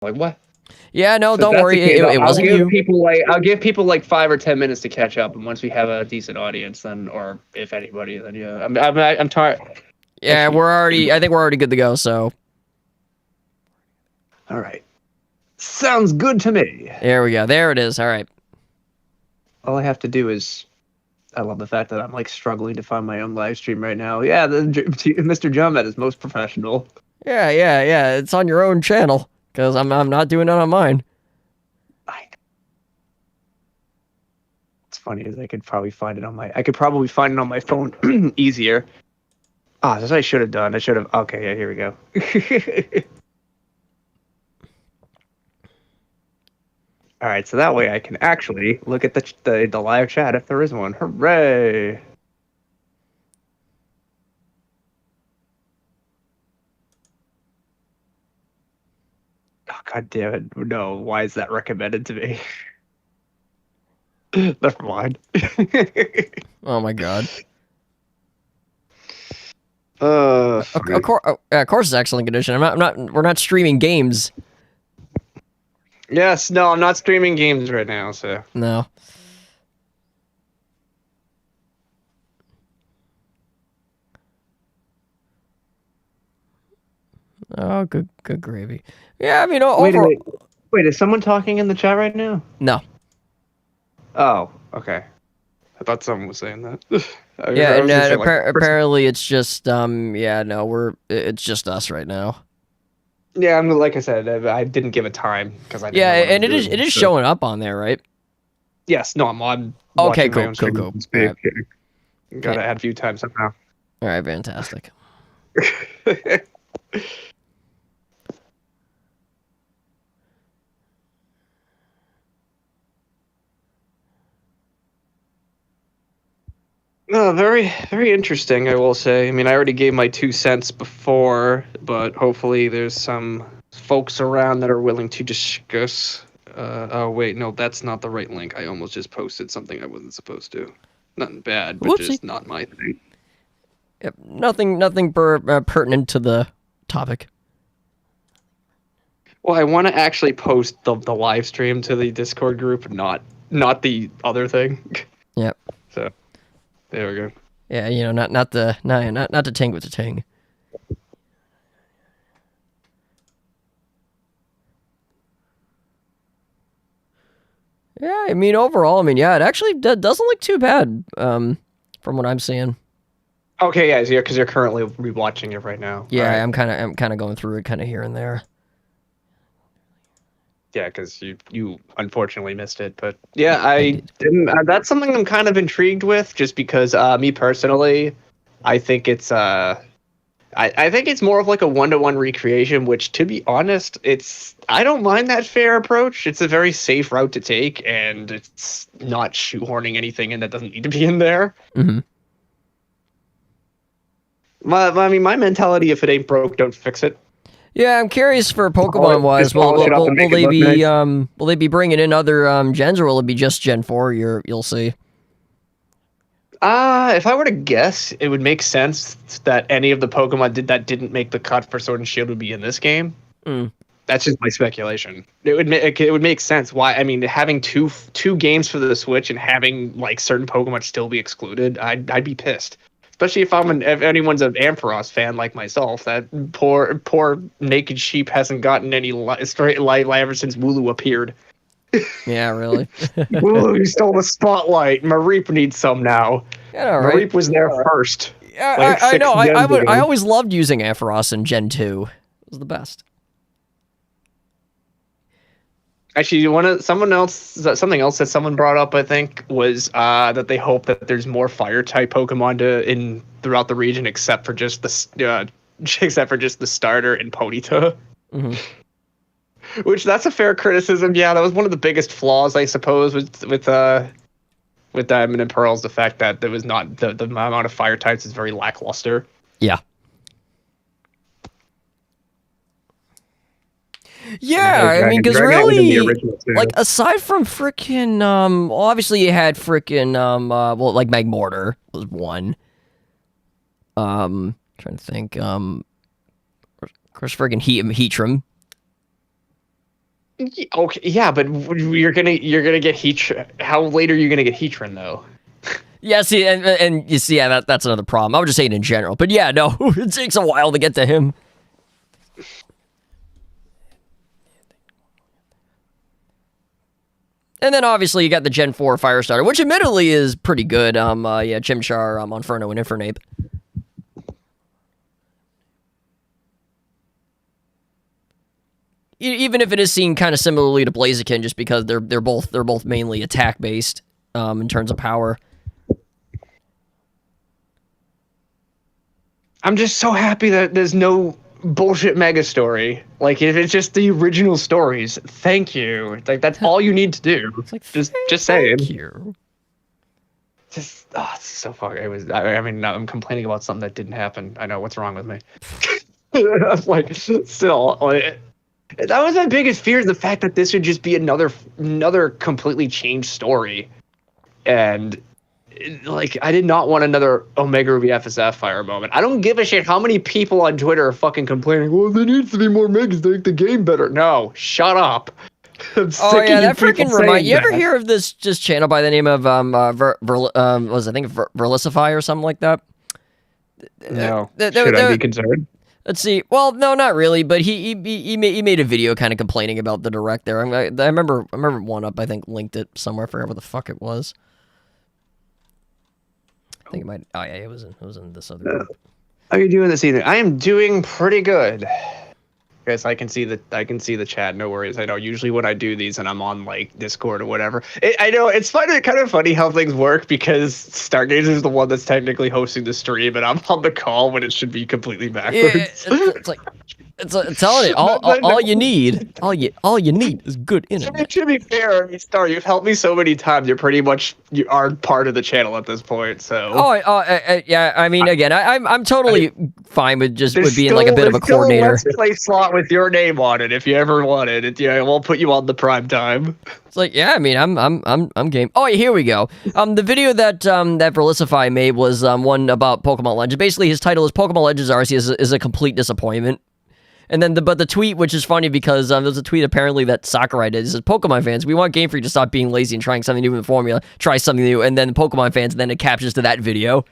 Like, what? Yeah, no, So don't that's the worry. case. It wasn't you. I'll give people like 5 or 10 minutes to catch up, and once we have a decent audience, then, or if anybody, then yeah, I'm tired. Yeah, Actually, I think we're already good to go. So all right, sounds good to me. there we go. There it is. All right. All I have to do is, I love the fact that I'm like struggling to find my own live stream right now. Yeah, Mr. Jumphead is most professional. Yeah. It's on your own channel because I'm not doing it on mine. It's funny as I could probably find it on my phone easier. Ah, that's what I should have done. Okay, yeah, here we go. All right, so that way I can actually look at the live chat if there is one. Hooray! Oh, God damn it. No, why is that recommended to me? Never mind. Oh my god. Of Of course, it's excellent condition. We're not streaming games. Yes, no, I'm not streaming games right now, so. No. Oh, good gravy. Yeah, I mean, Wait, is someone talking in the chat right now? No. Oh, okay. I thought someone was saying that. Yeah, no, apparently it's just it's just us right now. Yeah, like I said, I didn't give a time because I didn't know and it is showing up on there, right? Yes, no, I'm okay, watching cool, my own stream. Right. Gotta add view time somehow. All right, fantastic. No, very, very interesting, I will say. I mean, I already gave my 2 cents before, but hopefully there's some folks around that are willing to discuss. Oh, wait, no, that's not the right link. I almost just posted something I wasn't supposed to. Nothing bad, but just not my thing. Yep, nothing pertinent to the topic. Well, I want to actually post the live stream to the Discord group, not the other thing. Yep. So, there we go. Yeah, you know, not to ting with the ting. Yeah, I mean, overall, yeah, it actually doesn't look too bad, from what I'm seeing. Okay, yeah, because you're currently rewatching it right now. Yeah, right. I'm kind of going through it, kind of here and there. Yeah, because you unfortunately missed it, but yeah, I didn't. That's something I'm kind of intrigued with, just because me personally, I think it's I think it's more of like a 1-to-1 recreation, which, to be honest, I don't mind that fair approach. It's a very safe route to take, and it's not shoehorning anything in that doesn't need to be in there. Mm-hmm. My mentality, if it ain't broke, don't fix it. Yeah, I'm curious for Pokemon wise. Will they be bringing in other gens, or will it be just Gen 4? You'll see. If I were to guess, it would make sense that any of the Pokemon that didn't make the cut for Sword and Shield would be in this game. Mm. That's just my speculation. It would make sense. Why? I mean, having two games for the Switch and having like certain Pokemon still be excluded, I'd be pissed. Especially if anyone's an Ampharos fan like myself. That poor naked sheep hasn't gotten any straight light ever since Wooloo appeared. Yeah, really. Wooloo stole the spotlight. Mareep needs some now. Yeah, right. Mareep was there first. Yeah, I know. I always loved using Ampharos in Gen 2. It was the best. Actually, something else that someone brought up, I think, was that they hope that there's more fire type Pokemon throughout the region, except for just the starter and Ponyta. Mm-hmm. Which, that's a fair criticism. Yeah, that was one of the biggest flaws, I suppose, with Diamond and Pearls. The fact that there was not the amount of fire types is very lackluster. Yeah. Yeah, I mean, because really, like, aside from frickin', well, obviously you had frickin', well, like, Magmortar was one. Trying to think, of course, frickin' Heatram. Okay, yeah, but you're gonna get How late are you gonna get Heatran though? Yeah, see, and you see, yeah, that's another problem. I was just saying in general, but yeah, no, it takes a while to get to him. And then obviously you got the Gen 4 Firestarter, which admittedly is pretty good. Yeah, Chimchar, Monferno, and Infernape. Even if it is seen kind of similarly to Blaziken, just because they're both mainly attack based in terms of power. I'm just so happy that there's no bullshit mega story. Like, if it's just the original stories, thank you. Like, that's all you need to do. It's like, just saying. Thank you. Just, it's so fucking. I mean, I'm complaining about something that didn't happen. I know what's wrong with me. I'm like, still, like, that was my biggest fear, is the fact that this would just be another completely changed story, and like, I did not want another Omega Ruby FSF Fire moment. I don't give a shit how many people on Twitter are fucking complaining, well, there needs to be more Megas to make the game better. No, shut up. Oh yeah, that freaking remind you. Ever hear of this just channel by the name of was I think Verlicify or something like that? No. Should I be concerned? Let's see. Well, no, not really. But he made a video kind of complaining about the direct there. I remember one up. I think linked it somewhere. I forgot what the fuck it was. I think it might. Oh yeah, it was in this other group. How are you doing this evening? I am doing pretty good. Guys, I can see the chat. No worries. I know usually when I do these and I'm on like Discord or whatever, I know it's kind of funny how things work, because Stargazer is the one that's technically hosting the stream and I'm on the call when it should be completely backwards. Yeah, it's like. It's telling you all you need is good internet. To be fair, I mean, Star, you've helped me so many times. You are part of the channel at this point. So. Yeah. I mean, again, I'm totally fine with being like a bit of a coordinator. Let's play slot with your name on it if you ever wanted it. Yeah, we'll put you on the prime time. It's like, yeah, I mean, I'm game. Oh, here we go. The video that Verlicify made was one about Pokemon Legends. Basically, his title is Pokemon Legends Arceus is a complete disappointment. And then the tweet, which is funny because there's a tweet apparently that Sakurai did. It says, Pokemon fans, we want Game Freak to stop being lazy and trying something new in the formula. Try something new. And then Pokemon fans, and then it captures to that video.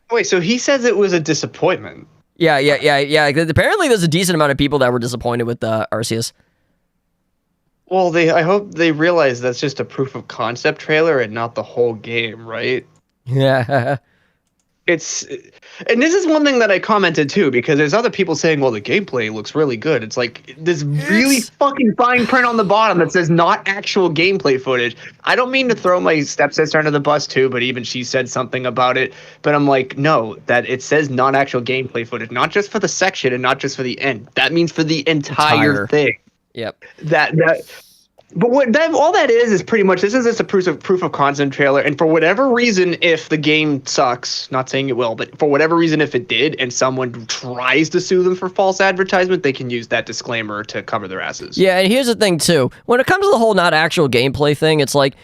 Wait, so he says it was a disappointment. Yeah. Apparently there's a decent amount of people that were disappointed with Arceus. Well, I hope they realize that's just a proof of concept trailer and not the whole game, right? Yeah. And this is one thing that I commented too, because there's other people saying, well, the gameplay looks really good. It's like this really fucking fine print on the bottom that says not actual gameplay footage. I don't mean to throw my stepsister under the bus too, but even she said something about it. But I'm like, no, that it says not actual gameplay footage, not just for the section and not just for the end. That means for the entire thing. Yep. But all that is pretty much, this is just a proof of concept trailer, and for whatever reason, if the game sucks, not saying it will, but for whatever reason, if it did, and someone tries to sue them for false advertisement, they can use that disclaimer to cover their asses. Yeah, and here's the thing too, when it comes to the whole not actual gameplay thing, it's like,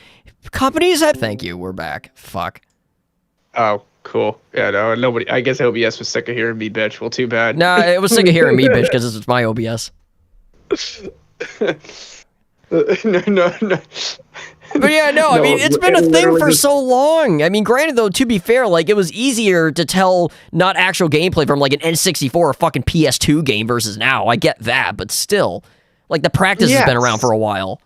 companies have, thank you, we're back, fuck. Oh, cool. Yeah, no, nobody, I guess OBS was sick of hearing me bitch, well, too bad. Nah, it was sick of hearing me bitch, because it's my OBS. No. But yeah, no, I mean, it's been a thing for so long. I mean, granted, though, to be fair, like, it was easier to tell not actual gameplay from, like, an N64 or fucking PS2 game versus now. I get that, but still. Like, the practice has been around for a while.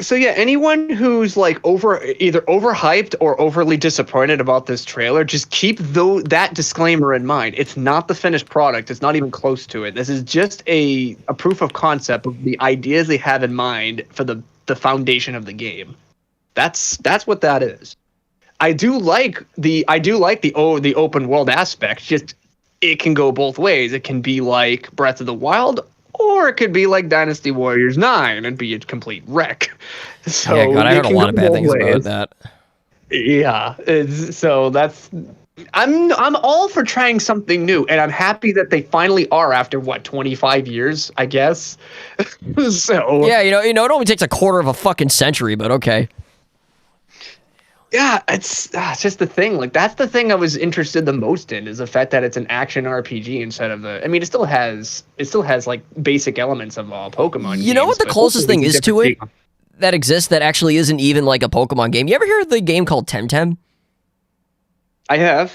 So yeah, anyone who's like either overhyped or overly disappointed about this trailer, just keep that disclaimer in mind. It's not the finished product. It's not even close to it. This is just a proof of concept of the ideas they have in mind for the foundation of the game. That's what that is. I do like the open world aspect. Just it can go both ways. It can be like Breath of the Wild, or it could be like Dynasty Warriors 9 and be a complete wreck. So yeah, God, I heard a lot of bad things about that. Yeah, I'm all for trying something new, and I'm happy that they finally are after 25 years, I guess. So yeah, you know, it only takes a quarter of a fucking century, but okay. Yeah, it's just the thing. Like that's the thing I was interested the most in is the fact that it's an action RPG instead of the. I mean, it still has like basic elements of all Pokemon You know games. what the But closest hopefully thing it's a is to different it take. that exists that actually isn't even like a Pokemon game? You ever hear of the game called Temtem? I have.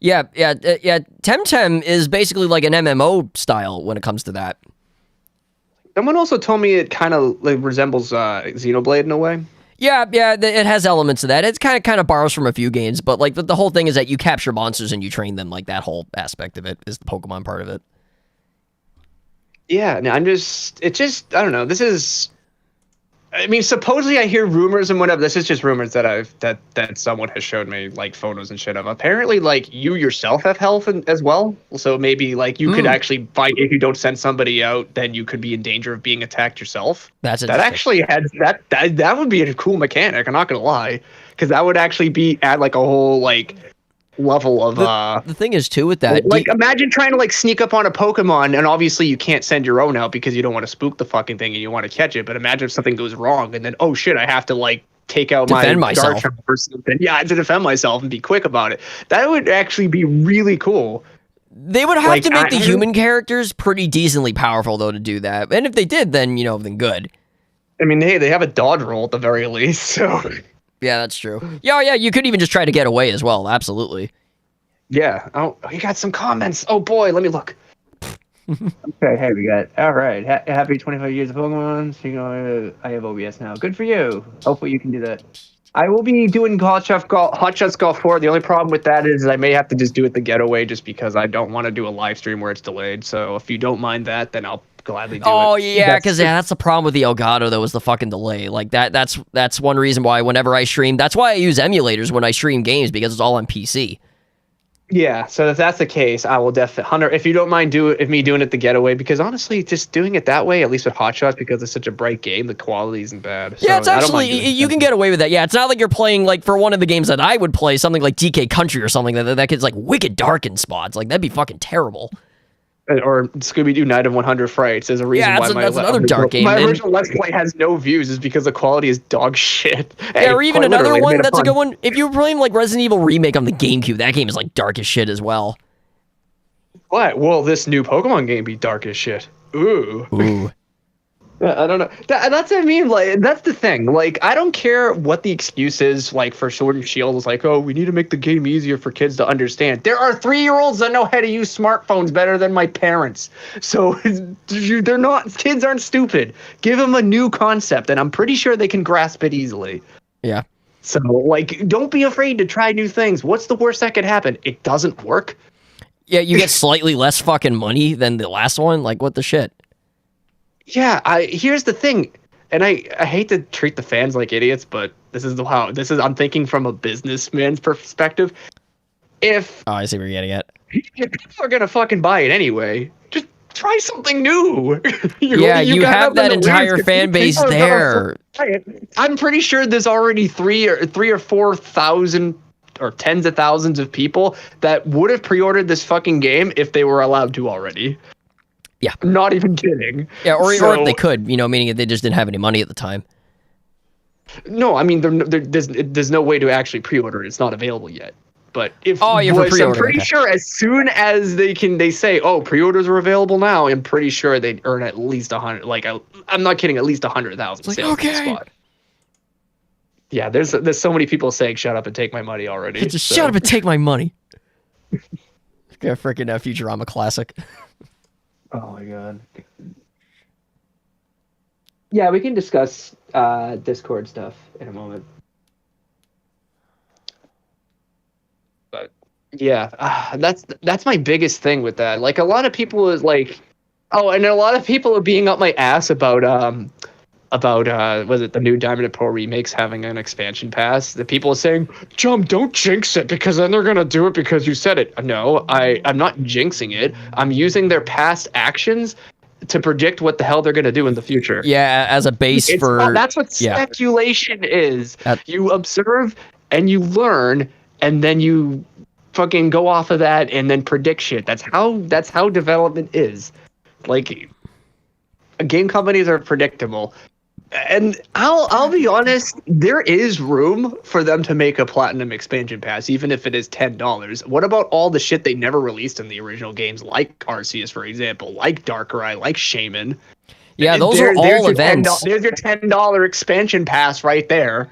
Yeah. Temtem is basically like an MMO style when it comes to that. Someone also told me it kind of like resembles Xenoblade in a way. Yeah, it has elements of that. It's kind of borrows from a few games, but like the whole thing is that you capture monsters and you train them. Like that whole aspect of it is the Pokemon part of it. Yeah, no, I don't know. I mean, supposedly I hear rumors and whatever. This is just rumors that someone has showed me like photos and shit of. Apparently, like you yourself have health as well. So maybe like you could actually fight if you don't send somebody out, then you could be in danger of being attacked yourself. That's That interesting. actually had that would be a cool mechanic. I'm not gonna lie, because that would actually be add like a whole like level of The thing is too with that, like imagine trying to like sneak up on a Pokemon and obviously you can't send your own out because you don't want to spook the fucking thing and you want to catch it. But imagine if something goes wrong and then oh shit, I have to like take out Defend my myself. Garchomp or something. Yeah, I have to defend myself and be quick about it. That would actually be really cool. they would have like, to make the I- human characters pretty decently powerful though to do that. And if they did, then then good. I mean, hey, they have a dodge roll at the very least, so Yeah, that's true. Yeah. You could even just try to get away as well. Absolutely. yeah. Oh, you got some comments. Oh boy, let me look. Okay, hey, we got all right. Happy 25 years of Pokemon. So, I have OBS now. Good for you. Hopefully, you can do that. I will be doing Hot Shots Golf 4. The only problem with that is I may have to just do it the getaway, just because I don't want to do a live stream where it's delayed. So if you don't mind that, then I'll gladly do it. Oh yeah, because that's the problem with the Elgato though, was the fucking delay. Like that's one reason why whenever I stream, that's why I use emulators when I stream games because it's all on PC. Yeah, so if that's the case, I will definitely Hunter. If you don't mind me doing it the getaway, because honestly, just doing it that way, at least with Hot Shots, because it's such a bright game, the quality isn't bad. Yeah, So it's I don't mind actually doing you that. can get away with that. Yeah, it's not like you're playing like for one of the games that I would play, something like DK Country or something that gets like wicked dark in spots. Like that'd be fucking terrible. Or Scooby-Doo Night of 100 Frights. There's a reason Yeah, why that's another dark game, my man. original Let's Play has no views is because the quality is dog shit. Yeah, or even quite another literally, I one made that's a pun. good one. If you were playing like Resident Evil Remake on the GameCube, that game is like dark as shit as well. What? Will this new Pokemon game be dark as shit? Ooh. Ooh. I don't know. That's what I mean. Like, that's the thing. Like, I don't care what the excuse is. Like for Sword and Shield, it's like, oh, we need to make the game easier for kids to understand. There are 3-year-olds that know how to use smartphones better than my parents. So they're not. Kids aren't stupid. Give them a new concept, and I'm pretty sure they can grasp it easily. Yeah. So, like, don't be afraid to try new things. What's the worst that could happen? It doesn't work. Yeah, you get slightly less fucking money than the last one. Like, what the shit? Yeah, here's the thing, and I hate to treat the fans like idiots, but I'm thinking from a businessman's perspective. If Oh, I see what you're getting at. people are gonna fucking buy it anyway, just try something new. Yeah, you got have nothing that to lose. entire If fan base people are gonna there. buy it, I'm pretty sure there's already three or 4,000 or tens of thousands of people that would have pre-ordered this fucking game if they were allowed to already. Yeah. I'm not even kidding. Yeah, or So- if they could, meaning that they just didn't have any money at the time. No, I mean there's no way to actually pre-order it. It's not available yet. But if Oh, yeah, for I'm pre-order, pretty okay. sure as soon as they say, oh, pre-orders are available now, I'm pretty sure they'd earn at least 100. Like I'm not kidding, at least 100,000 like, sales on the okay. spot. Yeah, there's so many people saying shut up and take my money already. Just so- shut up and take my money. Got a freaking Futurama classic. Oh my god. Yeah, we can discuss Discord stuff in a moment. But yeah, that's my biggest thing with that. Like a lot of people is like, oh, and a lot of people are being up my ass about was it the new Diamond and Pearl remakes having an expansion pass? The people are saying, Jump, don't jinx it because then they're gonna do it because you said it. No, I'm not jinxing it. I'm using their past actions to predict what the hell they're gonna do in the future. Yeah, as a base It's for that's what yeah. speculation is. That- You observe and you learn, and then you fucking go off of that and then predict shit. That's how development is. Like, game companies are predictable. And I'll be honest, there is room for them to make a platinum expansion pass, even if it is $10. What about all the shit they never released in the original games, like Arceus, for example, like Darkrai, like Shaman? Yeah, those are all events. There's your $10 expansion pass right there.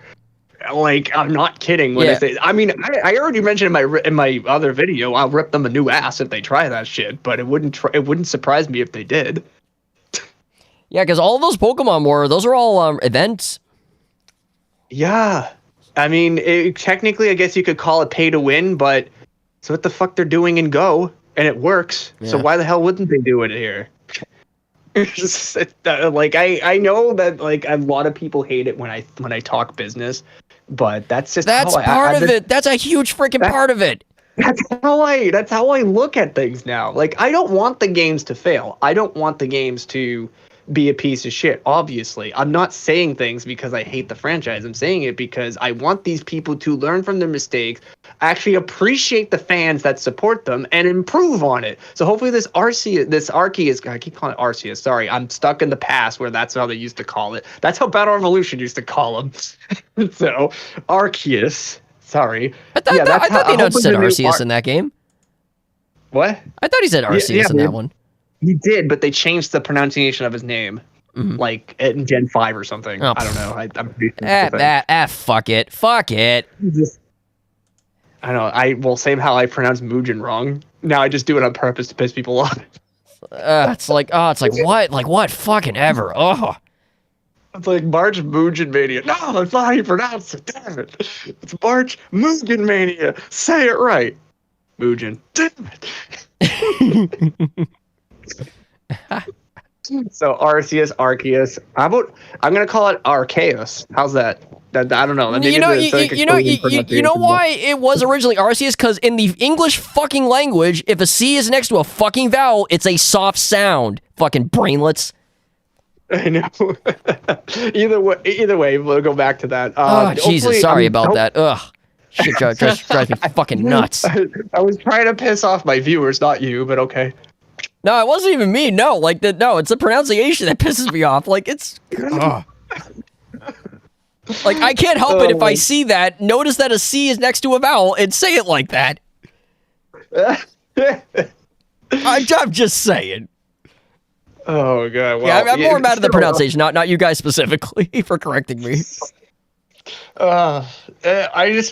Like, I'm not kidding. When I mean, I already mentioned in my other video, I'll rip them a new ass if they try that shit. But it wouldn't surprise me if they did. Yeah, because all of those Pokemon those are all events. Yeah, I mean, technically, I guess you could call it pay to win, but it's what the fuck they're doing in Go, and it works. Yeah. So why the hell wouldn't they do it here? Like I know that like a lot of people hate it when I talk business, but that's part of it. That's a huge freaking part of it. That's how I look at things now. Like, I don't want the games to fail. I don't want the games to be a piece of shit. Obviously, I'm not saying things because I hate the franchise. I'm saying it because I want these people to learn from their mistakes, actually appreciate the fans that support them, and improve on it. So hopefully this Arceus, I keep calling it Arceus. Sorry, I'm stuck in the past where that's how they used to call it. That's how Battle Revolution used to call him. So Arceus. Sorry. I thought they not said Arceus in that game. What? I thought he said Arceus in that one. He did, but they changed the pronunciation of his name, like in Gen 5 or something. Oh, I don't know. Fuck it. I know. Well, same how I pronounce Mugen wrong. Now I just do it on purpose to piss people off. It's like what? Like what? Fucking ever. Oh. It's like March Mugen Mania. No, that's not how you pronounce it. Damn it. It's March Mugen Mania. Say it right. Mugen. Damn it. So Arceus. I'm gonna call it Arceus. How's that? I don't know. You know why it was originally Arceus? Because in the English fucking language, if a C is next to a fucking vowel, it's a soft sound. Fucking brainlets. I know. Either way, we'll go back to that. Jesus, sorry about that. Ugh. Shit drives me fucking nuts. I was trying to piss off my viewers, not you, but okay. No, it wasn't even me. No, it's the pronunciation that pisses me off. Like, it's... Like, I can't help it if I see that, notice that a C is next to a vowel, and say it like that. I'm just saying. Oh, God. Well, yeah, I'm more mad at the pronunciation, not you guys specifically, for correcting me. I just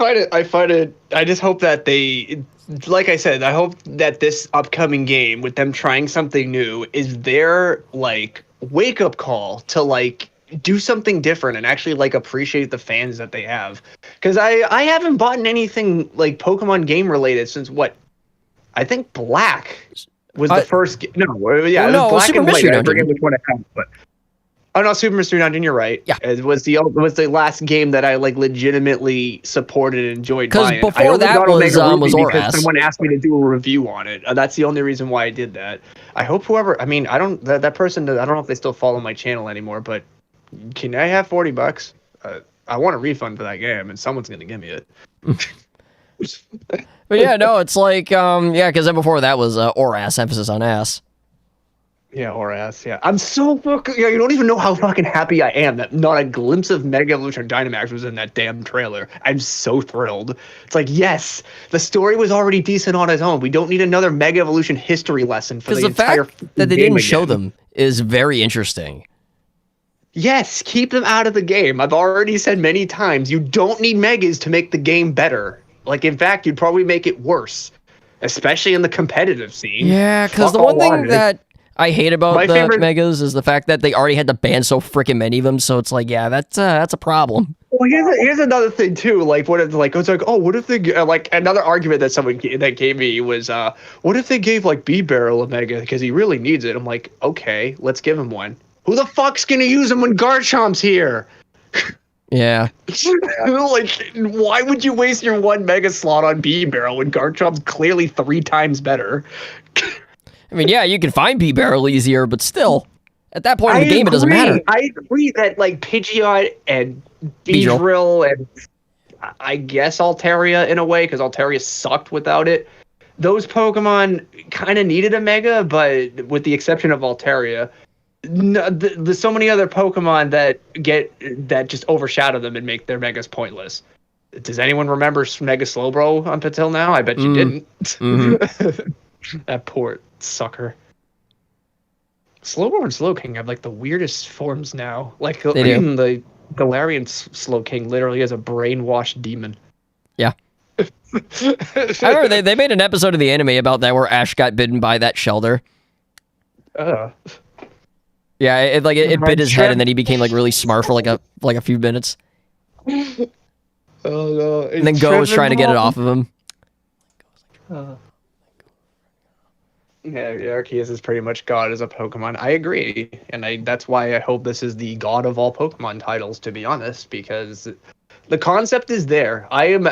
hope that they... Like I said, I hope that this upcoming game, with them trying something new, is their, like, wake-up call to, like, do something different and actually, like, appreciate the fans that they have. Because I haven't bought anything, like, Pokemon game-related since, what? I think Black was the first... No, yeah, it was Black Super and White. Mystery I forget which one I have, but... Oh no, Super Mystery Dungeon. You're right. Yeah, it was the last game that I like legitimately supported and enjoyed buying. Because before that was because someone asked me to do a review on it. That's the only reason why I did that. I hope whoever. I mean, I don't. That person. I don't know if they still follow my channel anymore. But can I have $40? I want a refund for that game, and someone's gonna give me it. But yeah, no, it's like because then before that was or ass, emphasis on ass. Yeah, or ass, yeah. I'm so fucking... You don't even know how fucking happy I am that not a glimpse of Mega Evolution or Dynamax was in that damn trailer. I'm so thrilled. It's like, yes, the story was already decent on its own. We don't need another Mega Evolution history lesson for the entire fact that they didn't show them is very interesting. Yes, keep them out of the game. I've already said many times, you don't need Megas to make the game better. Like, in fact, you'd probably make it worse. Especially in the competitive scene. Yeah, because the one thing that... I hate about the Megas is the fact that they already had to ban so freaking many of them. So it's like, yeah, that's a problem. Well, here's another thing too. Like, what if what if they like another argument that someone that gave me was, what if they gave like B-Barrel a Mega because he really needs it? I'm like, okay, let's give him one. Who the fuck's gonna use him when Garchomp's here? Yeah. Like, why would you waste your one Mega slot on B-Barrel when Garchomp's clearly 3 times better? I mean, yeah, you can find B-Barrel easier, but still, at that point in the game, it doesn't matter. I agree that, like, Pidgeot and Beedrill and, I guess, Altaria in a way, because Altaria sucked without it. Those Pokemon kind of needed a Mega, but with the exception of Altaria. No, there's so many other Pokemon that just overshadow them and make their megas pointless. Does anyone remember Mega Slowbro up until now? I bet you didn't. That poor sucker. Slowbro and Slowking have like the weirdest forms now. Like They do. the Galarian Slowking literally is a brainwashed demon. Yeah. I remember they made an episode of the anime about that where Ash got bitten by that Shelder. Yeah, it bit his head and then he became like really smart for like a few minutes. Oh no! And then Go was trying to get it off of him. Yeah, Arceus is pretty much God as a Pokemon. I agree, and that's why I hope this is the God of all Pokemon titles. To be honest, because the concept is there. I'm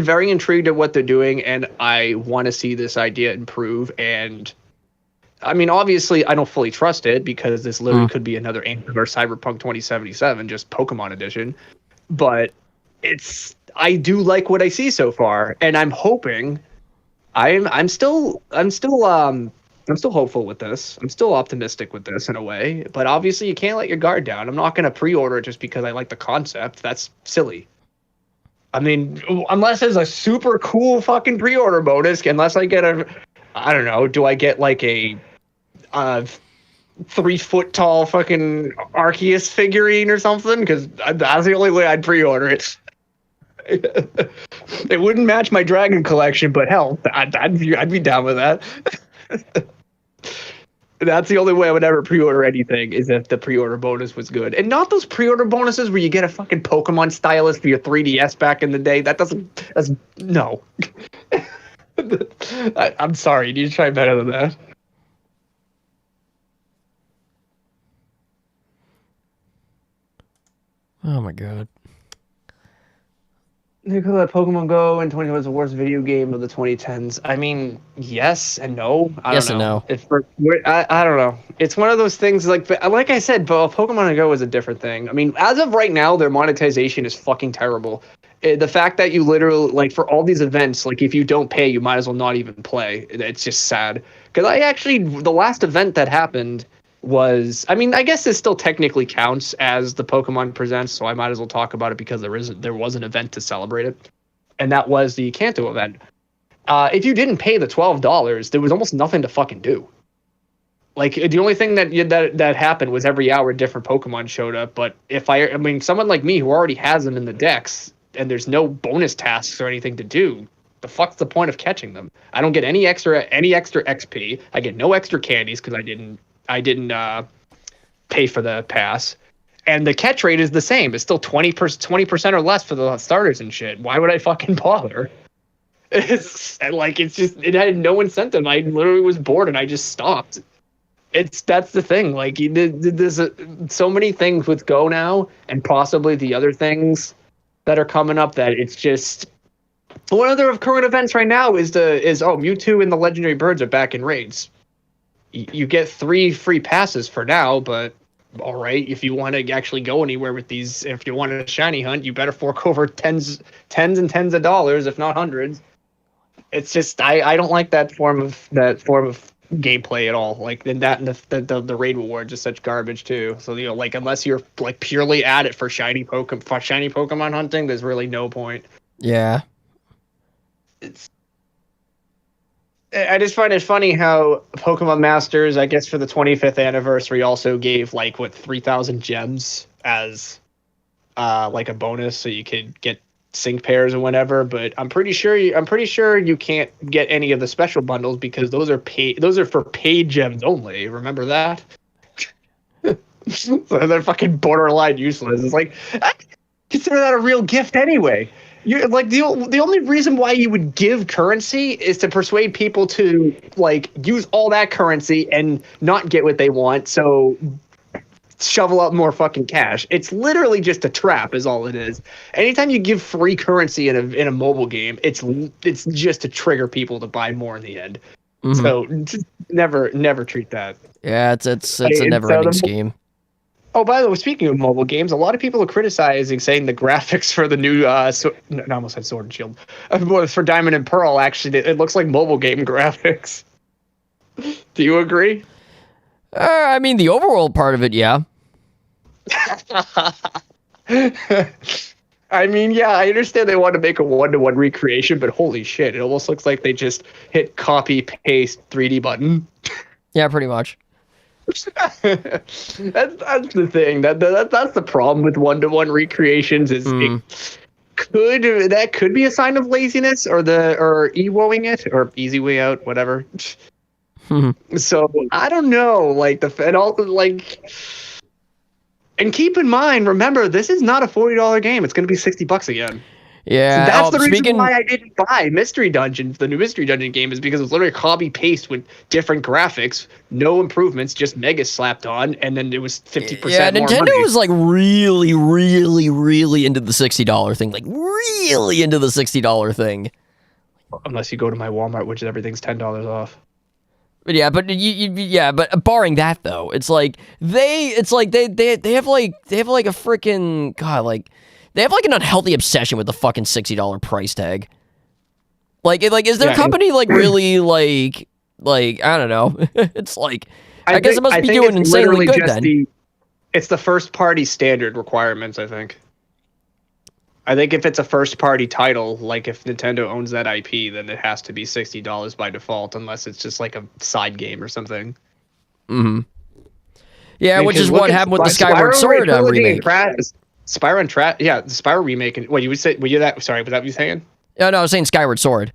very intrigued at what they're doing, and I want to see this idea improve. And I mean, obviously, I don't fully trust it because this literally could be another Anthem or Cyberpunk 2077, just Pokemon edition. But I do like what I see so far, and I'm hoping. I'm still hopeful with this. I'm still optimistic with this in a way, but obviously you can't let your guard down. I'm not going to pre-order it just because I like the concept. That's silly. I mean, unless there's a super cool fucking pre-order bonus, unless I get I don't know, do I get like a 3-foot tall fucking Arceus figurine or something? Because that's the only way I'd pre-order it. It wouldn't match my dragon collection, but hell, I'd be down with that. That's the only way I would ever pre-order anything, is if the pre-order bonus was good. And not those pre-order bonuses where you get a fucking Pokemon stylus for your 3DS back in the day. That's no. I'm sorry, you need to try better than that. Oh my god. They call that Pokemon Go in 2020 was the worst video game of the 2010s. I mean, yes and no. I don't know. I don't know. It's one of those things like I said, but Pokemon Go is a different thing. I mean, as of right now, their monetization is fucking terrible. The fact that you literally, like, for all these events, like, if you don't pay, you might as well not even play. It's just sad. Because the last event that happened was, I mean, I guess this still technically counts as the Pokemon Presents, so I might as well talk about it because there was an event to celebrate it, and that was the Kanto event. If you didn't pay the $12, there was almost nothing to fucking do. Like, the only thing that happened was every hour a different Pokemon showed up. But I mean, someone like me who already has them in the decks and there's no bonus tasks or anything to do, the fuck's the point of catching them? I don't get any extra XP. I get no extra candies because I didn't pay for the pass, and the catch rate is the same. It's still 20% or less for the starters and shit. Why would I fucking bother? It had no incentive. I literally was bored and I just stopped. That's the thing. Like, there's so many things with Go now, and possibly the other things that are coming up, that it's just one of the current events right now is Mewtwo and the legendary birds are back in raids. You get 3 free passes for now, but all right, if you want to actually go anywhere with these, if you want a shiny hunt, you better fork over tens and tens of dollars, if not hundreds. It's just I don't like that form of gameplay at all. Like, then that and the raid rewards is such garbage too. So, you know, like, unless you're like purely at it for shiny Pokemon hunting, there's really no point. Yeah. I just find it funny how Pokemon Masters, I guess for the 25th anniversary, also gave 3,000 gems as like a bonus, so you could get sync pairs or whatever. But I'm pretty sure you can't get any of the special bundles because those are for paid gems only. Remember that? So they're fucking borderline useless. It's like, I consider that a real gift anyway. You're like, the only reason why you would give currency is to persuade people to use all that currency and not get what they want, so shovel out more fucking cash. It's literally just a trap, is all it is. Anytime you give free currency in a mobile game, it's just to trigger people to buy more in the end. Mm-hmm. So just never treat that. Yeah, it's a never-ending scheme. Oh, by the way, speaking of mobile games, a lot of people are criticizing, saying the graphics for the new I almost said Sword and Shield. For Diamond and Pearl, actually, it looks like mobile game graphics. Do you agree? I mean, the overall part of it, yeah. I mean, yeah, I understand they want to make a one-to-one recreation, but holy shit, it almost looks like they just hit copy paste 3D button. Yeah, pretty much. that's the thing. That's the problem with one-to-one recreations is that could be a sign of laziness or e-woing it or easy way out, whatever. So I don't know, like and keep in mind, remember, this is not a $40 game. It's going to be $60 again. Yeah, so that's the reason why I didn't buy Mystery Dungeon. The new Mystery Dungeon game is because it was literally a copy paste with different graphics, no improvements, just mega slapped on, and then it was 50%. Yeah, more Nintendo money. was like really, really, really into the $60 thing. Like really into the $60 thing. Unless you go to my Walmart, which everything's $10 off. But yeah, but but barring that though, it's like they have like a freaking god, like they have like an unhealthy obsession with the fucking $60 price tag. Like is their company like really like I don't know. It's like I guess it must be doing insanely good then. It's the first party standard requirements, I think. I think if it's a first-party title, like if Nintendo owns that IP, then it has to be $60 by default, unless it's just like a side game or something. Mm-hmm. Yeah, which is what happened with the Skyward Sword remake. Spyro the Spyro remake. What you would say? Were you that? Sorry, was that what you saying? No, I was saying Skyward Sword.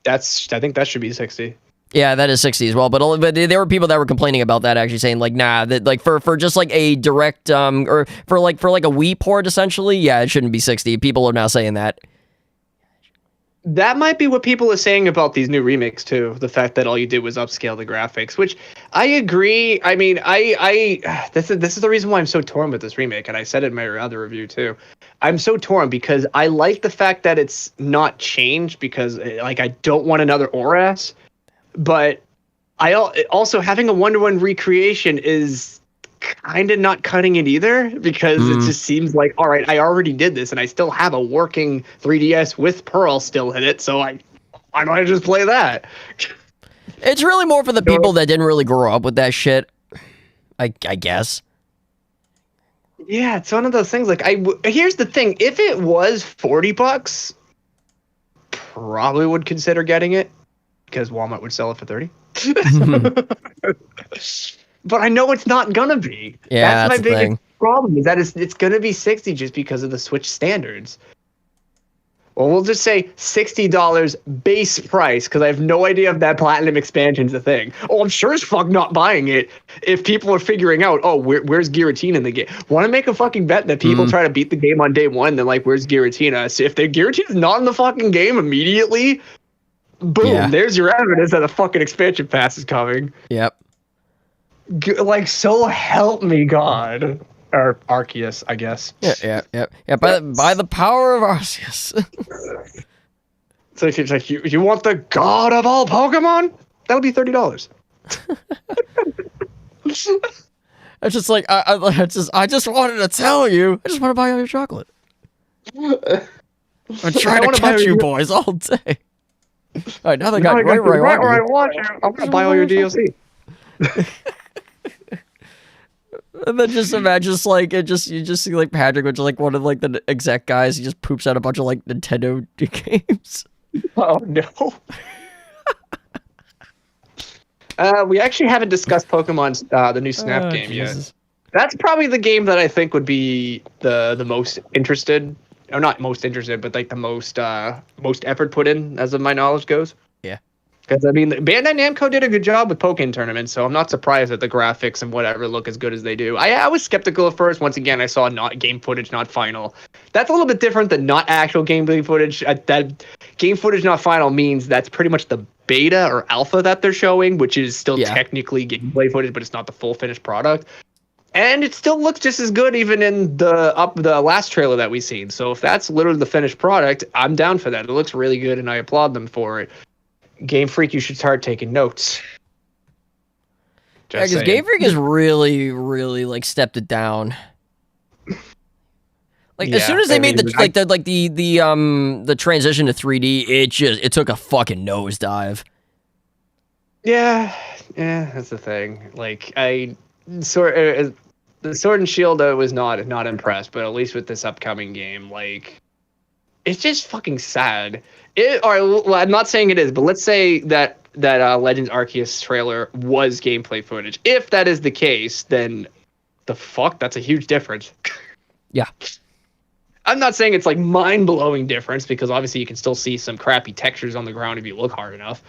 I think that should be 60. Yeah, that is 60 as well, but there were people that were complaining about that, actually saying like, nah, that like for just like a direct or for like a Wii port essentially, yeah, it shouldn't be 60. People are now saying that. That might be what people are saying about these new remakes too. The fact that all you did was upscale the graphics, which I agree. I mean, this is the reason why I'm so torn with this remake, and I said it in my other review too. I'm so torn because I like the fact that it's not changed because like I don't want another ORAS. But I also having a one-to-one recreation is kind of not cutting it either because it just seems like, all right, I already did this and I still have a working 3DS with Pearl still in it, so I might just play that. It's really more for the people that didn't really grow up with that shit, I guess. Yeah, it's one of those things. Like, here's the thing: if it was $40, probably would consider getting it. Because Walmart would sell it for 30. But I know it's not gonna be. Yeah, that's my biggest problem. Is that it's gonna be 60 just because of the Switch standards. Well, we'll just say $60 base price because I have no idea if that Platinum expansion's a thing. Oh, I'm sure as fuck not buying it if people are figuring out, oh, where's Giratina in the game? Want to make a fucking bet that people try to beat the game on day one, then like, where's Giratina? So if the Giratina's not in the fucking game immediately. Boom, there's your evidence that a fucking expansion pass is coming. Yep. Like, so help me God. Or Arceus, I guess. Yeah, by the power of Arceus. So it's like, you want the god of all Pokemon? That'll be $30. It's just like, I just wanted to tell you. I just want to buy all your chocolate. I'm trying to catch you boys all day. All right, now they got right where I want you. I'm gonna buy all your DLC. And then just imagine, you just see like Patrick, which is like one of like the exec guys. He just poops out a bunch of like Nintendo games. Oh no. We actually haven't discussed Pokemon's the new Snap game yet. That's probably the game that I think would be the most interested. Or not most interested, but like the most effort put in, as of my knowledge goes. Yeah. Because I mean, Bandai Namco did a good job with Pokken Tournament, so I'm not surprised that the graphics and whatever look as good as they do. I was skeptical at first. Once again, I saw not game footage, not final. That's a little bit different than not actual gameplay footage. That game footage, not final, means that's pretty much the beta or alpha that they're showing, which is still technically gameplay footage, but it's not the full finished product. And it still looks just as good even in the last trailer that we've seen. So if that's literally the finished product, I'm down for that. It looks really good, and I applaud them for it. Game Freak, you should start taking notes. Yeah, because Game Freak has really, really like stepped it down. Like as soon as they made the transition to 3D, it took a fucking nosedive. Yeah, yeah, that's the thing. Like sort the Sword and Shield was not impressed, but at least with this upcoming game, like it's just fucking sad. Well, I'm not saying it is, but let's say that Legends Arceus trailer was gameplay footage. If that is the case, then the fuck, that's a huge difference. Yeah. I'm not saying it's like mind-blowing difference because obviously you can still see some crappy textures on the ground if you look hard enough.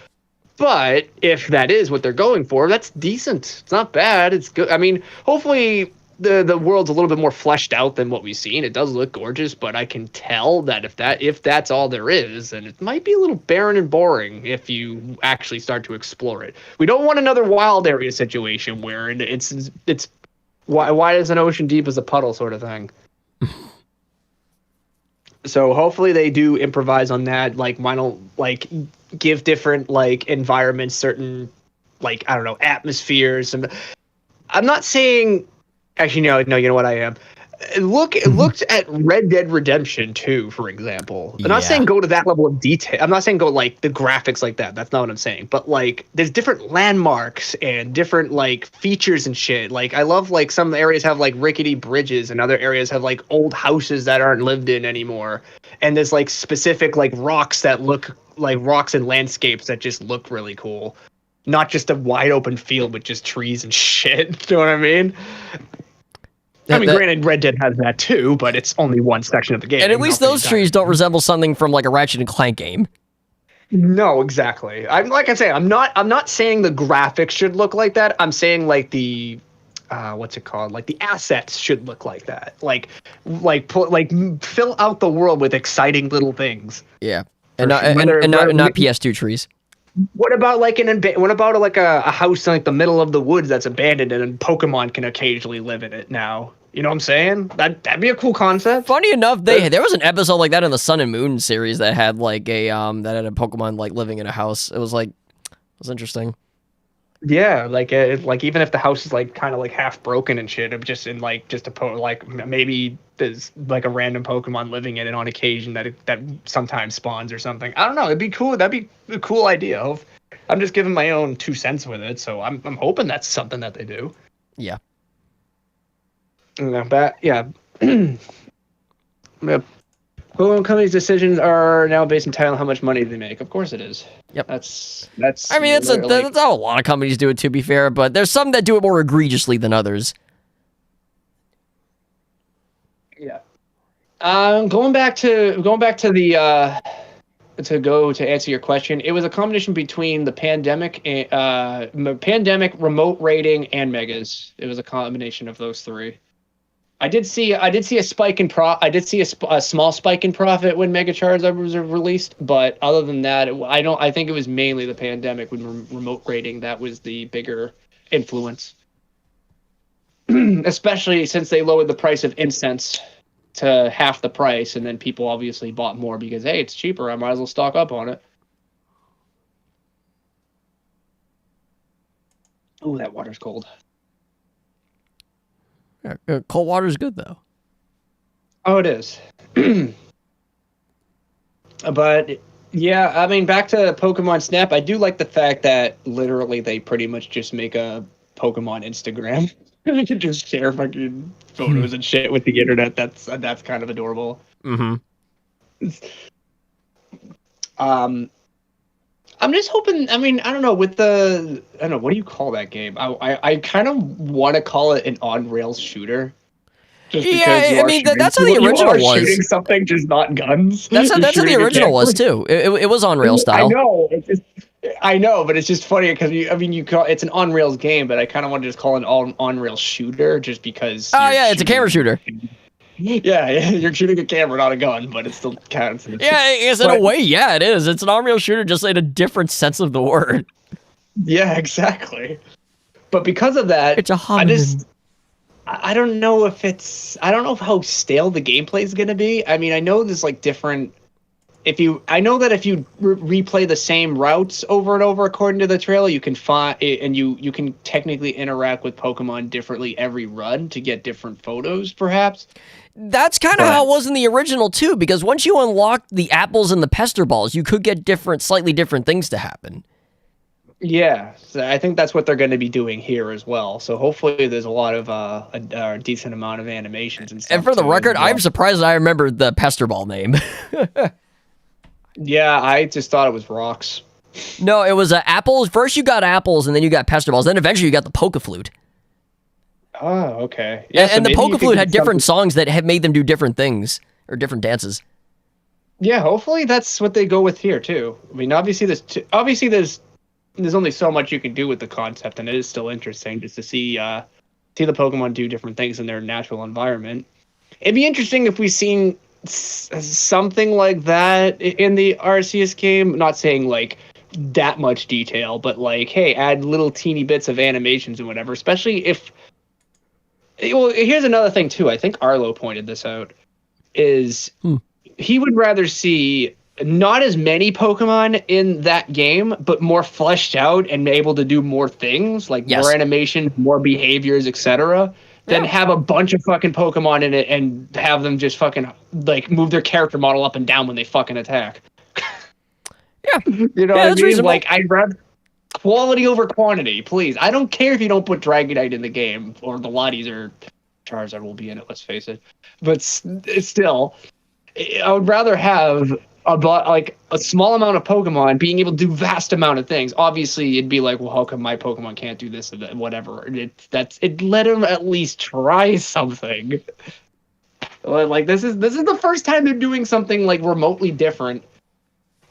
But if that is what they're going for, that's decent. It's not bad. It's good. I mean, hopefully the world's a little bit more fleshed out than what we've seen. It does look gorgeous, but I can tell that if that's all there is, then it might be a little barren and boring if you actually start to explore it. We don't want another wild area situation where it's wide as an ocean, deep as a puddle sort of thing. So hopefully they do improvise on that. Like, why don't like give different like environments certain like I don't know atmospheres. And I'm not saying actually no you know what I am. Looked at Red Dead Redemption 2, for example. I'm not saying go to that level of detail. I'm not saying go like the graphics like that. That's not what I'm saying. But like there's different landmarks and different like features and shit. Like I love like some areas have like rickety bridges and other areas have like old houses that aren't lived in anymore. And there's like specific like rocks that look like rocks and landscapes that just look really cool. Not just a wide open field with just trees and shit. You know what I mean? I mean, granted, Red Dead has that too, but it's only one section of the game. And at least those trees don't resemble something from like a Ratchet and Clank game. No, exactly. I'm not saying the graphics should look like that. I'm saying like the what's it called? Like the assets should look like that. Like fill out the world with exciting little things. Yeah, and not PS2 trees. What about like a house in like the middle of the woods that's abandoned and Pokemon can occasionally live in it now? You know what I'm saying? That'd be a cool concept. Funny enough, there was an episode like that in the Sun and Moon series that had like a Pokemon like living in a house. It was interesting. Yeah, like even if the house is like kind of like half broken and shit, just in like like maybe there's like a random Pokemon living in it on occasion that sometimes spawns or something. I don't know. It'd be cool. That'd be a cool idea. I'm just giving my own 2 cents with it, so I'm hoping that's something that they do. Yeah. Yeah. Pokemon companies' decisions are now based entirely on how much money they make. Of course it is. Yep. That's. I mean, that's how a lot of companies do it, to be fair, but there's some that do it more egregiously than others. Yeah. Going back to the to answer your question, it was a combination between the pandemic, remote raiding, and megas. It was a combination of those three. I did see a spike in a small spike in profit when Mega Charizard was released, but other than that, I think it was mainly the pandemic with remote raiding that was the bigger influence. Especially since they lowered the price of incense to half the price, and then people obviously bought more because hey, it's cheaper. I might as well stock up on it. Oh, that water's cold. Cold water is good, though. Oh, it is. But, yeah, I mean, back to Pokemon Snap, I do like the fact that literally they pretty much just make a Pokemon Instagram. They can just share fucking photos and shit with the internet. That's kind of adorable. Mm-hmm. I'm just hoping. I mean, I don't know. What do you call that game? I kind of want to call it an on-rails shooter. Just I mean, that's how the original was. Shooting something, just not guns. That's how the original was too. It was on-rail style. I know. I know, but it's just funny because it's an on-rails game, but I kind of want to just call it an on-rails shooter just because. Oh yeah, it's a camera shooter. Yeah, you're shooting a camera, not a gun, but it still counts. Yeah, in a way, yeah, it is. It's an on-rail shooter, just in a different sense of the word. Yeah, exactly. But because of that, it's a homonym. I don't know how stale the gameplay is going to be. I mean, I know there's like different. I know that if you replay the same routes over and over according to the trailer, you can find and you can technically interact with Pokemon differently every run to get different photos, perhaps. That's kind of how it was in the original too, because once you unlocked the apples and the pester balls, you could get slightly different things to happen. Yeah, so I think that's what they're going to be doing here as well. So hopefully, there's a lot of a decent amount of animations and And stuff for the to it record, as well. I'm surprised I remembered the Pesterball name. Yeah, I just thought it was rocks. No, it was apples. First you got apples, and then you got Pesterballs. Then eventually you got the Poke-Flute. Oh, okay. Yeah, And the maybe you could Poke-Flute get had different something- songs that had made them do different things or different dances. Yeah, hopefully that's what they go with here too. I mean, obviously there's only so much you can do with the concept, and it is still interesting just to see the Pokemon do different things in their natural environment. It'd be interesting if we seen something like that in the Arceus game. Not saying like that much detail, but like, hey, add little teeny bits of animations and whatever. Especially if, well, here's another thing too. I think Arlo pointed this out. Is he would rather see not as many Pokemon in that game, but more fleshed out and able to do more things, like Yes. more animation, more behaviors, etc. Than have a bunch of fucking Pokemon in it and have them just fucking like move their character model up and down when they fucking attack. Yeah. You know Yeah, what I that's mean? reasonable. Like, I'd rather quality over quantity, please. I don't care if you don't put Dragonite in the game, or the Lotties or Charizard will be in it, let's face it. But it's still, I would rather have like a small amount of Pokemon being able to do vast amount of things. Obviously, it'd be like, well, how come my Pokemon can't do this or that, whatever. It let them at least try something. Like this is the first time they're doing something like remotely different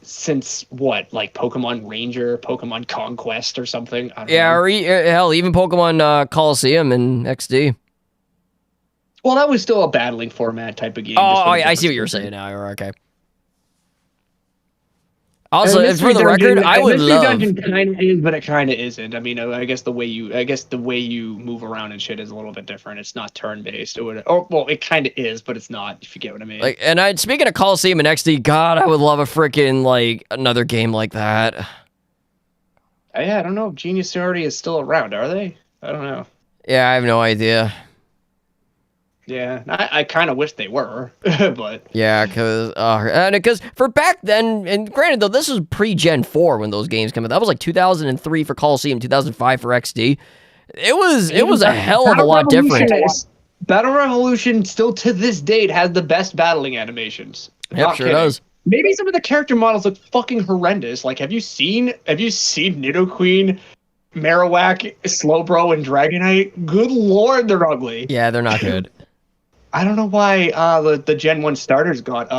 since what, like Pokemon Ranger, Pokemon Conquest, or something. I don't Yeah, know. or hell, even Pokemon Coliseum in XD. Well, that was still a battling format type of game. Oh, just with a I different see what you're system. saying now. You're okay. Also, And for the record, I would Mystery love. Dungeon kind of is, but it kind of isn't. I mean, I guess the way you move around and shit is a little bit different. It's not turn based, or well, it kind of is, but it's not. If you get what I mean. Like, and speaking of Coliseum and XD, God, I would love a freaking like another game like that. Yeah, I don't know if Genius already is still around. Are they? I don't know. Yeah, I have no idea. Yeah, I kind of wish they were, but Yeah, because for back then, and granted though, this was pre-Gen 4 when those games came out. That was like 2003 for Coliseum, 2005 for XD. It was a hell of a lot different. Battle Revolution still to this date has the best battling animations. Yep, Not sure kidding. does. Maybe some of the character models look fucking horrendous. Like, have you seen Nidoqueen, Marowak, Slowbro, and Dragonite? Good lord, they're ugly. Yeah, they're not good. I don't know why the Gen 1 starters got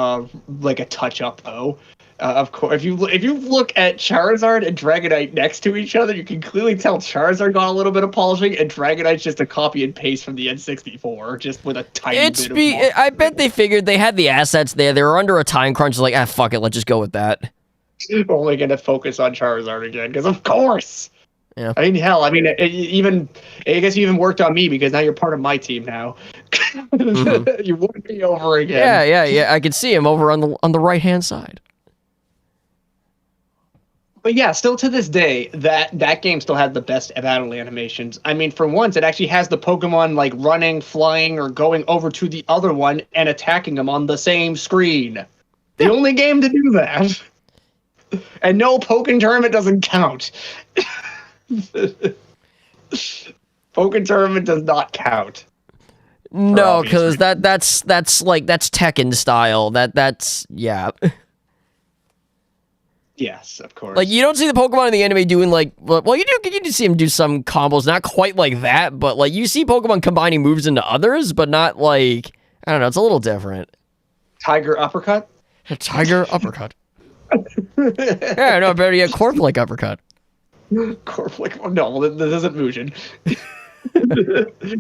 like a touch up though. Of course, if you look at Charizard and Dragonite next to each other, you can clearly tell Charizard got a little bit of polishing, and Dragonite's just a copy and paste from the N64, just with a tiny bit of I bet they figured they had the assets there. They were under a time crunch. Like, fuck it, let's just go with that. only going to focus on Charizard again, because of course. Yeah. I mean, hell, I guess you even worked on me because now you're part of my team now. Mm-hmm. You won me over again. Yeah. I could see him over on the right hand side. But yeah, still to this day, that game still has the best battle animations. I mean, for once, it actually has the Pokemon like running, flying, or going over to the other one and attacking them on the same screen. The only game to do that. And no, Pokken Tournament doesn't count. Pokken Tournament does not count. No, obvious because that's Tekken style. That's yeah. Yes, of course. Like, you don't see the Pokemon in the anime doing like, well, you do see them do some combos, not quite like that, but like you see Pokemon combining moves into others, but not like, I don't know, it's a little different. Tiger Uppercut? Tiger uppercut. Yeah, no, better yet, Corphic uppercut. Corphic? No, this isn't Mugen.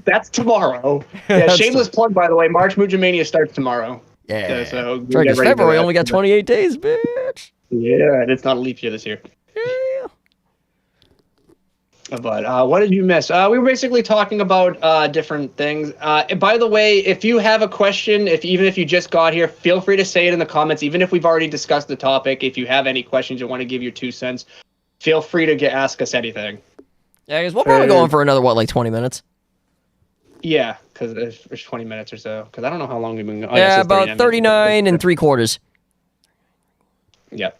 That's tomorrow. Yeah, That's shameless plug, by the way. March Mugen Mania starts tomorrow. Yeah. So It's right, get 'cause ready for February that. only got 28 days, bitch. Yeah, and it's not a leap year this year. Yeah. But what did you miss? We were basically talking about different things. By the way, if you have a question, even if you just got here, feel free to say it in the comments. Even if we've already discussed the topic, if you have any questions and want to give your 2 cents, feel free to ask us anything. Yeah, because we'll probably go on for another, like 20 minutes? Yeah, because it's 20 minutes or so. Because I don't know how long we've been going. Yeah, about 39 and 3/4. Yep.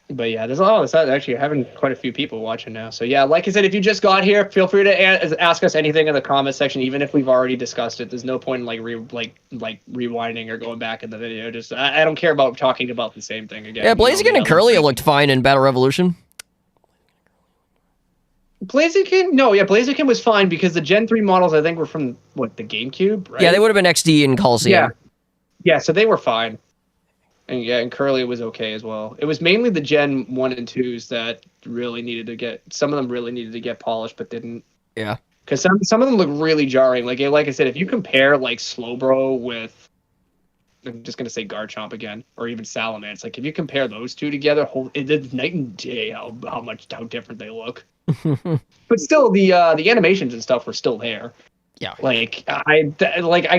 But yeah, there's actually having quite a few people watching now. So yeah, like I said, if you just got here, feel free to ask us anything in the comment section, even if we've already discussed it. There's no point in rewinding or going back in the video. Just I don't care about talking about the same thing again. Yeah, Blaziken and Curly looked fine in Battle Revolution. Blaziken, no, yeah, Blaziken was fine because the Gen 3 models I think were from the GameCube, right? Yeah, they would have been XD and Coliseum. Yeah, so they were fine. And yeah, and Curly was okay as well. It was mainly the Gen 1 and 2s that really needed to get, some of them really needed to get polished, but didn't. Yeah. Because some of them look really jarring. Like I said, if you compare like Slowbro with, I'm just going to say Garchomp again, or even Salamence, like if you compare those two together, it's night and day how different they look. But still, the animations and stuff were still there. Yeah. Like I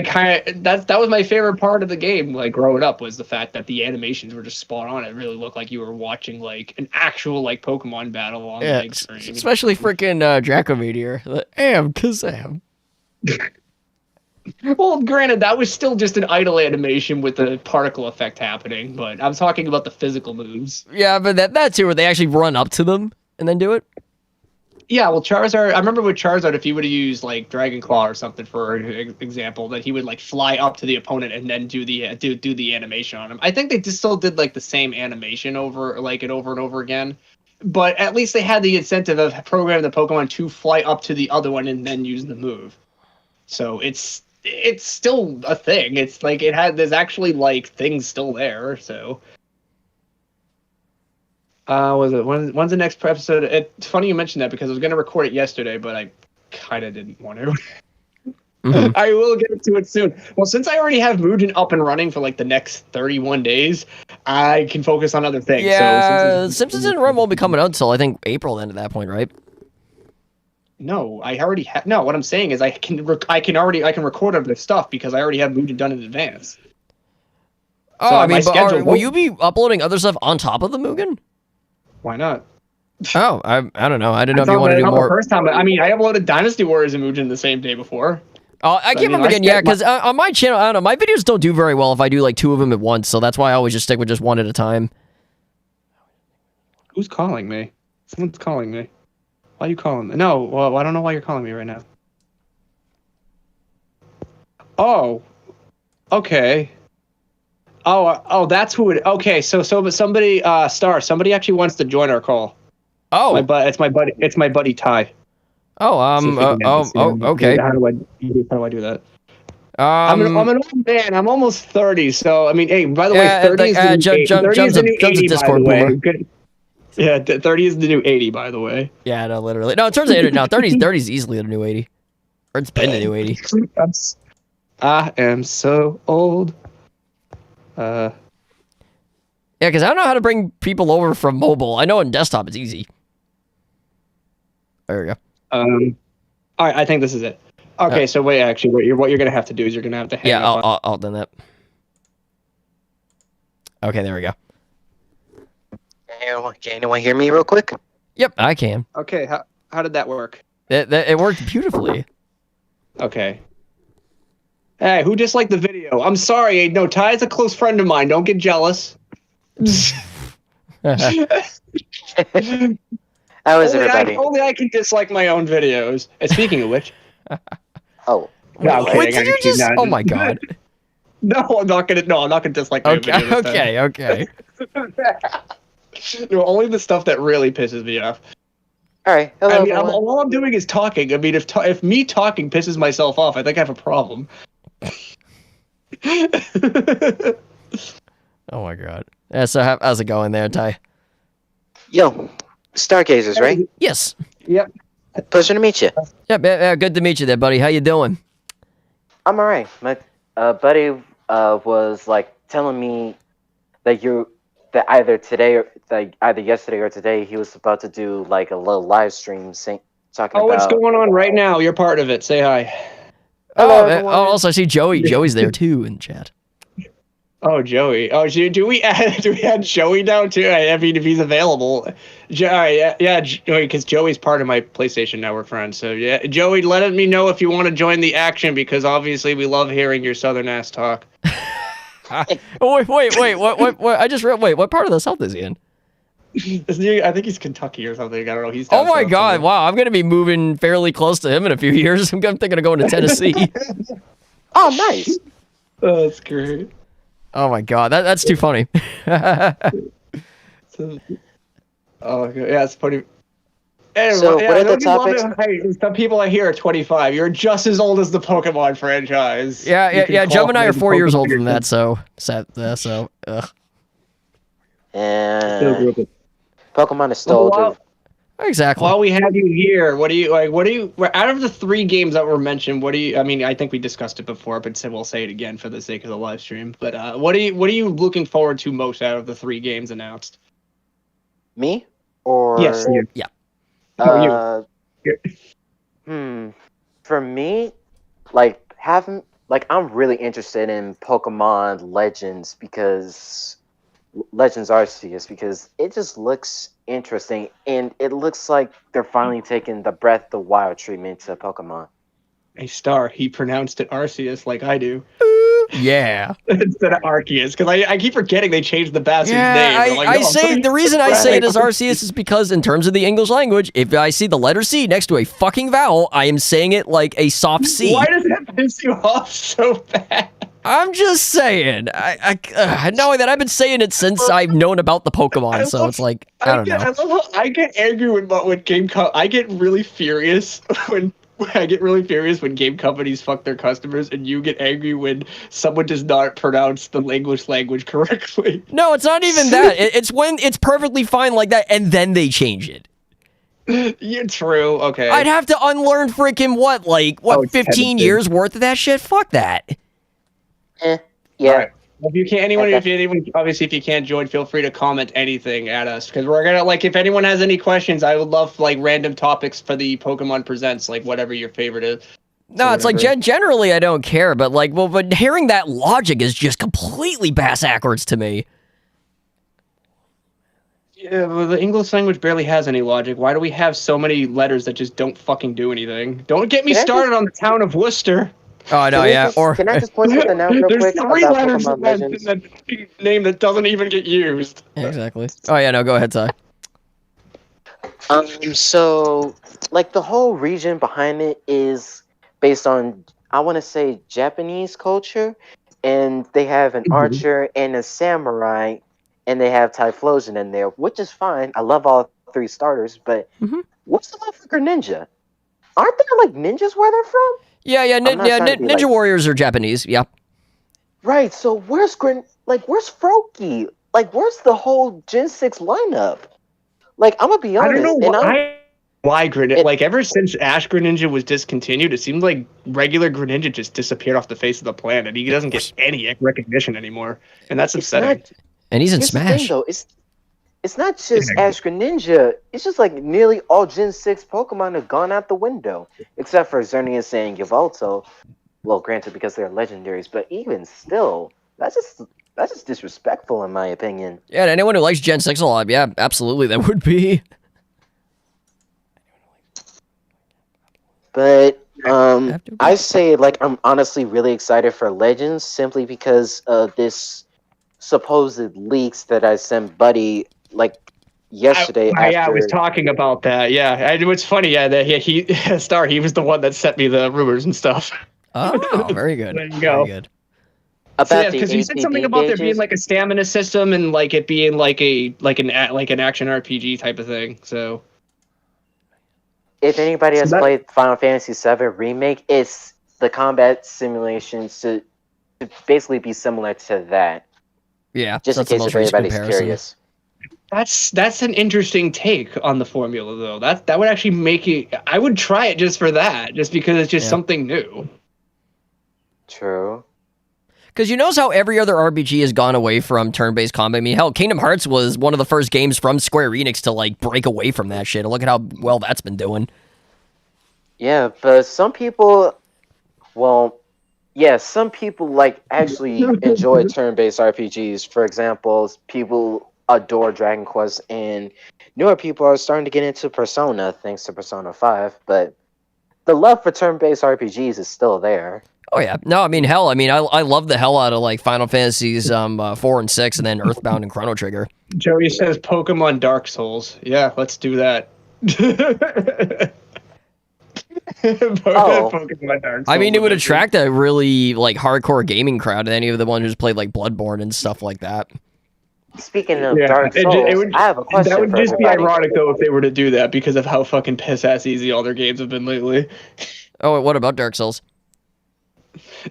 kind of that was my favorite part of the game. Like growing up was the fact that the animations were just spot on. It really looked like you were watching like an actual like Pokemon battle on the big screen. Especially freaking Draco Meteor. Kazam. Well, granted, that was still just an idle animation with the particle effect happening, but I'm talking about the physical moves. Yeah, but that too, where they actually run up to them and then do it. Yeah, well, Charizard, I remember with Charizard, if he would have used, like, Dragon Claw or something, for example, that he would, like, fly up to the opponent and then do the do the animation on him. I think they just still did, like, the same animation over and over again. But at least they had the incentive of programming the Pokemon to fly up to the other one and then use the move. So it's still a thing. It's, like, there's actually, like, things still there, so... when's the next episode? It's funny you mentioned that because I was going to record it yesterday, but I kind of didn't want to. Mm-hmm. I will get to it soon. Well, since I already have Mugen up and running for like the next 31 days, I can focus on other things. Yeah, so Simpsons in Run won't be coming out until I think April then at that point, right? No, I already have. No, what I'm saying is I can record other stuff because I already have Mugen done in advance. Oh, so I mean, will you be uploading other stuff on top of the Mugen? Why not? Oh, I don't know. I didn't know if you wanted to do more. The first time, I mean, I uploaded Dynasty Warriors and Mugen the same day before. Oh, I keep them again, yeah, because on my channel, I don't know, my videos don't do very well if I do like 2 of them at once, so that's why I always just stick with just 1 at a time. Who's calling me? Someone's calling me. Why are you calling me? No, well, I don't know why you're calling me right now. Oh, okay. Oh, that's who it. Okay, so somebody, somebody actually wants to join our call. Oh, it's my buddy. It's my buddy Ty. Oh, okay. How do I do that? I'm an old man. I'm almost 30. So I mean, hey, by the way, 30 is the new 80. Discord boomer. Yeah, 30 is the new 80. By the way. Yeah, no, literally. No, it turns out now 30's easily the new 80, or it's been the new 80. I am so old. Yeah, because I don't know how to bring people over from mobile. I know on desktop it's easy. There we go. All right, I think this is it. Okay, so wait, actually, what you're gonna have to do is you're gonna have to hang up. Yeah, I'll do that. Okay, there we go. Can anyone hear me real quick? Yep, I can. Okay, how did that work? It worked beautifully. Okay. Hey, who disliked the video? I'm sorry. No, Ty is a close friend of mine. Don't get jealous. How is everybody? Only I can dislike my own videos. And speaking of which... Oh. No, wait, did you just... Oh my god. No, I'm not gonna dislike my own videos. Okay. No, only the stuff that really pisses me off. Alright, hello, I mean, all I'm doing is talking. I mean, if me talking pisses myself off, I think I have a problem. Oh my god. Yeah, so how's it going there, Ty? Yo, Stargazers, right? Yes. Yep. Pleasure to meet you. Yeah, good to meet you there, buddy. How you doing? I'm alright. My buddy was like telling me that either yesterday or today he was about to do like a little live stream talking about. What's going on right now? You're part of it. Say hi. Also I see Joey. Joey's there too in chat. Oh, Joey. Oh, do we add Joey now too? I mean, if he's available. Yeah, Joey, because Joey's part of my PlayStation Network friends. So yeah, Joey, let me know if you want to join the action because obviously we love hearing your southern ass talk. Wait. What? I just read. Wait, what part of the South is he in? I think he's Kentucky or something. I don't know. He's Oh down my south god! somewhere. Wow, I'm gonna be moving fairly close to him in a few years. I'm thinking of going to Tennessee. Oh, nice. Oh, that's great. Oh my god, that's too funny. So, oh, okay. Yeah, it's funny. Anyway, So, yeah, what are the don't you love topics? it? Hey, some people I hear are 25. You're just as old as the Pokemon franchise. Yeah, You can Joe and I qualify are as a 4 years Pokemon older than that, fan. so ugh. Still grew And up with- Pokemon is still Well, older. Exactly. While we have you here, what do you out of the 3 games that were mentioned, I mean, I think we discussed it before, but we'll say it again for the sake of the live stream. But what are you looking forward to most out of the 3 games announced? Me? Or Yes, you. Yeah. No, For me, I'm really interested in Pokemon Legends because Legends Arceus because it just looks interesting and it looks like they're finally taking the Breath of the Wild treatment to Pokemon. A star. He pronounced it Arceus like I do Yeah. instead of Arceus because I keep forgetting they changed the bastard's name. Yeah, They're like, I "No, I'm say putting the reason I Brad." say it as Arceus is because in terms of the English language, if I see the letter C next to a fucking vowel, I am saying it like a soft C. Why does that piss you off so bad? I'm just saying. Knowing that I've been saying it since I've known about the Pokemon, so it's like I don't know. I love how I get angry when I get really furious when game companies fuck their customers, and you get angry when someone does not pronounce the English language correctly. No, it's not even that. It's when it's perfectly fine like that, and then they change it. Yeah, true. Okay. I'd have to unlearn freaking it's 15 Tennessee. years worth of that shit? Fuck that. Yeah. All right. Well, if if you can't join, feel free to comment anything at us because we're gonna if anyone has any questions, I would love random topics for the Pokemon Presents, whatever your favorite is. No, it's whatever. generally I don't care, but but hearing that logic is just completely bass backwards to me. Yeah, well, the English language barely has any logic. Why do we have so many letters that just don't fucking do anything? Don't get me Can I started on the town of Worcester. Oh no, yeah. Can I just point something out real There's quick 3 about letters Pokemon in Legends? that name that doesn't even get used. Exactly. Oh yeah, no, go ahead, Ty. So the whole region behind it is based on I want to say Japanese culture, and they have an archer and a samurai, and they have Typhlosion in there, which is fine. I love all 3 starters, but what's the love for Greninja? Aren't there ninjas where they're from? Yeah, I'm not trying to be Ninja Warriors are Japanese. Yeah. Right. So where's where's Froakie? Where's the whole Gen 6 lineup? I'm gonna be I honest. don't know and why Greninja. Ever since Ash Greninja was discontinued, it seems like regular Greninja just disappeared off the face of the planet. He doesn't get any recognition anymore, and that's upsetting. And he's in Here's the Smash. thing, though. It's not just Ash Greninja. It's just nearly all Gen 6 Pokemon have gone out the window. Except for Xerneas and Yveltal. Well, granted, because they're legendaries, but even still, that's just disrespectful in my opinion. Yeah, and anyone who likes Gen 6 a lot, yeah, absolutely, that would be. But I say I'm honestly really excited for Legends simply because of this supposed leaks that I sent Buddy yesterday. I was talking about that. Yeah, and it's funny. Yeah, that he Star. He was the one that sent me the rumors and stuff. Oh, very good. There you go. Very good. About Because he said something about there being a stamina system and it being an action RPG type of thing. So if anybody has played Final Fantasy VII Remake, it's the combat simulations to basically be similar to that. Yeah, Just in that's the case most if recent anybody's comparison. curious. that's an interesting take on the formula, though. That would actually make it. I would try it just for that, just because it's just something new. True. Because you notice how every other RPG has gone away from turn-based combat. I mean, hell, Kingdom Hearts was one of the first games from Square Enix to break away from that shit. Look at how well that's been doing. Yeah, but some people, some people actually enjoy turn-based RPGs. For example, people adore Dragon Quest, and newer people are starting to get into Persona thanks to Persona 5. But the love for turn-based RPGs is still there. Oh yeah, no, I mean hell, I love the hell out of Final Fantasies 4 and 6, and then Earthbound and Chrono Trigger. Joey says Pokemon Dark Souls. Yeah, let's do that. Pokemon Dark Souls. I mean, it would edition. attract a really like hardcore gaming crowd. Any of the ones who's played like Bloodborne and stuff like that. Speaking of Yeah, Dark Souls, I have a question. That would for just be everybody. ironic though if they were to do that because of how fucking piss ass easy all their games have been lately. Oh, what about Dark Souls?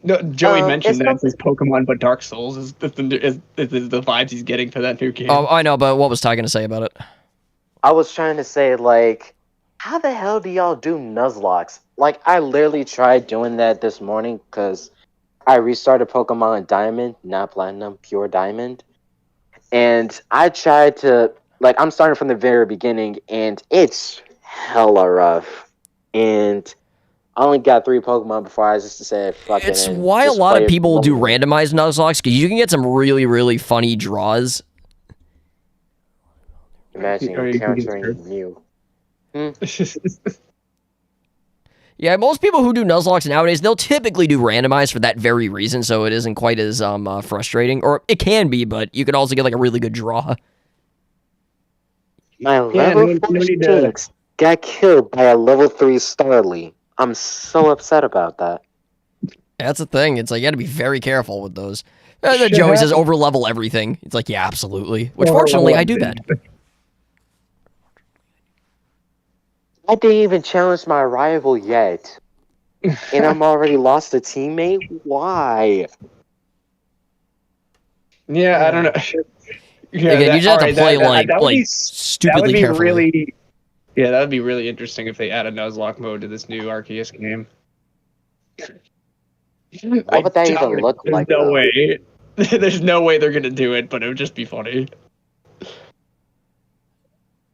No, Joey mentioned it's that it's Pokemon, but Dark Souls is the vibes he's getting for that new game. Oh, I know, but what was Ty gonna say about it? I was trying to say, like, how the hell do y'all do Nuzlocks? Like, I literally tried doing that this morning because I restarted Pokemon Diamond, not Platinum, pure Diamond. And I tried to, like, I'm starting from the very beginning, and it's hella rough. And I only got 3 Pokemon before I just said, fuck it. It's and why a just lot play of it people do slowly. randomized Nuzlocks, because you can get some really, really funny draws. Imagine Or you can get encountering Mew. Yeah, most people who do Nuzlocks nowadays, they'll typically do randomized for that very reason, so it isn't quite as frustrating. Or it can be, but you can also get like a really good draw. My Yeah, level no 4 need to- Shinx got killed by a level 3 Starly. I'm so upset about that. That's the thing. It's like you got to be very careful with those. Then Shit Joey says happens. over level everything. It's like, yeah, absolutely. Which Over fortunately level I do that. I didn't even challenge my rival yet. And I'm already lost a teammate? Why? Yeah, I don't know. Yeah, Again, you just have to alright, play that like would be stupidly carefully. really. Yeah, that would be really interesting if they add a Nuzlocke mode to this new Arceus game. What would that even look There's like, no though? way. There's no way they're gonna do it, but it would just be funny.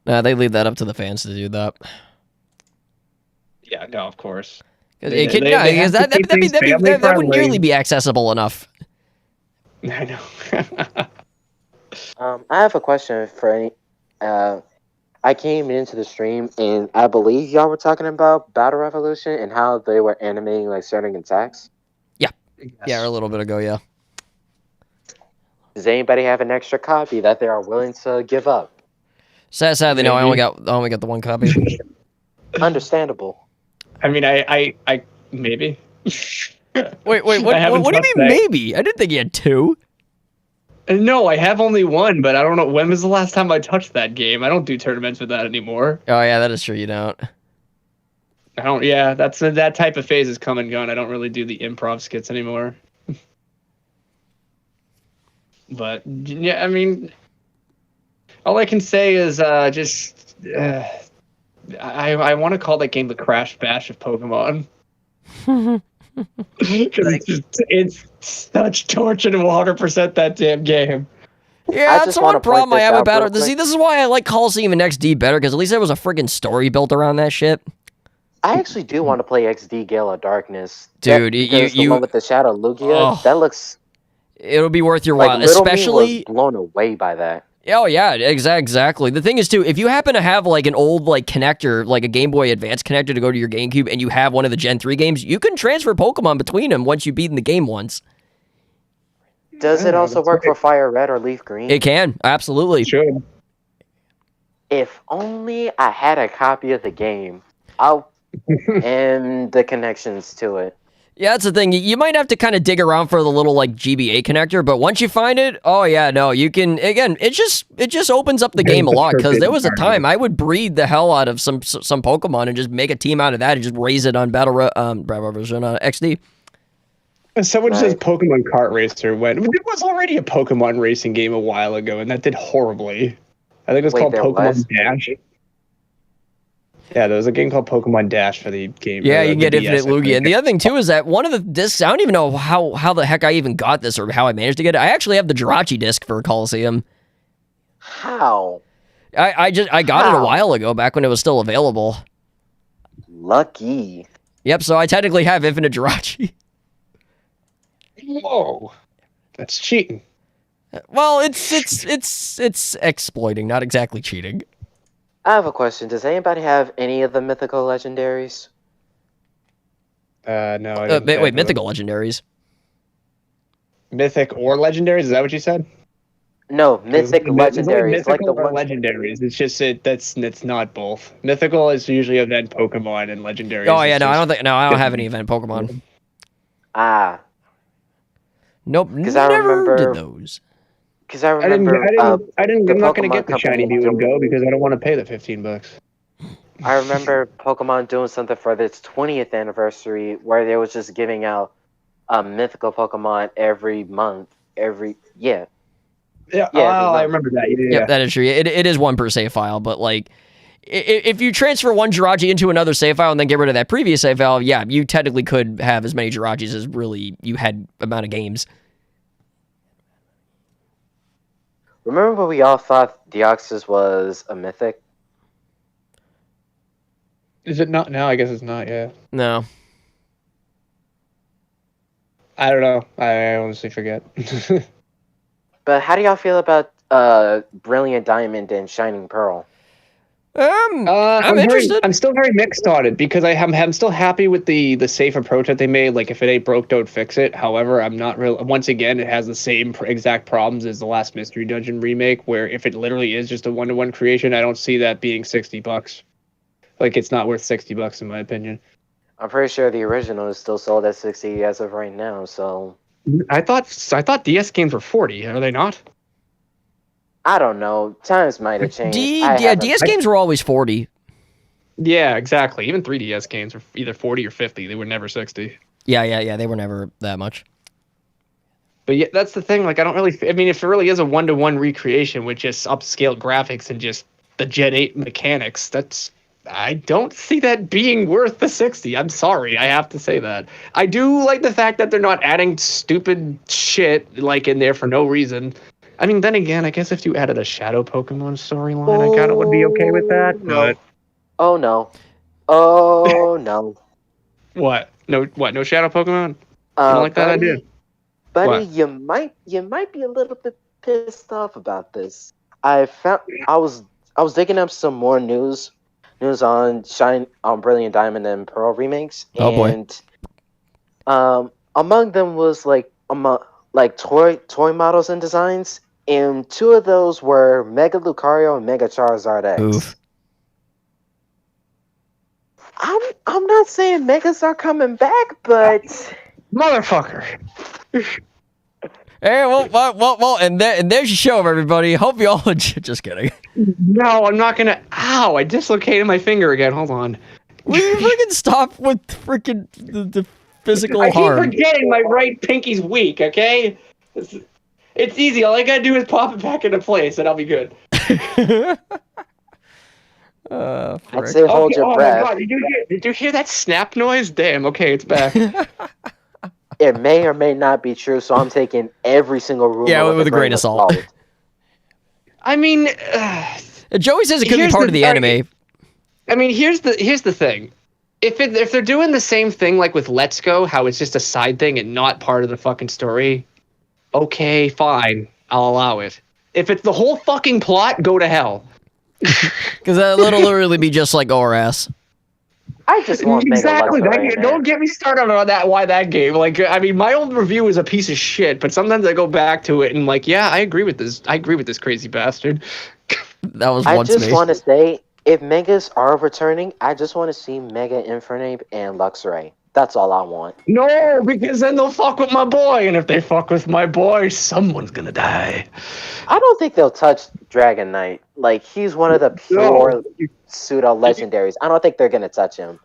Nah, they leave that up to the fans to do that. Yeah, no, of course. Because They have to keep things family that would friendly. nearly be accessible enough. I know. I have a question for any. I came into the stream and I believe y'all were talking about Battle Revolution and how they were animating like certain attacks. Yeah, a little bit ago, yeah. Does anybody have an extra copy that they are willing to give up? Sadly, no. I only got the one copy. Understandable. I mean, I maybe. Wait, I what haven't do you touched mean that. maybe? I didn't think you had 2. No, I have only one, but I don't know when was the last time I touched that game. I don't do tournaments with that anymore. Oh yeah, that is true. You don't. I don't. Yeah, that's that type of phase is come and gone. I don't really do the improv skits anymore. But yeah, I mean, all I can say is just I want to call that game the Crash Bash of Pokemon. Because it's such torture to 100% that damn game. Yeah, I that's just the one wanna point problem I this have out about real it. See, quick. this is why I like Coliseum and XD better, because at least there was a friggin' story built around that shit. I actually do want to play XD Gale of Darkness. Dude, because the you- one with the Shadow Lugia, Oh. that looks It'll be worth your like while, Little Me especially. was blown away by that. Oh yeah, exactly. The thing is too, if you happen to have like an old like connector, like a Game Boy Advance connector to go to your GameCube, and you have one of the Gen 3 games, you can transfer Pokemon between them once you've beaten the game once. Does it Yeah, also that's work for right. Fire Red or Leaf Green? It can, absolutely. Should. If only I had a copy of the game. And the connections to it. Yeah, that's the thing. You might have to kind of dig around for the little like GBA connector, but once you find it, oh yeah, no, you can. Again, it just opens up the game a lot, because there was a time I would breed the hell out of some Pokemon and just make a team out of that and just raise it on Battle Revolution XD. Someone says Right. Pokemon Kart Racer went. There was already a Pokemon racing game a while ago, and that did horribly. I think it was Wait, called there Pokemon was? Dash. Yeah, there was a game called Pokemon Dash for the game. Yeah, or you can the get DS, Infinite I Lugia. think. And the other thing too is that one of the discs, I don't even know how the heck I even got this or how I managed to get it. I actually have the Jirachi disc for Coliseum. How? I got it a How? while ago, back when it was still available. Lucky. Yep, so I technically have Infinite Jirachi. Whoa, that's cheating. Well, it's exploiting, not exactly cheating. I have a question. Does anybody have any of the mythical legendaries? No. I didn't Wait, know. mythical legendaries. Mythic or legendaries? Is that what you said? No, mythic It's only legendaries, like mythical the or ones. legendaries. It's just it's not both. Mythical is usually event Pokemon, and legendaries. Oh yeah, is no, I just don't think. No, I don't have any event Pokemon. Ah, Nope, because I never did remember. those. Because I remember. The I'm not gonna Pokemon get the shiny company Mew and doing. Go because I don't want to pay the $15. I remember Pokemon doing something for its 20th anniversary where they was just giving out a mythical Pokemon every month. Yeah, Yeah, oh, every I month. remember that. Yeah, Yep, that is true. It is one per save file, but like, if you transfer one Jirachi into another save file and then get rid of that previous save file, yeah, you technically could have as many Jirachis as really you had amount of games. Remember when we all thought Deoxys was a mythic? Is it not now? I guess it's not. Yeah. No. I don't know. I honestly forget. But how do y'all feel about Brilliant Diamond and Shining Pearl? I'm interested. I'm still very mixed on it because I'm still happy with the safe approach that they made. Like, if it ain't broke, don't fix it. However, I'm not real. Once again, it has the same exact problems as the last Mystery Dungeon remake, where if it literally is just a 1-to-1 creation, I don't see that being $60. Like, it's not worth $60 in my opinion. I'm pretty sure the original is still sold at 60 as of right now. So I thought DS games were 40. Are they not? I don't know. Times might have changed. DS games were always 40. Yeah, exactly. Even 3DS games were either 40 or 50. They were never 60. Yeah. They were never that much. But yeah, that's the thing. Like, I don't really. I mean, if it really is a 1-to-1 recreation with just upscaled graphics and just the Gen 8 mechanics, I don't see that being worth the 60. I'm sorry, I have to say that. I do like the fact that they're not adding stupid shit like in there for no reason. I mean, then again, I guess if you added a Shadow Pokemon storyline, I kind of would be okay with that. No. But Oh no. Oh no. what? No, what? No Shadow Pokemon? You don't like that idea? Buddy, What? you might be a little bit pissed off about this. I was digging up some more news on Brilliant Diamond and Pearl remakes, Oh, boy. and among them was like toy models and designs, and two of those were Mega Lucario and Mega Charizard X. Oof. I'm not saying Megas are coming back, but Motherfucker! Hey, well, and there's your show, everybody. Hope you all just kidding. No, I'm not gonna. Ow! I dislocated my finger again. Hold on. Will you freaking stop with freaking the physical I keep harm? forgetting my right pinky's weak. Okay, it's easy. All I gotta do is pop it back into place, and I'll be good. I'd frick. say hold Okay, your oh breath. my god! Did you hear that snap noise? Damn. Okay, it's back. It may or may not be true, so I'm taking every single rumor Yeah, with a grain of salt. I mean, Joey says it could be here's part the- of the anime. I mean, here's the thing. If they're doing the same thing like with Let's Go, how it's just a side thing and not part of the fucking story, okay, fine, I'll allow it. If it's the whole fucking plot, go to hell. Because that'll literally be just like ORS. I just want Exactly. Mega That Luxray, game, don't get me started on that. Why that game? Like, I mean, my old review is a piece of shit, but sometimes I go back to it and like, yeah, I agree with this. I agree with this crazy bastard. That was I once just me. want to say, if Megas are returning, I just want to see Mega Infernape and Luxray. That's all I want. No, because then they'll fuck with my boy, and if they fuck with my boy, someone's gonna die. I don't think they'll touch Dragon Knight. Like, he's one of the pure pseudo legendaries. I don't think they're gonna touch him.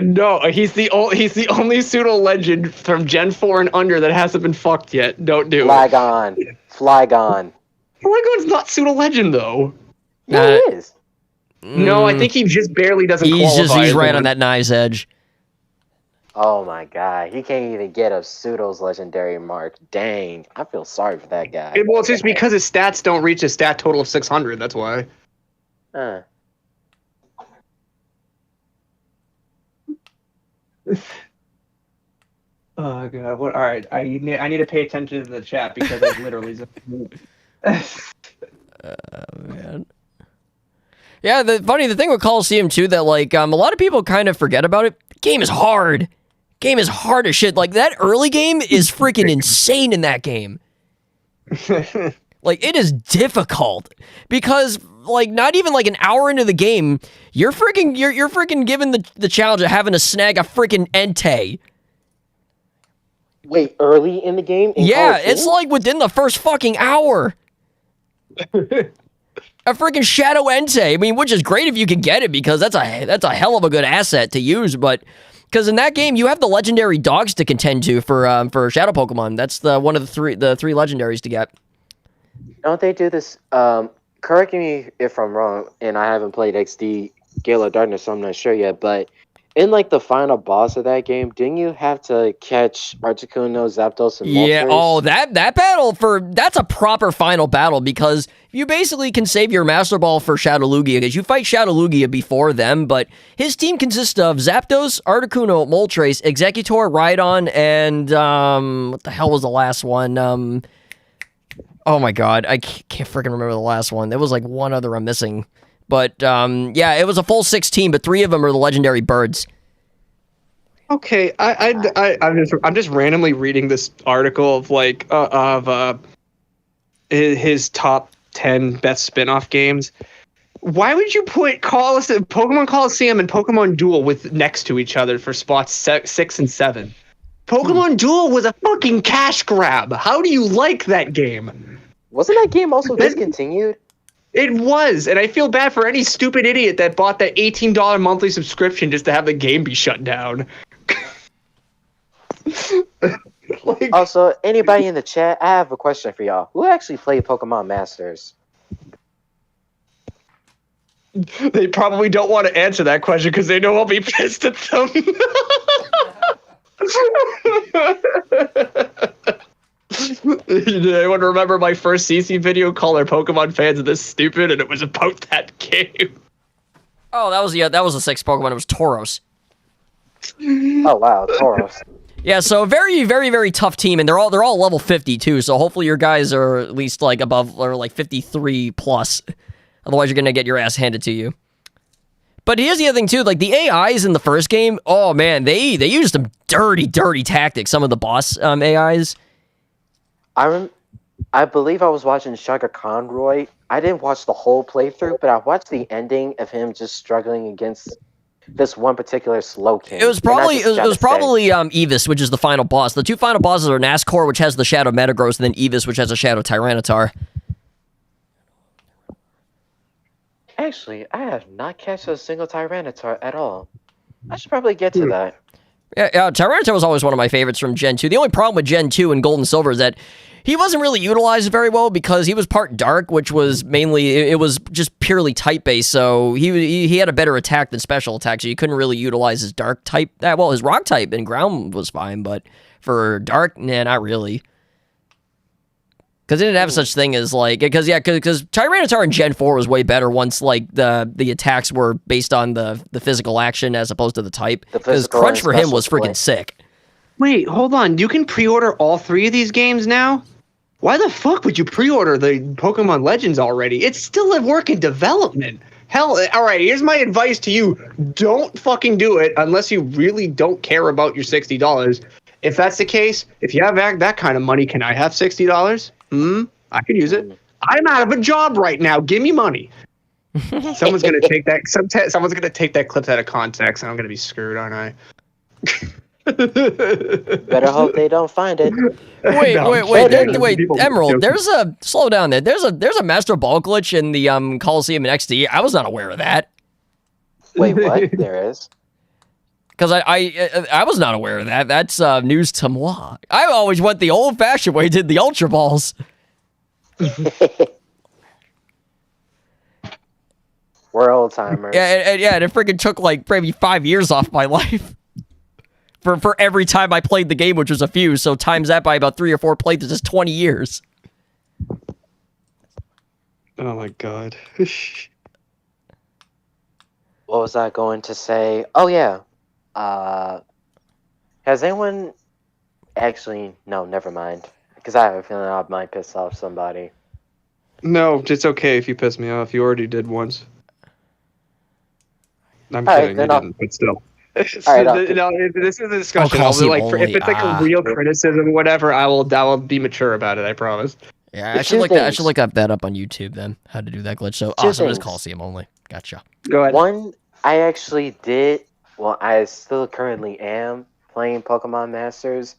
No, he's the only pseudo legend from Gen 4 and under that hasn't been fucked yet. Don't do it. Flygon. Flygon. Flygon's not pseudo legend though. Yeah, he is. No, I think he just barely doesn't qualify. He's as right one. on that knife's edge. Oh my god. He can't even get a pseudo's legendary mark. Dang. I feel sorry for that guy. Well, it's just because his stats don't reach a stat total of 600. That's why. Oh god! What? All right, I need to pay attention to the chat because I literally. Man. Yeah, the thing with Coliseum too that like a lot of people kind of forget about it. The game is hard. Game is hard as shit. Like that early game is freaking insane in that game. Like, it is difficult because, like, not even like an hour into the game, you're freaking given the challenge of having to snag a freaking Entei. Wait, early in the game? Yeah, it's like within the first fucking hour. A freaking Shadow Entei. I mean, which is great if you can get it because that's a hell of a good asset to use. But because in that game you have the legendary dogs to contend to for Shadow Pokemon. That's one of the three legendaries to get. Don't they do this? Correct me if I'm wrong, and I haven't played XD Gale of Darkness, so I'm not sure yet. But in like the final boss of that game, didn't you have to catch Articuno, Zapdos, and Moltres? Yeah. Oh, that battle that's a proper final battle because you basically can save your Master Ball for Shadow Lugia because you fight Shadow Lugia before them, but his team consists of Zapdos, Articuno, Moltres, Executor, Rhydon, and what the hell was the last one? Oh my god, I can't freaking remember the last one. There was like one other I'm missing. But yeah, it was a full 16, but 3 of them are the legendary birds. Okay, I'm just randomly reading this article of like his top 10 best spin-off games. Why would you put Pokemon Coliseum and Pokemon Duel next to each other for spots 6 and 7? Pokemon Duel was a fucking cash grab. How do you like that game? Wasn't that game also discontinued? It was, and I feel bad for any stupid idiot that bought that $18 monthly subscription just to have the game be shut down. Also, anybody in the chat, I have a question for y'all. Who actually played Pokemon Masters? They probably don't want to answer that question because they know I'll be pissed at them. Did anyone remember my first CC video called our Pokemon fans this stupid, and it was about that game? Oh, that was the 6th Pokemon. It was Tauros. Oh wow, Tauros. Yeah, so very, very, very tough team, and they're all level 50 too. So hopefully your guys are at least like above or like 53 plus. Otherwise, you're gonna get your ass handed to you. But here's the other thing too, like the AIs in the first game. Oh man, they used some dirty tactics. Some of the boss AIs. I believe I was watching Shaka Conroy. I didn't watch the whole playthrough, but I watched the ending of him just struggling against this one particular Slowking. It was probably Evis, which is the final boss. The 2 final bosses are Nascor, which has the Shadow Metagross, and then Evis, which has a Shadow Tyranitar. Actually, I have not catched a single Tyranitar at all. I should probably get to that. Yeah, Tyranitar was always one of my favorites from Gen 2. The only problem with Gen 2 and Gold and Silver is that he wasn't really utilized very well because he was part Dark, which was mainly, it was just purely type-based, so he had a better attack than special attack, so you couldn't really utilize his Dark type that well. His Rock type and Ground was fine, but for Dark, nah, not really. Because it didn't have such thing as like, because Tyranitar in Gen 4 was way better once like the attacks were based on the physical action as opposed to the type. Because Crunch for him was freaking sick. Wait, hold on. You can pre-order all 3 of these games now? Why the fuck would you pre-order the Pokemon Legends already? It's still at work in development. Hell, all right, here's my advice to you. Don't fucking do it unless you really don't care about your $60. If that's the case, if you have that kind of money, can I have $60? I could use it. I'm out of a job right now. Give me money. Someone's gonna take that. Someone's gonna take that clip out of context, and I'm gonna be screwed, aren't I? Better hope they don't find it. Wait, Emerald. Slow down there. There's a Master Ball glitch in the Coliseum in XD. I was not aware of that. Wait, what? There is. Because I was not aware of that. That's news to moi. I always went the old-fashioned way, did the Ultra Balls. We're old-timers. Yeah, and it freaking took like maybe 5 years off my life. For every time I played the game, which was a few, so times that by about 3 or 4 playthroughs, just 20 years. Oh my god. What was I going to say? Oh yeah. Has anyone actually? No, never mind. Because I have a feeling I might piss off somebody. No, it's okay if you piss me off. You already did once. I'm kidding, you didn't, but still. No, this is a discussion. If it's like a real criticism or whatever, I will be mature about it. I promise. Yeah, I should look that. I should look that up on YouTube then. How to do that glitch? So, so it is Coliseum only. Gotcha. Go ahead. One, I actually did. Well, I still currently am playing Pokemon Masters,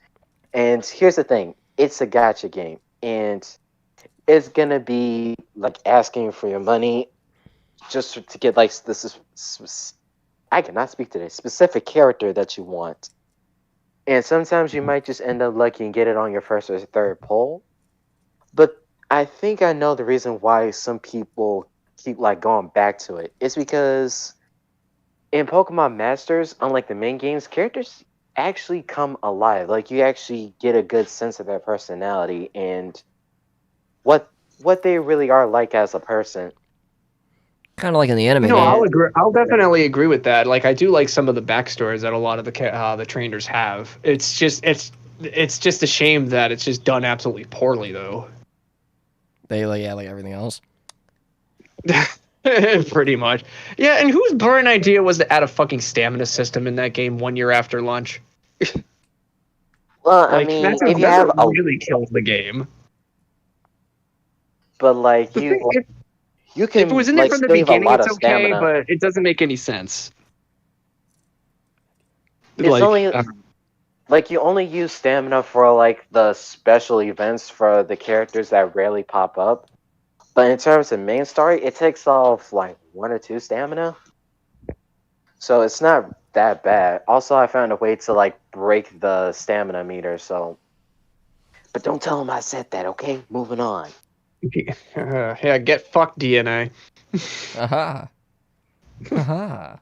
and here's the thing: it's a gacha game, and it's gonna be like asking for your money just to get like this. I cannot speak today. Specific character that you want, and sometimes you might just end up lucky and get it on your first or third pull. But I think I know the reason why some people keep like going back to it. It's because in Pokemon Masters, unlike the main games, characters actually come alive. Like you actually get a good sense of their personality and what they really are like as a person. Kind of like in the anime. No, I'll agree. I'll definitely agree with that. Like, I do like some of the backstories that a lot of the trainers have. It's just a shame that it's just done absolutely poorly, though. They like everything else. Pretty much. Yeah, and whose brilliant idea was to add a fucking stamina system in that game 1 year after launch? Well, Like, I mean, that's if you have really kills the game. But like you can if it was in there like, from the save beginning, a lot it's of okay, stamina. but it doesn't make any sense. It's only like you only use stamina for like the special events for the characters that rarely pop up. But in terms of main story, it takes off like 1 or 2 stamina. So it's not that bad. Also, I found a way to like break the stamina meter, so but don't tell him I said that, okay? Moving on. Yeah, get fucked, DNA. Aha. Aha.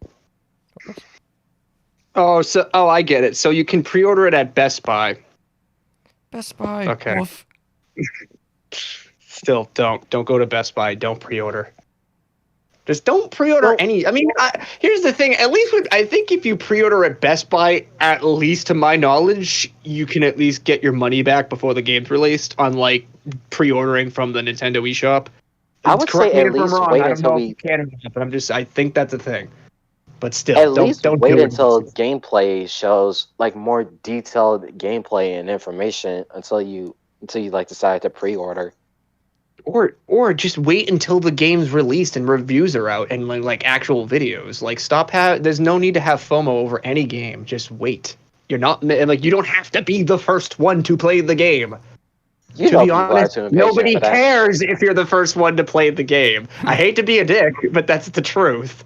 Oh, I get it. So you can pre-order it at Best Buy. Best Buy. Okay. Woof. Still, don't go to Best Buy. Don't pre-order. Just don't pre-order any. I mean, here's the thing. At least I think if you pre-order at Best Buy, at least to my knowledge, you can at least get your money back before the game's released. Unlike pre-ordering from the Nintendo eShop. I would say at least wait until we can, but I think that's a thing. But still, at least don't wait do until gameplay shows like more detailed gameplay and information until you like decide to pre-order. Or just wait until the game's released and reviews are out and like actual videos. Like there's no need to have FOMO over any game. Just wait. You're not like you don't have to be the first one to play the game. To be honest, nobody cares if you're the first one to play the game. I hate to be a dick, but that's the truth.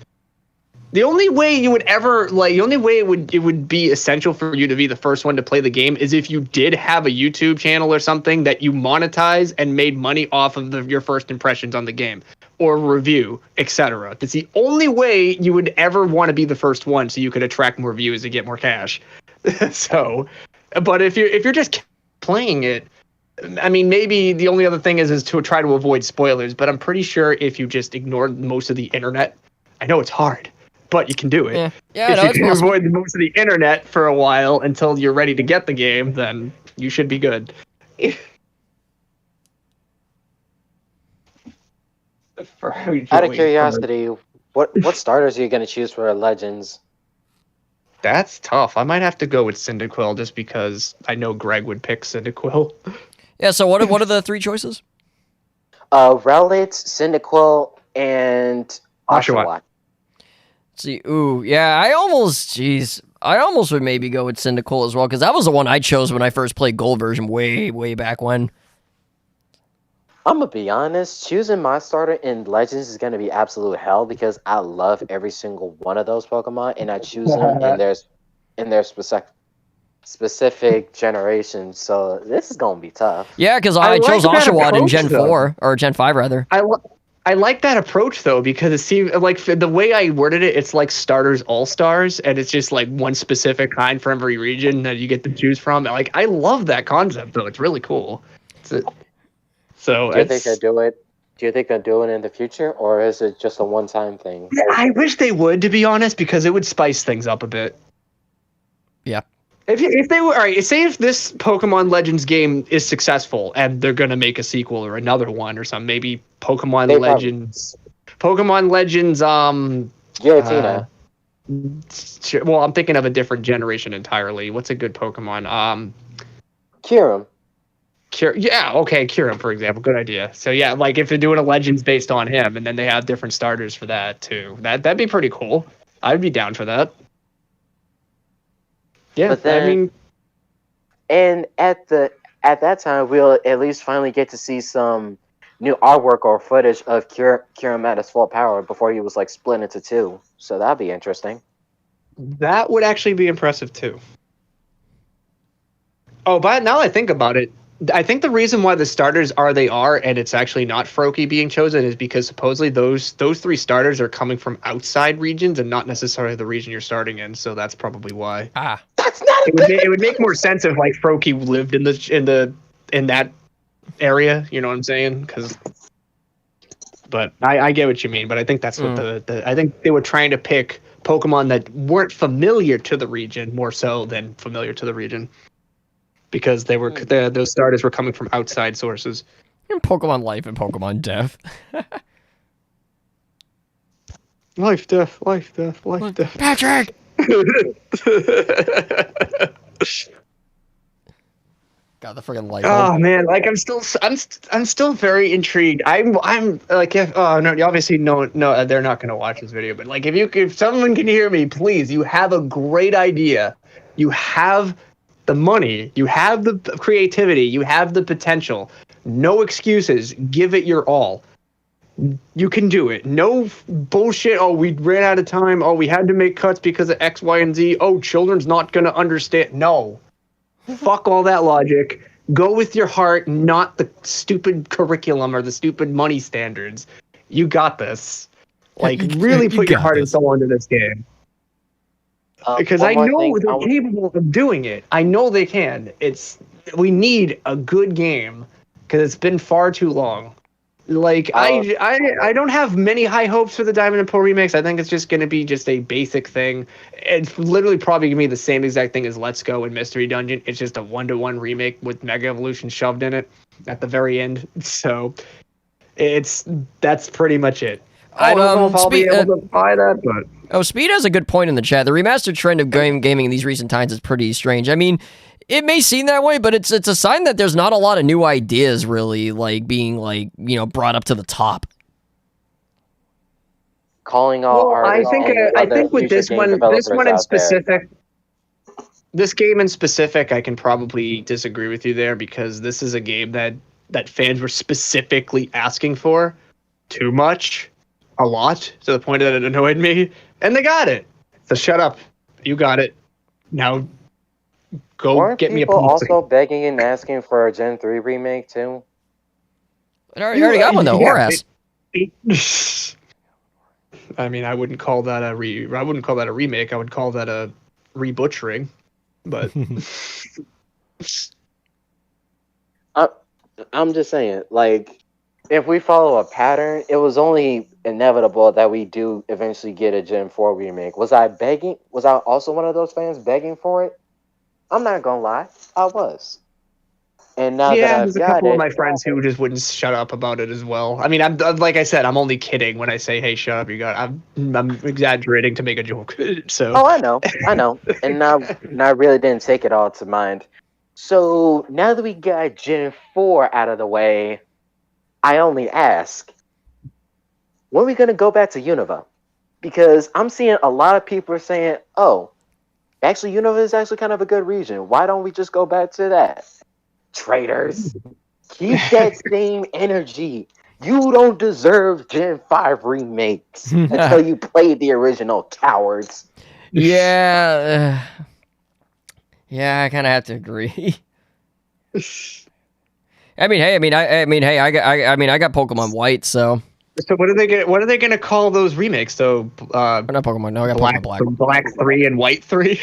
The only way it would be essential for you to be the first one to play the game is if you did have a YouTube channel or something that you monetize and made money off of your first impressions on the game or review, etc. That's the only way you would ever want to be the first one, so you could attract more views and get more cash. So, but if you're just playing it, I mean, maybe the only other thing is to try to avoid spoilers. But I'm pretty sure if you just ignore most of the internet, I know it's hard, but you can do it. Yeah, if you can avoid most of the internet for a while until you're ready to get the game, then you should be good. Out of curiosity, what starters are you going to choose for Legends? That's tough. I might have to go with Cyndaquil just because I know Greg would pick Cyndaquil. Yeah, so what are the 3 choices? Rowlet, Cyndaquil, and Oshawott. See, I almost would maybe go with Cyndaquil as well, because that was the one I chose when I first played Gold version way back when. I'm gonna be honest, choosing my starter in Legends is gonna be absolute hell because I love every single one of those Pokemon, and I choose them in their specific generation. So this is gonna be tough. Yeah, because I chose Oshawott in Gen 4 or Gen 5 rather. I like that approach though, because it seems like the way I worded it, it's like starters all stars, and it's just like one specific kind for every region that you get to choose from. Like, I love that concept though; it's really cool. So do you think they'll do it? Do you think they'll do it in the future, or is it just a one-time thing? I wish they would, to be honest, because it would spice things up a bit. Yeah. If they were all right, say if this Pokemon Legends game is successful and they're gonna make a sequel or another one or something, maybe Pokemon Legends. Giratina. Well, I'm thinking of a different generation entirely. What's a good Pokemon? Kyurem. Yeah, okay, Kyurem, for example. Good idea. So yeah, like if they're doing a Legends based on him, and then they have different starters for that too. That'd be pretty cool. I'd be down for that. Yeah, But then, I mean, and at that time, we'll at least finally get to see some new artwork or footage of Kyurem at his full power before he was like split into two. So that'd be interesting. that would actually be impressive too. Oh, but now I think about it, I think the reason why the starters are they are, and it's actually not Froakie being chosen, is because supposedly those three starters are coming from outside regions and not necessarily the region you're starting in. So that's probably why. Ah, That's not. It would make more sense if like Froakie lived in that area. You know what I'm saying? But I get what you mean. But I think that's what I think they were trying to pick Pokemon that weren't familiar to the region more so than familiar to the region. Because those starters were coming from outside sources. Pokemon Life and Pokemon Death. Life, death. Patrick! God, the friggin' light bulb. Oh man, like I'm still very intrigued. I'm like no, you obviously no, they're not gonna watch this video, but like if someone can hear me, please, you have a great idea. You have the money, you have the creativity, you have the potential. No excuses. Give it your all. You can do it. No bullshit. Oh, we ran out of time. Oh, we had to make cuts because of X, Y, and Z. Oh, children's not gonna understand. No. Fuck all that logic. Go with your heart, not the stupid curriculum or the stupid money standards. You got this. Like, really put your heart and soul into this game. Because I know they're capable of doing it. I know they can. We need a good game because it's been far too long. Like I don't have many high hopes for the Diamond and Pearl remakes. I think it's just going to be just a basic thing. It's literally probably going to be the same exact thing as Let's Go and Mystery Dungeon. It's just a 1-to-1 remake with Mega Evolution shoved in it at the very end. So that's pretty much it. I don't know if I'll be able to buy that, but... Oh, Speed has a good point in the chat. The remastered trend of gaming in these recent times is pretty strange. I mean, it may seem that way, but it's a sign that there's not a lot of new ideas really like being like, brought up to the top. Calling all artists. I think with this one in specific, this game in specific, I can probably disagree with you there because this is a game that fans were specifically asking for too much, a lot, to the point that it annoyed me, and they got it. So shut up. You got it. Now go get me a people also begging and asking for a Gen 3 remake too? I already got one though. Horace. I mean, I wouldn't call that a remake. I would call that a rebutchering. But I'm just saying, like, if we follow a pattern, it was only inevitable that we do eventually get a Gen 4 remake. Was I begging? Was I also one of those fans begging for it? I'm not gonna lie, I was. And now that I've there's a couple of my friends who just wouldn't shut up about it as well. I mean, I'm like I said, I'm only kidding when I say, "Hey, shut up." I'm exaggerating to make a joke. So. Oh, I know, and I really didn't take it all to mind. So now that we got Gen 4 out of the way, I only ask, when are we gonna go back to Unova? Because I'm seeing a lot of people are saying, "Oh, actually, Unova is actually kind of a good region. Why don't we just go back to that?" Traitors, keep that same energy. You don't deserve Gen 5 remakes until you play the original, cowards. Yeah. Yeah, I kind of have to agree. I mean, hey, I got Pokemon White, so. So what are they gonna call those remakes? So not Pokemon. No, I got Pokemon Black. Black 3 and White 3.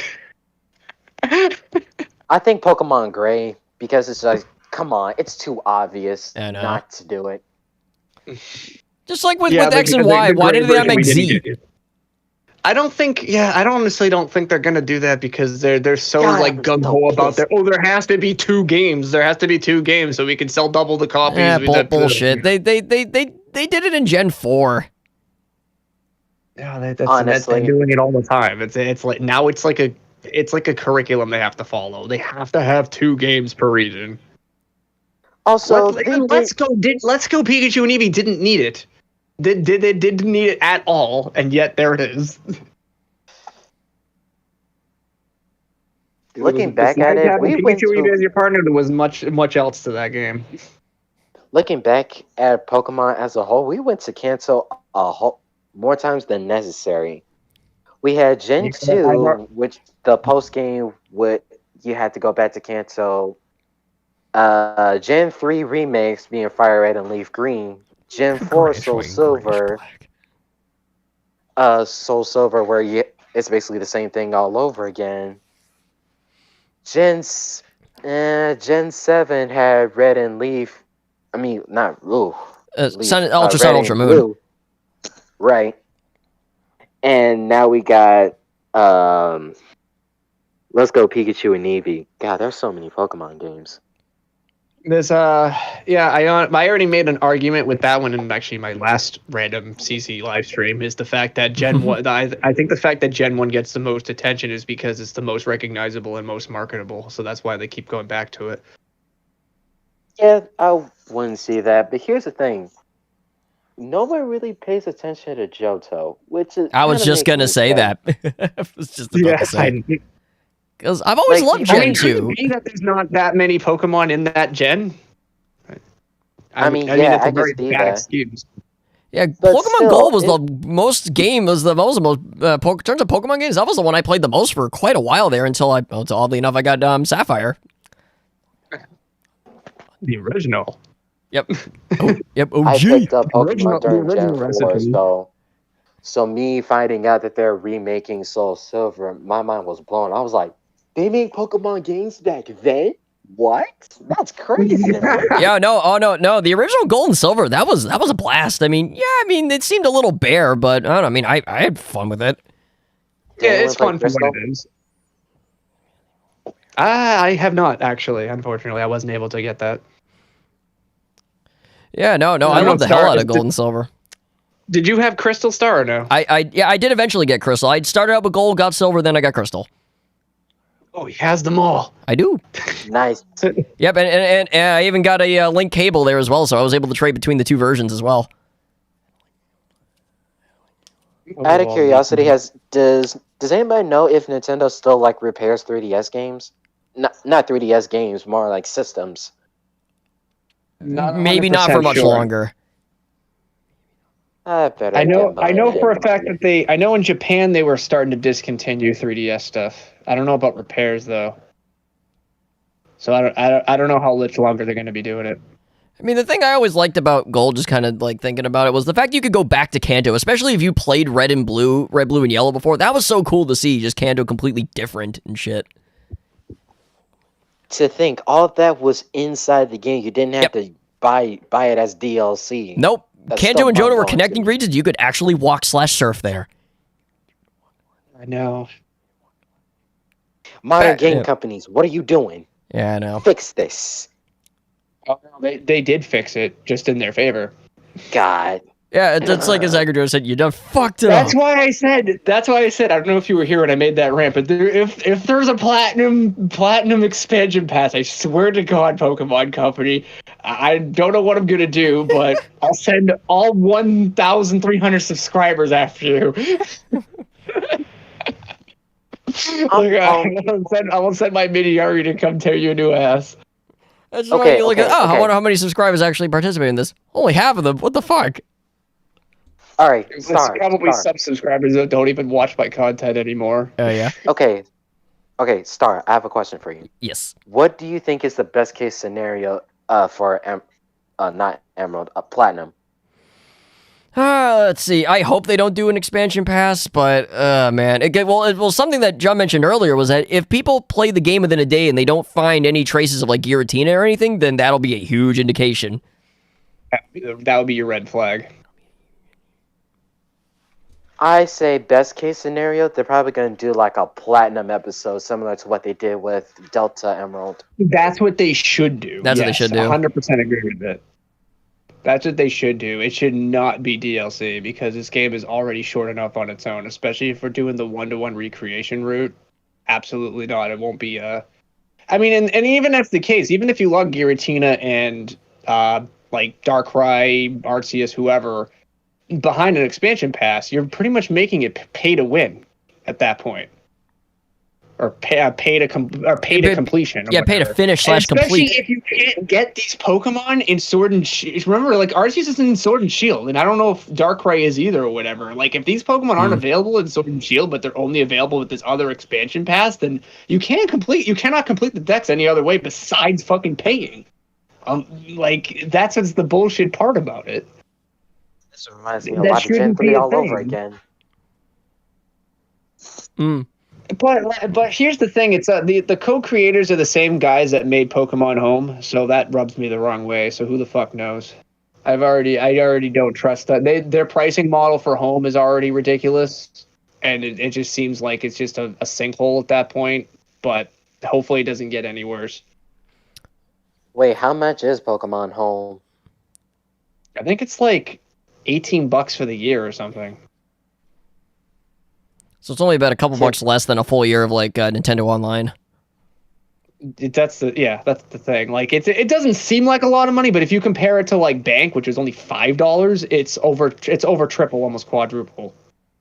I think Pokemon Gray, because it's like, come on, it's too obvious not to do it. Just like with X and Y, why did they not make Z? I honestly don't think they're gonna do that because they're so like gung ho about there has to be 2 games. There has to be 2 games so we can sell double the copies. Yeah, bullshit. They did it in Gen 4. Yeah, they're doing it all the time. It's like now it's like a curriculum they have to follow. They have to have 2 games per region. Also, they did, Let's Go Pikachu and Eevee didn't need it. They didn't need it at all, and yet there it is. looking back at it, we went Pikachu Eevee as to, your partner. There was much else to that game. looking back at Pokemon as a whole, we went to Kanto more times than necessary. We had Gen 2, which the post game you had to go back to Kanto. Gen 3 remakes being Fire Red and Leaf Green. Gen 4 Soul Silver. Soul Silver, where it's basically the same thing all over again. Gen 7 had Red and Leaf. I mean, not Ultra Sun, Ultra Moon. Blue. Right. And now we got Let's Go Pikachu and Eevee. God, there's so many Pokemon games. There's I already made an argument with that one in actually my last random CC live stream. Is the fact that Gen 1 I think the fact that Gen 1 gets the most attention is because it's the most recognizable and most marketable, so that's why they keep going back to it. Yeah, I wouldn't see that, but here's the thing. No one really pays attention to Johto, which is I was just gonna say that. I was just about to say. Because I've always loved Gen 2. Could it be that there's not that many Pokemon in that gen? I mean, it's a very bad excuse. Yeah, But Pokemon still, Gold was the most game, was the most, in terms of Pokemon games, that was the one I played the most for quite a while there until oddly enough, I got Sapphire. The original. Yep. Yep, OG. I picked up Original- Pokemon during the Gen original 4, recipe. so me finding out that they're remaking Soul Silver, my mind was blown. I was like, they made Pokemon games back then? What? That's crazy. Yeah, no. The original Gold and Silver, that was a blast. I mean, it seemed a little bare, but I don't know. I mean, I had fun with it. Yeah, it's fun for what it is. I have not, actually. Unfortunately, I wasn't able to get that. Yeah, no, I love the hell out of Gold and Silver. Did you have Crystal Star or no? I did eventually get Crystal. I started out with Gold, got Silver, then I got Crystal. Oh, he has them all. I do. Nice. Yep, and I even got a Link cable there as well, so I was able to trade between the two versions as well. Out of curiosity, does anybody know if Nintendo still repairs 3DS games? Not 3DS games, more like systems. Maybe not for much longer. I know for a fact that I know in Japan they were starting to discontinue 3DS stuff. I don't know about repairs though. So I don't know how much longer they're going to be doing it. I mean, the thing I always liked about Gold, just kind of thinking about it, was the fact you could go back to Kanto, especially if you played Red, Blue, and Yellow before. That was so cool to see, just Kanto completely different and shit. To think all of that was inside the game, you didn't have to buy it as DLC. Nope. Kanto and Johto were connecting regions. You could actually walk/surf there. I know. Modern game companies, what are you doing? Yeah, I know. Fix this. Oh, no, they did fix it, just in their favor. God. Yeah, it's like as Agrijo said, you done fucked it up. That's why I said. I don't know if you were here when I made that rant, but if there's a platinum expansion pass, I swear to God, Pokemon Company, I don't know what I'm gonna do, but I'll send all 1,300 subscribers after you. I will send my mini Yari to come tear you a new ass. That's okay, I wonder how many subscribers actually participate in this. Only half of them. What the fuck? All right, there's probably some subscribers that don't even watch my content anymore. Oh yeah. Okay, Star. I have a question for you. Yes. What do you think is the best case scenario for not Emerald, Platinum? Let's see. I hope they don't do an expansion pass, but man, something that John mentioned earlier was that if people play the game within a day and they don't find any traces of Giratina or anything, then that'll be a huge indication. That would be your red flag. I say best case scenario, they're probably going to do a platinum episode similar to what they did with Delta Emerald. That's what they should do. That's what they should do. 100% agree with it. That's what they should do. It should not be DLC because this game is already short enough on its own, especially if we're doing the 1-to-1 recreation route. Absolutely not. It won't be I mean, and even if the case, even if you log Giratina and like Darkrai, Arceus, whoever behind an expansion pass, you're pretty much making it pay to win at that point, or pay to completion. Yeah, pay to finish / especially complete. if you can't get these Pokemon in Sword and Shield. Remember, like Arceus is in Sword and Shield, and I don't know if Darkrai is either or whatever. Like if these Pokemon aren't available in Sword and Shield, but they're only available with this other expansion pass, then you cannot complete the decks any other way besides fucking paying. Like that's what's the bullshit part about it. This reminds me a lot of Gen 3 all over again. But here's the thing: it's the co-creators are the same guys that made Pokemon Home, so that rubs me the wrong way. So who the fuck knows? I already don't trust that. Their pricing model for Home is already ridiculous, and it just seems like it's just a sinkhole at that point. But hopefully, it doesn't get any worse. Wait, how much is Pokemon Home? I think it's like $18 for the year or something. So it's only about a couple bucks less than a full year of like Nintendo Online. That's the thing. Like it doesn't seem like a lot of money, but if you compare it to like Bank, which is only $5, it's over triple, almost quadruple.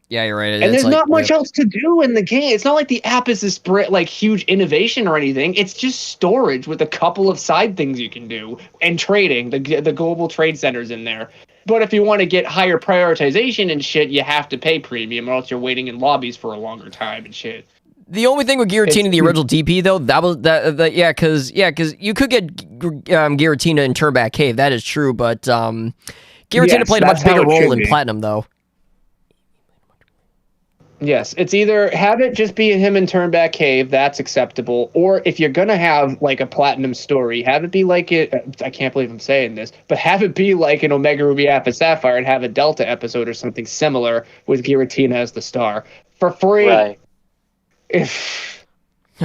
Yeah, you're right. And there's not much else to do in the game. It's not like the app is this like huge innovation or anything. It's just storage with a couple of side things you can do and trading. The global trade centers in there. But if you want to get higher prioritization and shit, you have to pay premium, or else you're waiting in lobbies for a longer time and shit. The only thing with Giratina in the original DP though, because you could get Giratina in Turnback Cave. That is true, but Giratina played a much bigger role in Platinum though. Yes, it's either have it just be him in Turnback Cave, that's acceptable, or if you're gonna have like a Platinum story, have it be like it. I can't believe I'm saying this, but have it be like an Omega Ruby Alpha Sapphire and have a Delta episode or something similar with Giratina as the star for free. Right. If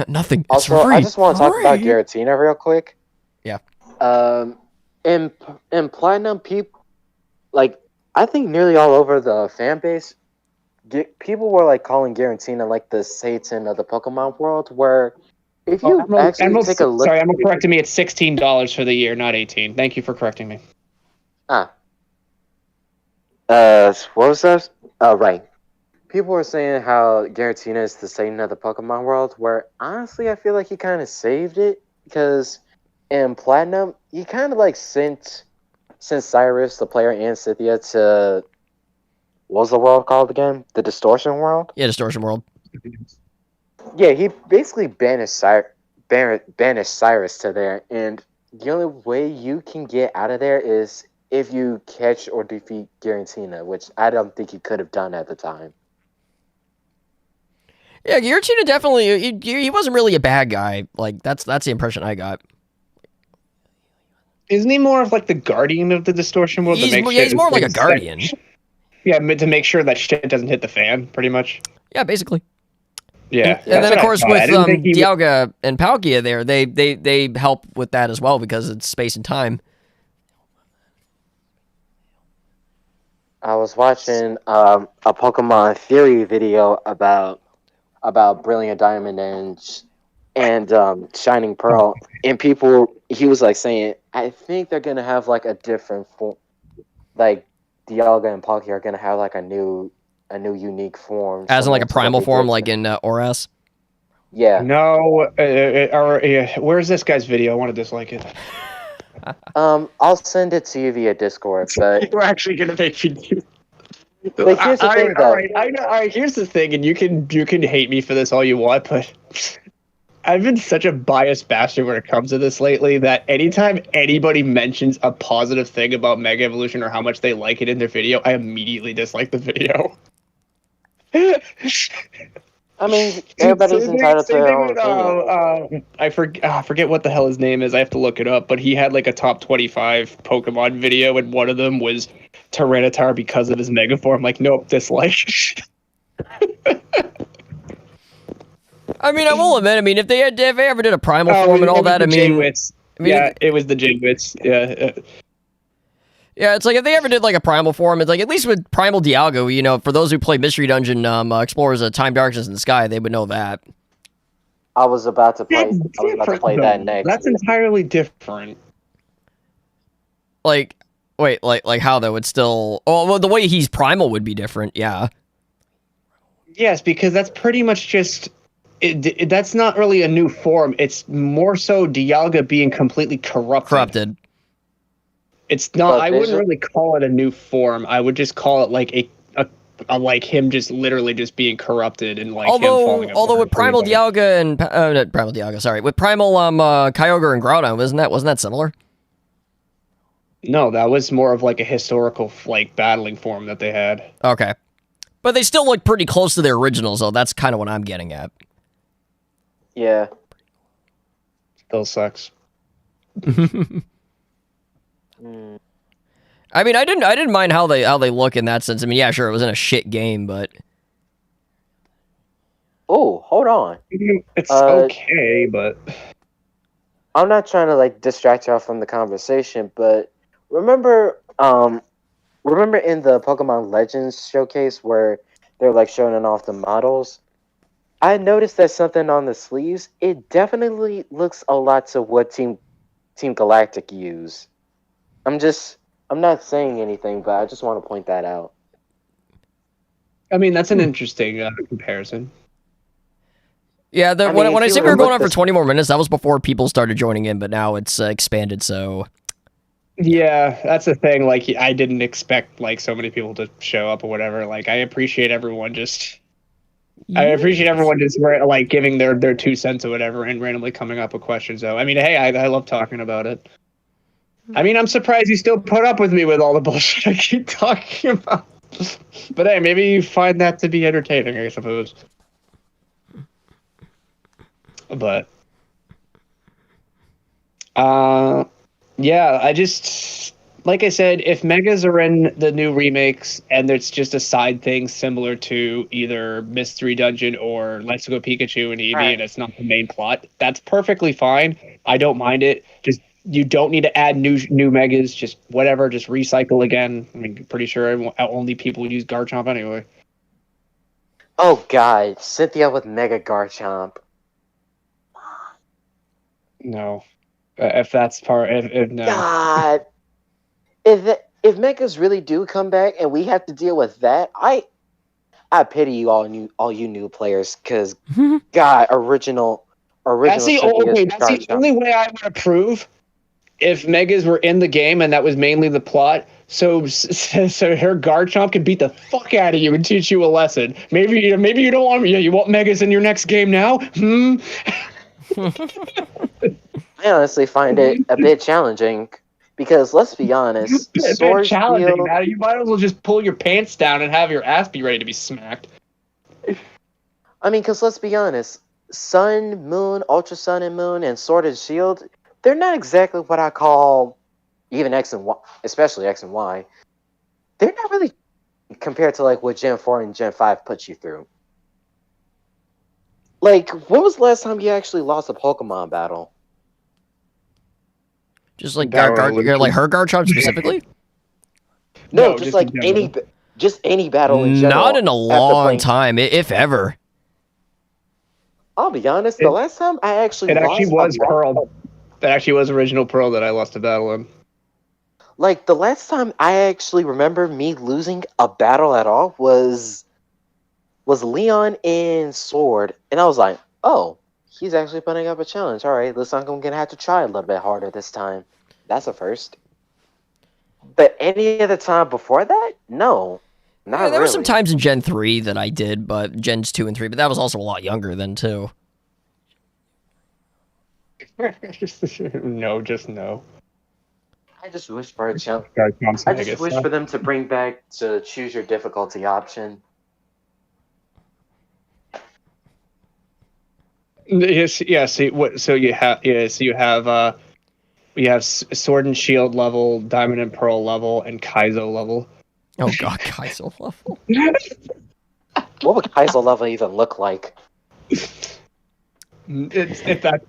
nothing. It's Also, free. I just want to talk about Giratina real quick. Yeah. In Platinum, people like I think nearly all over the fan base. People were like calling Giratina like the Satan of the Pokemon world, where if you actually take a look... Sorry, I'm correcting me. It's $16 for the year, not 18. Thank you for correcting me. What was that? Oh, right. People were saying how Giratina is the Satan of the Pokemon world, where honestly I feel like he kind of saved it, because in Platinum, he kind of like sent Cyrus, the player, and Cynthia to... What was the world called again? The Distortion World? Yeah, Distortion World. Yeah, he basically banished Cyrus to there, and the only way you can get out of there is if you catch or defeat Giratina, which I don't think he could have done at the time. Yeah, Giratina definitely, he wasn't really a bad guy. Like, that's the impression I got. Isn't he more of like the guardian of the Distortion World? He's more like a guardian. Yeah, to make sure that shit doesn't hit the fan, pretty much. Yeah, basically. Yeah. And then, of course, with Dialga and Palkia there, they help with that as well because it's space and time. I was watching a Pokemon Theory video about Brilliant Diamond and Shining Pearl, and he was like saying, I think they're gonna have like a different form, like Dialga and Palkia are gonna have like a new unique form, as in like a primal form, like in ORAS. Yeah. No, where's this guy's video? I want to dislike it. I'll send it to you via Discord. But we're actually gonna make you do. Like, here's the thing, though. All right. Here's the thing, and you can hate me for this all you want, but I've been such a biased bastard when it comes to this lately that anytime anybody mentions a positive thing about Mega Evolution or how much they like it in their video, I immediately dislike the video. I mean, everybody's entitled to their own opinion. I forget what the hell his name is. I have to look it up. But he had like a top 25 Pokemon video, and one of them was Tyranitar because of his Mega Form. Like, nope, dislike. I mean, I will admit. I mean, if they ever did a primal form and all that, yeah, it was the J-Wits. Yeah. Yeah, it's like if they ever did like a primal form, it's like at least with Primal Dialga, you know, for those who play Mystery Dungeon Explorers of Time, Darkness, in the Sky, they would know that. I was about to play. That's I was about to different, play though. that next. That's entirely different. Like, wait, like how though? It's still. Oh, well, the way he's primal would be different. Yeah. Yes, because that's pretty much just. That's not really a new form. It's more so Dialga being completely corrupted. It's not. But I wouldn't really call it a new form. I would just call it like a like him just literally just being corrupted and like him falling apart. Although with Primal Dialga and not Primal Dialga, sorry, with Primal Kyogre and Groudon, wasn't that similar? No, that was more of like a historical like battling form that they had. Okay, but they still look pretty close to their originals, though. That's kind of what I'm getting at. Yeah. Still sucks. I mean, I didn't mind how they look in that sense. I mean, yeah, sure, it was in a shit game, but Oh, hold on. It's okay, but I'm not trying to like distract y'all from the conversation, but remember in the Pokemon Legends showcase where they're like showing off the models? I noticed that something on the sleeves, it definitely looks a lot to what Team Galactic use. I'm not saying anything, but I just want to point that out. I mean that's an interesting comparison. yeah, when I said we were going on for this- 20 more minutes, that was before people started joining in, but now it's expanded. So Yeah, that's the thing. Like I didn't expect like so many people to show up or whatever. Like I appreciate everyone just. I appreciate everyone just like giving their 2 cents or whatever and randomly coming up with questions. Though I mean, hey, I love talking about it. I mean, I'm surprised you still put up with me with all the bullshit I keep talking about. But hey, maybe you find that to be entertaining, I suppose. But, yeah, I just, like I said, if Megas are in the new remakes and it's just a side thing similar to either Mystery Dungeon or Let's Go Pikachu and Eevee, Right. and it's not the main plot, that's perfectly fine. I don't mind it. Just you don't need to add new Megas. Just whatever. Just recycle again. I mean, pretty sure only people use Garchomp anyway. Oh god, Cynthia with Mega Garchomp. No, if that's part, if no. God, if Megas really do come back and we have to deal with that, I pity you all you new players, because God, original. That's the Cynthia's that's the Garchomp. only way I would approve if Megas were in the game and that was mainly the plot. So her Garchomp could beat the fuck out of you and teach you a lesson. Maybe you don't want you want Megas in your next game now. I honestly find it a bit challenging because let's be honest, It's Sword challenging. Shield. Now you might as well just pull your pants down and have your ass be ready to be smacked. I mean, because let's be honest, Sun, Moon, Ultra Sun and Moon, and Sword and Shield, they're not exactly what I call even X and Y, especially X and Y. They're not really compared to like what Gen 4 and Gen 5 puts you through. Like, when was the last time you actually lost a Pokemon battle? just like like her Garchomp specifically. No, just just like in general. any battle in general. Not in a after long playing- time, if ever. I'll be honest, the last time I actually It actually lost was a battle, Pearl. That actually was original Pearl that I lost a battle in. like the last time I actually remember me losing a battle at all was Leon in Sword, and I was like, oh, he's actually putting up a challenge. All right, looks like I'm gonna have to try a little bit harder this time. That's a first. But any other time before that, no, not Yeah, there were some really. times in Gen 3 that I did, but Gens 2 and 3, but that was also a lot younger then too. No, just no. I just wish for a challenge. Garchomp's I Mega just wish stuff. for them to bring back to choose your difficulty option. Yes, yeah. See what? So you have we have Sword and Shield level, Diamond and Pearl level, and Kaizo level. Oh god, Kaizo level. What would Kaizo level even look like? It's a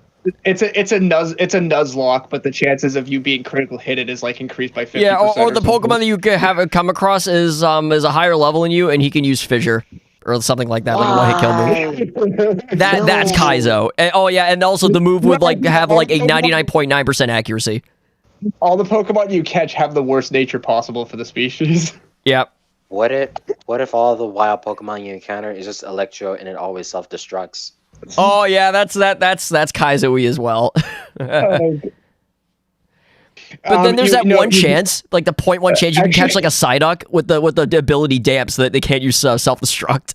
Nuzlocke, but the chances of you being critical hit it is like increased by 50%. Yeah, or the something. Pokemon that you could have come across is a higher level than you, and he can use Fissure. or something like that when you one hit kill me. Why? That's No. Kaizo. And, oh yeah, and also the move would like have like a 99.9% accuracy. All the Pokemon you catch have the worst nature possible for the species. Yep. What if all the wild Pokemon you encounter is just Electro and it always self-destructs? Oh yeah, that's Kaizo-y as well. But then there's that one chance, like the 0.1 chance you can catch like a Psyduck with the ability damp so that they can't use self-destruct.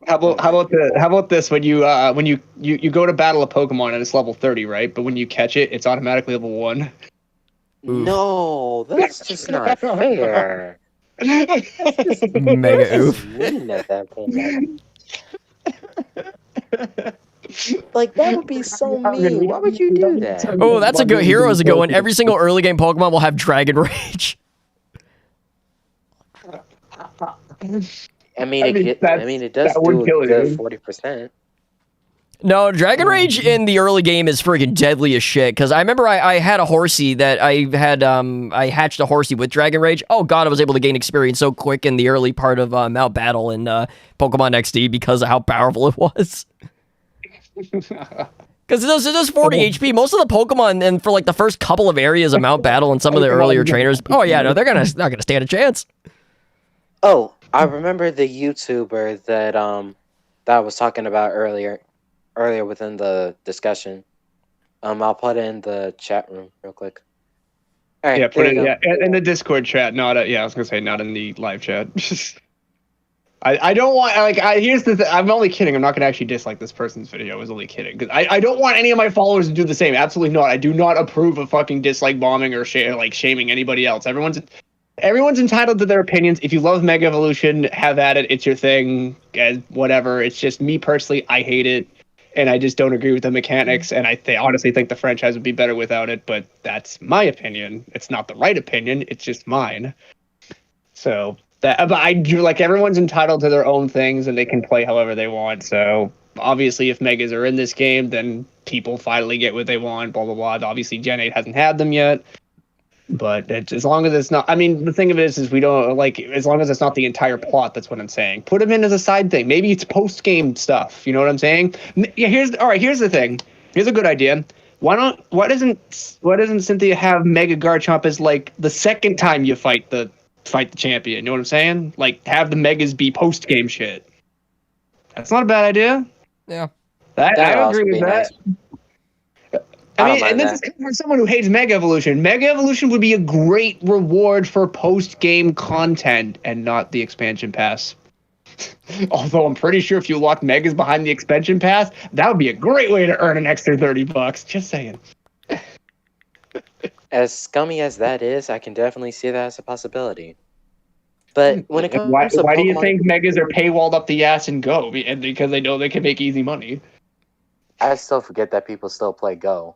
How about this? When you go to battle a Pokemon and it's level 30, right? But when you catch it, it's automatically level 1. Oof. No, that's just not fair. Mega oof. Mean at that point. Like that would be so mean. Why would you do that? Oh, that's a good hero. Is a good one. Every single early game Pokemon will have Dragon Rage. I mean, it does do a good 40%. No, Dragon Rage in the early game is friggin' deadly as shit. Because I remember I had a Horsey that I hatched a Horsey with Dragon Rage. Oh god, I was able to gain experience so quick in the early part of Mount Battle in Pokemon XD because of how powerful it was. Because it does 40 HP. Most of the Pokemon, and for like the first couple of areas of Mount Battle and some of the earlier trainers, oh yeah, no, they're not gonna stand a chance. Oh, I remember the YouTuber that I was talking about earlier within the discussion. I'll put it in the chat room real quick. All right, Yeah, put it in the Discord chat. Not I was gonna say not in the live chat. I don't want here's the thing. I'm only kidding. I'm not gonna actually dislike this person's video. I was only kidding because I don't want any of my followers to do the same. Absolutely not. I do not approve of fucking dislike bombing or shaming anybody else. Everyone's entitled to their opinions. If you love Mega Evolution, have at it. It's your thing. Whatever. It's just me personally. I hate it, and I just don't agree with the mechanics. And I honestly think the franchise would be better without it. But that's my opinion. It's not the right opinion. It's just mine. So. But I do everyone's entitled to their own things and they can play however they want. So obviously, if Megas are in this game, then people finally get what they want. Blah blah blah. Obviously, Gen 8 hasn't had them yet, but as long as it's not. I mean, the thing of it is we don't as long as it's not the entire plot. That's what I'm saying. Put them in as a side thing. Maybe it's post game stuff. You know what I'm saying? Yeah. Here's the thing. Here's a good idea. Why doesn't Cynthia have Mega Garchomp as the second time you fight the champion? You know what I'm saying? Have the Megas be post game shit. That's not a bad idea. Yeah, I agree with that. Nice. I mean, and this is coming from someone who hates Mega Evolution. Mega Evolution would be a great reward for post game content and not the expansion pass. Although I'm pretty sure if you lock Megas behind the expansion pass, that would be a great way to earn an extra $30. Just saying. As scummy as that is, I can definitely see that as a possibility. But when it comes to why do you think Megas are paywalled up the ass and Go? And because they know they can make easy money. I still forget that people still play Go.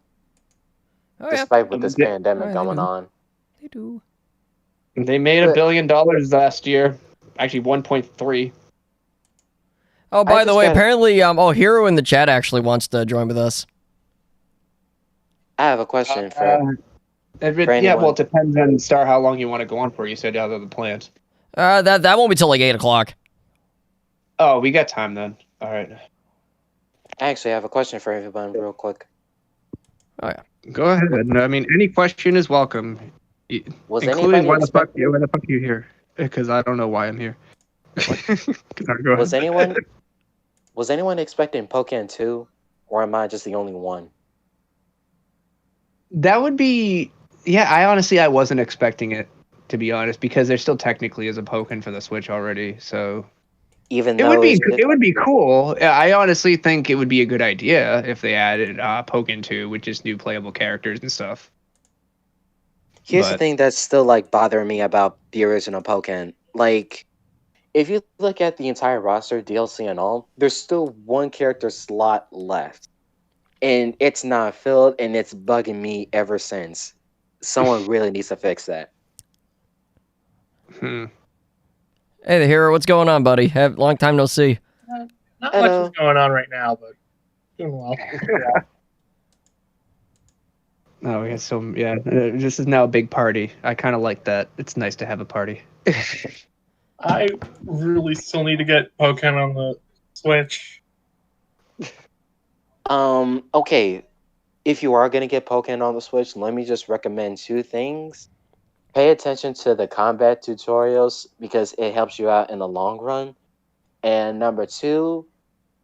Oh, despite with this pandemic going on. They do. They made $1 billion last year. Actually, 1.3. Oh, by the way, apparently, Hero in the chat actually wants to join with us. I have a question for well, it depends on Star how long you want to go on for. You said out of the plans. That won't be till 8 o'clock. Oh, we got time then. All right. I actually have a question for everyone real quick. Oh, yeah. Go ahead. I mean, any question is welcome. Including why the fuck are you here? Because I don't know why I'm here. Was anyone expecting Pokken 2? Or am I just the only one? That would be... Yeah, I wasn't expecting it, to be honest, because there still technically is a Pokken for the Switch already, so... Even though it would be cool. I honestly think it would be a good idea if they added Pokken 2 with just new playable characters and stuff. Here's the thing that's still bothering me about the original Pokken. If you look at the entire roster, DLC and all, there's still one character slot left. And it's not filled, and it's bugging me ever since. Someone really needs to fix that. Hey, the Hero, what's going on, buddy? Long time no see. Not much is going on right now, but doing well. Oh, we got this is now a big party. I kind of like that. It's nice to have a party. I really still need to get Pokemon on the Switch. Okay. If you are gonna get Pokemon on the Switch, let me just recommend 2 things. Pay attention to the combat tutorials because it helps you out in the long run. And number 2,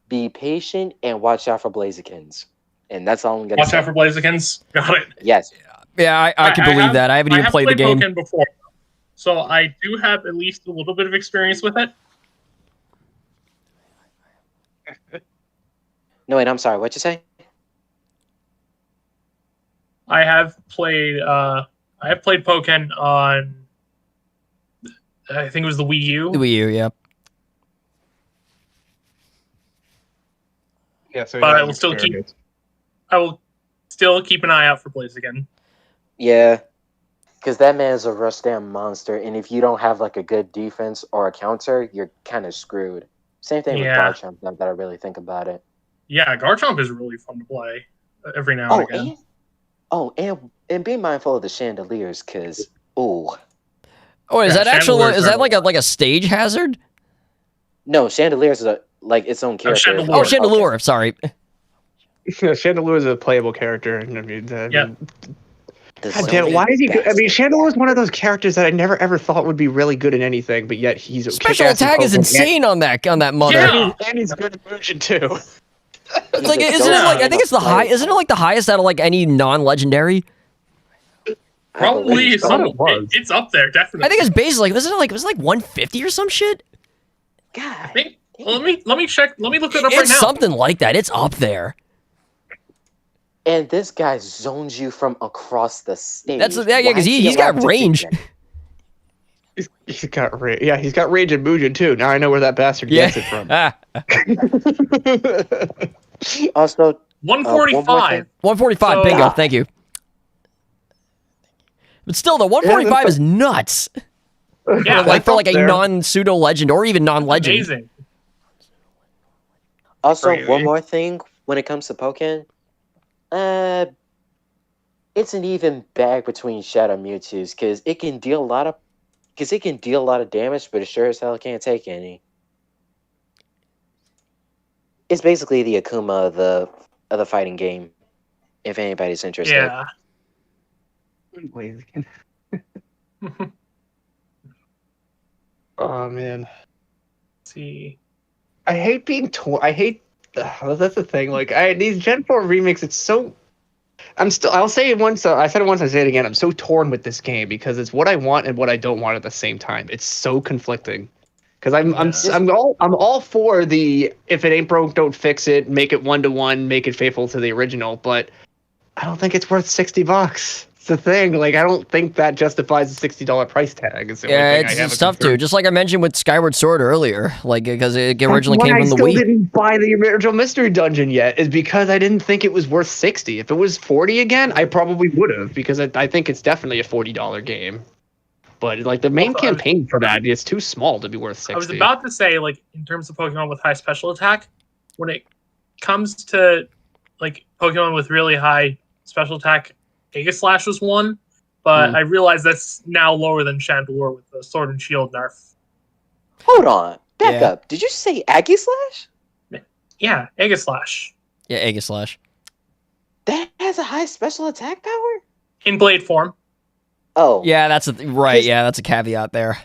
be patient and watch out for Blazikins. And that's all I'm gonna Watch say. out for Blazikins. Got it. Yes. Yeah, I can believe that. I haven't even played the game. Pokemon before, so I do have at least a little bit of experience with it. No, wait, I'm sorry. What'd you say? I have played Pokemon on, I think it was the Wii U. The Wii U, yeah. Yeah, so But I will still keep an eye out for Blaziken. Yeah. Because that man is a rush damn monster, and if you don't have like a good defense or a counter, you're kind of screwed. Same thing with Garchomp, now that I really think about it. Yeah, Garchomp is really fun to play every now and again. And be mindful of the chandeliers, because is that actually is that like a stage hazard? No, chandeliers is like its own character. Chandelure. Sorry. Chandelure is a playable character. Yeah. God damn, why is he good? I mean, Chandelure is one of those characters that I never ever thought would be really good in anything, but yet he's special attack is insane on that mother. Yeah. And he's good at version too. It's like, isn't it like, I think it's the high, isn't it like the highest out of like any non-legendary? Probably it's up there, definitely. I think it's basically like, it was like 150 or some shit? God. I think, let me check. Let me look it up right now. It's something like that. It's up there. And this guy zones you from across the stage. Because he's got range. He's got range. Yeah, he's got range and Mugen too. Now I know where that bastard gets it from. Also, 145. 145. So, bingo. Thank you. But still, the 145 is nuts. Yeah, like for like a non-pseudo legend or even non-legend. Amazing. Also, Crazy. one more thing when it comes to Pokemon. It's an even bag between Shadow Mewtwo's because it can deal a lot of damage, but it sure as hell can't take any. It's basically the Akuma of the fighting game, if anybody's interested. Yeah. Oh man. Let's see. I hate being torn. That's the thing. Like these Gen 4 remakes, it's so. I'll say it once. I said it once. I say it again. I'm so torn with this game because it's what I want and what I don't want at the same time. It's so conflicting. Because I'm all for the if it ain't broke, don't fix it. Make it 1-to-1. Make it faithful to the original. But I don't think it's worth $60. It's the thing. Like I don't think that justifies the $60 price tag. It's tough to. Just like I mentioned with Skyward Sword earlier, like because it originally came from the Wii. I still didn't buy the original Mystery Dungeon yet, is because I didn't think it was worth $60. If it was $40 again, I probably would have because I think it's definitely a $40 game. But like the main campaign for that is too small to be worth $60. I was about to say, like in terms of Pokemon with high special attack, when it comes to like Pokemon with really high special attack, Aegislash was one, but I realize that's now lower than Chandelure with the Sword and Shield nerf. Hold on, back up. Did you say Aegislash? Yeah, Aegislash. Yeah, Aegislash. That has a high special attack power? In blade form. Oh. Yeah, that's right. Yeah, that's a caveat there.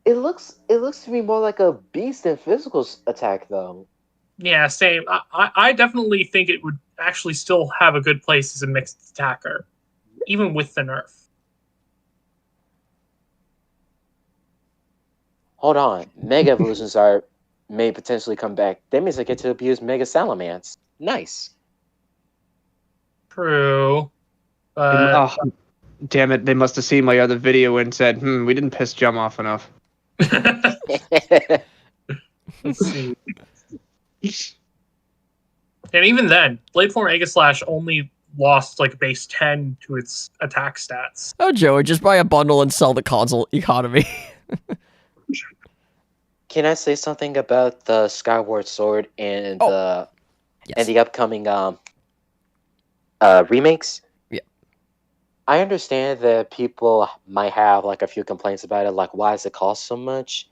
It looks to me more like a beast than physical attack, though. Yeah, same. I definitely think it would actually still have a good place as a mixed attacker, even with the nerf. Hold on. Mega Evolutions may potentially come back. That means I get to abuse Mega Salamence. Nice. True. Damn it, they must have seen my other video and said, we didn't piss Jum off enough. Let's see. And even then, Blade Form Aegislash only lost like base 10 to its attack stats. Oh, Joey, just buy a bundle and sell the console economy. Can I say something about the Skyward Sword and the upcoming remakes? Yeah. I understand that people might have like a few complaints about it, like why does it cost so much?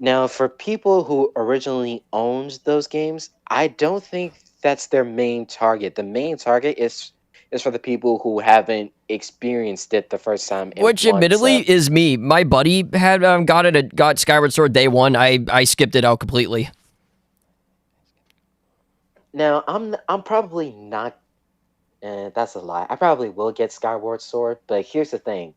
Now, for people who originally owned those games, I don't think that's their main target. The main target is for the people who haven't experienced it the first time. And Which, want admittedly, to- is me. My buddy had got Skyward Sword day one. I skipped it out completely. Now, I'm probably not. That's a lie. I probably will get Skyward Sword, but here's the thing: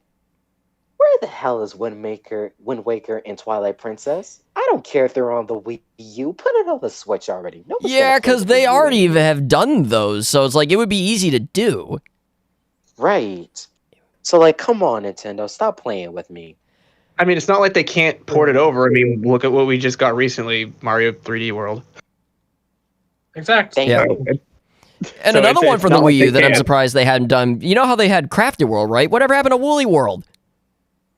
where the hell is Wind Waker, and Twilight Princess? I don't care if they're on the Wii U. Put it on the Switch already. Nobody's Yeah, gonna play because the they Wii U already anymore. have done those, so it's like it would be easy to do. Right. So, like, come on, Nintendo, stop playing with me. I mean, it's not like they can't port it over. I mean, look at what we just got recently, Mario 3D World. Exactly. Yeah. Thank you. And So another it's one for the not Wii like U they that I'm can't. surprised they hadn't done. You know how they had Crafted World, right? Whatever happened to Woolly World?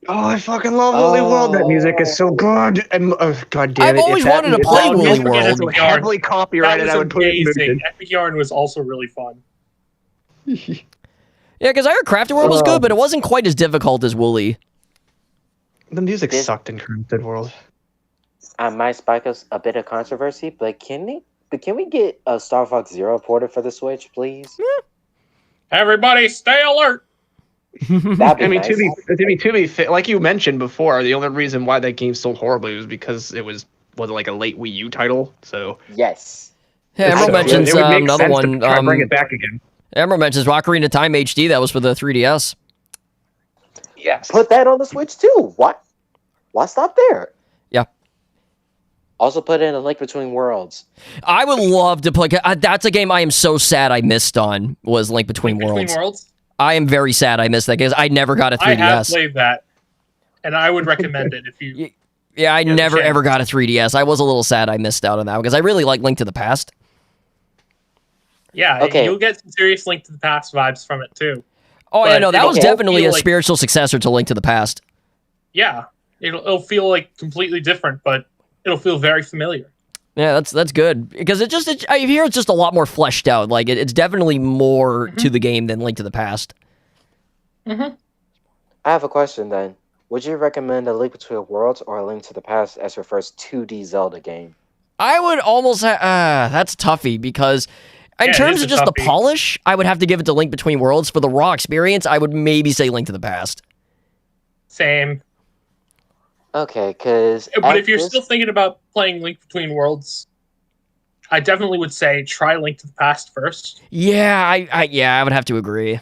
Oh, I fucking love Woolly World. That music is so good. And god damn I've it! always if that- wanted to if play that Woolly music World. wasn't heavily That copyrighted, was I would put it in amazing. motion. Epic Yarn was also really fun. Yeah, because I heard Crafted World was good, but it wasn't quite as difficult as Woolly. The music This- sucked in Crafted World. I might spike us a bit of controversy, but can we get a Star Fox Zero ported for the Switch, please? Everybody, stay alert. That'd be I mean, nice. to be fair, like you mentioned before, the only reason why that game sold horribly was because it was like a late Wii U title. So Yes. Yeah, Emerald so mentions it would make another sense one. to try to bring it back again. Emerald mentions Ocarina of Time HD. That was for the 3DS. Yes. Put that on the Switch too. What? Why stop there? Yeah. Also put in A Link Between Worlds. I would love to play. That's a game I am so sad I missed on. Was Link Between Worlds. Between Worlds. I am very sad I missed that because I never got a 3DS. I have played that, and I would recommend it if you. Yeah, I the never chance. ever got a 3DS. I was a little sad I missed out on that because I really like Link to the Past. Yeah, Okay. you'll get some serious Link to the Past vibes from it too. Oh, yeah, But no, that it'll was all definitely feel a like- spiritual successor to Link to the Past. Yeah, it'll feel like completely different, but it'll feel very familiar. Yeah, that's good because I hear it's just a lot more fleshed out. Like it's definitely more to the game than Link to the Past. I have a question then. Would you recommend A Link Between Worlds or A Link to the Past as your first 2D Zelda game? I would almost that's toughy because in Yeah, it terms is of a just the toughie. polish, I would have to give it to Link Between Worlds. For the raw experience, I would maybe say Link to the Past. Same. Okay, because But if you're still thinking about playing Link Between Worlds, I definitely would say try Link to the Past first. Yeah, I would have to agree.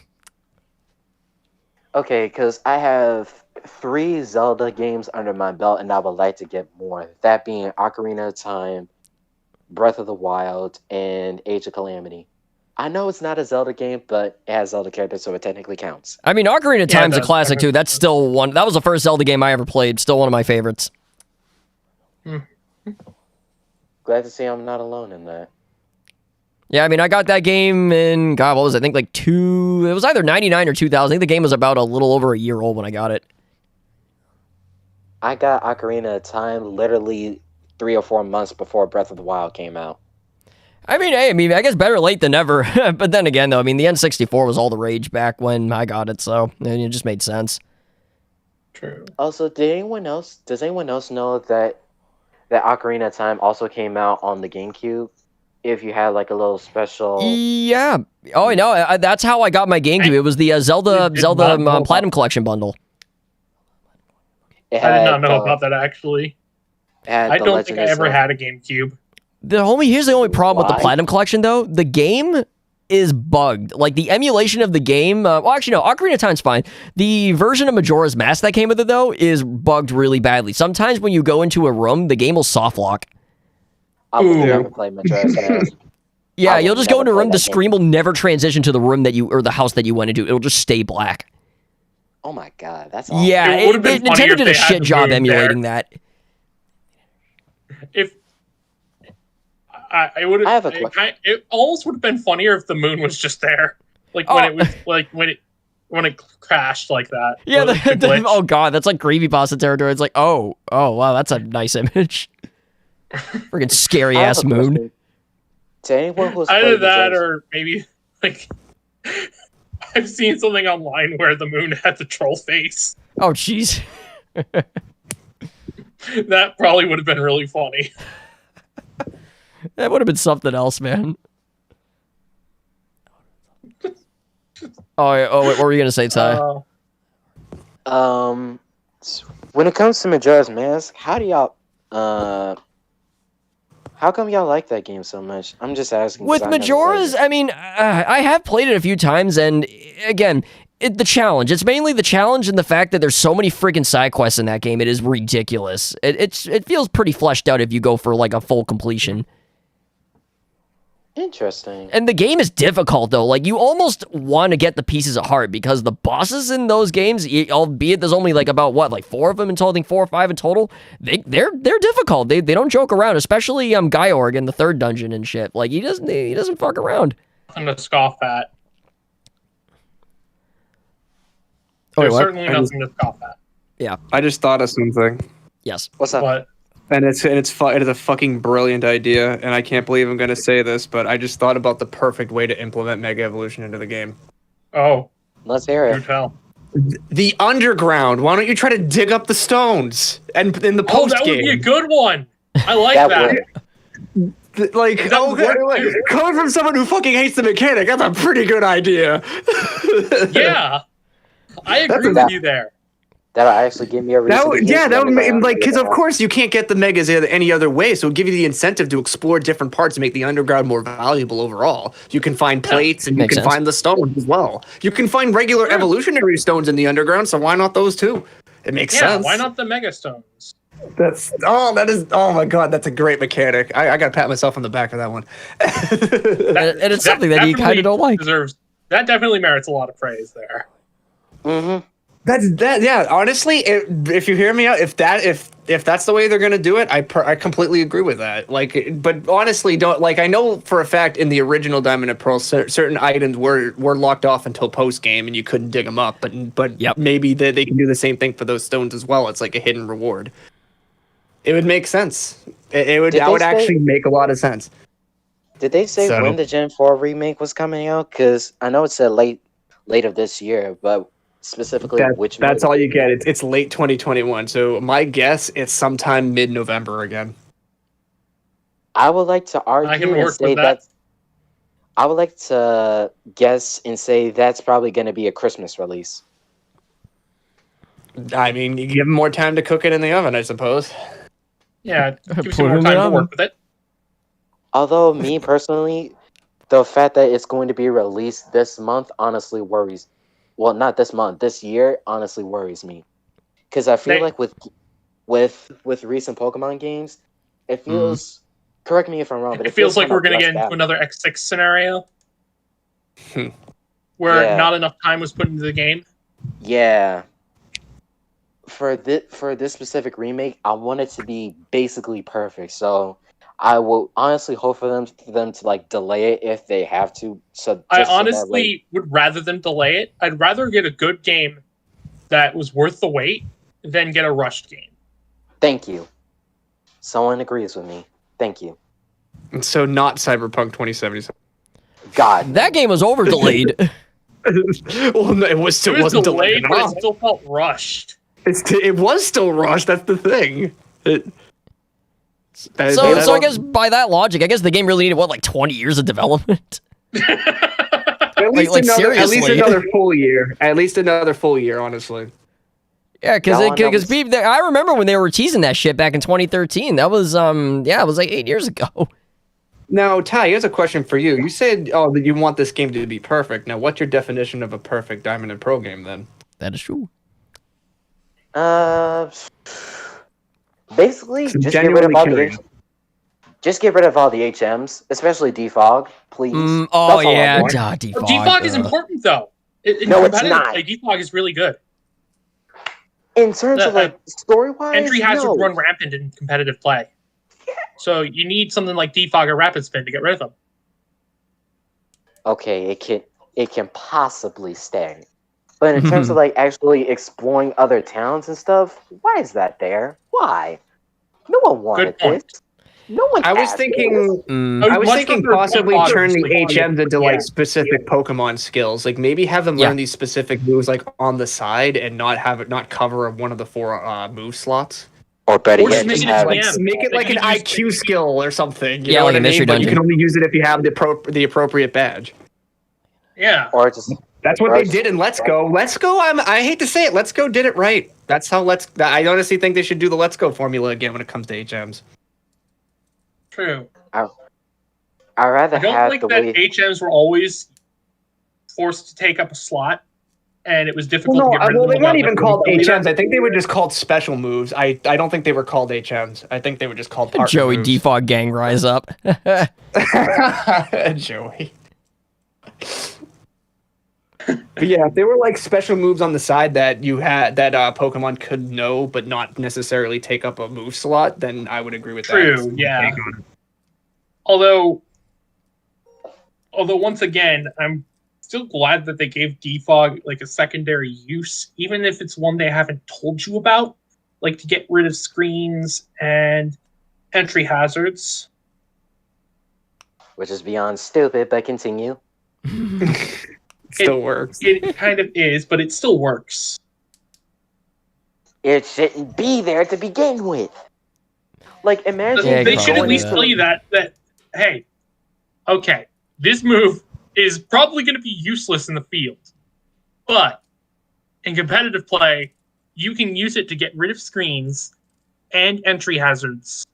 Okay, because I have 3 Zelda games under my belt, and I would like to get more. That being Ocarina of Time, Breath of the Wild, and Age of Calamity. I know it's not a Zelda game, but it has Zelda characters, so it technically counts. I mean, Ocarina of Yeah, it Time's a does. classic too. That's still one. That was the first Zelda game I ever played. Still one of my favorites. Glad to see I'm not alone in that. Yeah, I mean, I got that game in God, what was it? I think like it was either 99 or 2000. I think the game was about a little over a year old when I got it. I got Ocarina of Time literally 3 or 4 months before Breath of the Wild came out. I mean, hey, I guess better late than never. But then again, though, I mean, the N64 was all the rage back when I got it, so it just made sense. True. Also, does anyone else know that Ocarina of Time also came out on the GameCube? If you had like a little special, Yeah. Oh, no, that's how I got my GameCube. It was the Zelda did not know about Platinum Collection bundle. it I did had, not know about that actually. it had I the don't think Legend I of ever Zelda. had a GameCube. Here's the only problem with the Why? Platinum Collection, though. The game is bugged. Like, the emulation of the game... well, actually, no. Ocarina of Time's fine. The version of Majora's Mask that came with it, though, is bugged really badly. Sometimes when you go into a room, the game will soft lock. I will Ooh. never play Majora's Mask. Yeah, I will you'll just go never into a play room, the that game. screen will never transition to the room that you... or the house that you went into. It'll just stay black. Oh my god, that's awful. Yeah, It would've been funnier Nintendo if did a they had shit the job moon there. emulating that. If I would I have have, a it almost would have been funnier if the moon was just there, like when Oh. it was like when it crashed like that. Yeah, the glitch. oh god, that's like gravy pasta territory. It's like, oh wow, that's a nice image. Freaking scary I have ass a moon. question. To anyone who's Either played that, Majora's- or maybe like I've seen something online where the moon had the troll face. Oh jeez. That probably would have been really funny. That would have been something else, man. What were you gonna say, Ty? When it comes to Majora's Mask, how do y'all how come y'all like that game so much? I'm just asking. 'Cause With I never played Majora's, it. I mean, I have played it a few times, and again, the challenge. It's mainly the challenge and the fact that there's so many freaking side quests in that game. It is ridiculous. It feels pretty fleshed out if you go for like a full completion. Interesting. And the game is difficult though. Like you almost want to get the pieces of heart because the bosses in those games, albeit there's only like about what, like 4 of them in total, I think 4 or 5 in total. They're difficult. They don't joke around, especially Gyorg in the 3rd dungeon and shit. Like he doesn't fuck around. Nothing to scoff at. Oh, There's what? certainly nothing to scoff at. Yeah. I just thought of something. Yes. What's up? But And it is a fucking brilliant idea, and I can't believe I'm gonna say this, but I just thought about the perfect way to implement Mega Evolution into the game. Let's hear do it. tell. The underground. Why don't you try to dig up the stones and in the Oh, post that would be a game? good one. I like That that. Like, That would work, too. coming from someone who fucking hates the mechanic, that's a pretty good idea. Yeah, I agree That's with that- you there. That'll actually give me a reason. That to would, use yeah, that would Mega make, like, because of Drive. course you can't get the megas any other way, so it'll give you the incentive to explore different parts to make the underground more valuable overall. You can find plates and you Makes can sense. find the stones as well. You can find regular evolutionary stones in the underground, so why not those too? It makes Yeah, sense. why not the Mega Stones? Oh my god, that's a great mechanic. I gotta pat myself on the back for that one. And it's something that you kind definitely of don't like. That definitely merits a lot of praise there. Mm-hmm. Yeah. Honestly, if you hear me out, if that's the way they're gonna do it, I completely agree with that. Like, but honestly, don't like. I know for a fact in the original Diamond and Pearl, certain items were locked off until post game, and you couldn't dig them up. But Yep. maybe they can do the same thing for those stones as well. It's like a hidden reward. It would make sense. It would. Did That they would say- actually make a lot of sense. Did they say So- when the Gen 4 remake was coming out? Because I know it said late of this year, but specifically which That's month? all you get. It's late 2021. So my guess it's sometime mid-November again. I would like to I argue can and work say with that. that's. I would like to guess and say that's probably going to be a Christmas release. I mean, you give them more time to cook it in the oven, I suppose. Yeah, give Put you some it more in the time to oven. work with it. Although me personally, the fact that it's going to be released this month honestly worries. Well, not this month, this year honestly worries me, because I feel They- like with recent Pokemon games, it feels. Correct me if I'm wrong, but It feels like kinda we're going to get rushed into out. another X6 scenario Hmm. where Yeah. not enough time was put into the game. Yeah. For this specific remake, I want it to be basically perfect. So I will honestly hope for them to like delay it if they have to. So I just so that, honestly would rather than delay it. I'd rather get a good game that was worth the wait than get a rushed game. thank you. Someone agrees with me. Thank you. And so not Cyberpunk 2077. God. That game was over delayed. Well, no, it was still It was wasn't delayed, but enough. it still felt rushed. It was still rushed. That's the thing. So I At guess by that logic, I guess the game really needed what, like 20 years of development. least like, seriously. another full year. At least another full year, honestly. Yeah, That one because was- I remember when they were teasing that shit back in 2013. That was it was like 8 years ago. Now, Ty, here's a question for you. You said, that you want this game to be perfect. Now, what's your definition of a perfect Diamond and Pearl game then? That is true. Basically, just get rid Genuinely of all the curious. just get rid of all the HMs, especially Defog, please. Oh That's all I yeah, want. Defog. Defog is important though. In No, it's competitive not. play, Defog is really good. In terms of The, like story wise, Entry hazard no. run rampant in competitive play. So you need something like Defog or Rapid Spin to get rid of them. Okay, it can possibly stay. But in terms of like actually exploring other towns and stuff, why is that there? Why? No one wanted point. this. No one. I was asked thinking... Mm, I was Much thinking prefer possibly Blood turn the Bottoms, HMs into yeah. like specific Pokemon skills. Like maybe have them Yeah. learn these specific moves like on the side and not cover one of the 4 move slots. Or better Or yet, just make just it a have TM. Make it They like an could use- IQ skill or something. You Yeah, know like what a I mean? mystery But you can dungeon. only use it if you have the appropriate badge. Yeah. or just That's what Right. they did in Let's Go. Let's Go. I hate to say it. Let's Go did it right. That's how I honestly think they should do the Let's Go formula again when it comes to HMs. True. I'd rather I don't have like the that way. HMs were always forced to take up a slot, and it was difficult Well, to get rid of them. they weren't without even the called ability HMs. there. I think they were just called special moves. I don't think they were called HMs. I think they were just called partner Joey moves. Defog gang rise up. Joey. But yeah, if they were like special moves on the side that you had that Pokemon could know but not necessarily take up a move slot, then I would agree with that. True, yeah. Take on it. Although once again, I'm still glad that they gave defog like a secondary use, even if it's one they haven't told you about, like to get rid of screens and entry hazards. Which is beyond stupid, but continue. Still works. It kind of is, but it still works. It shouldn't be there to begin with. Like, imagine Yeah, They should at probably, least yeah. tell you that hey, okay, this move is probably going to be useless in the field, but in competitive play, you can use it to get rid of screens and entry hazards.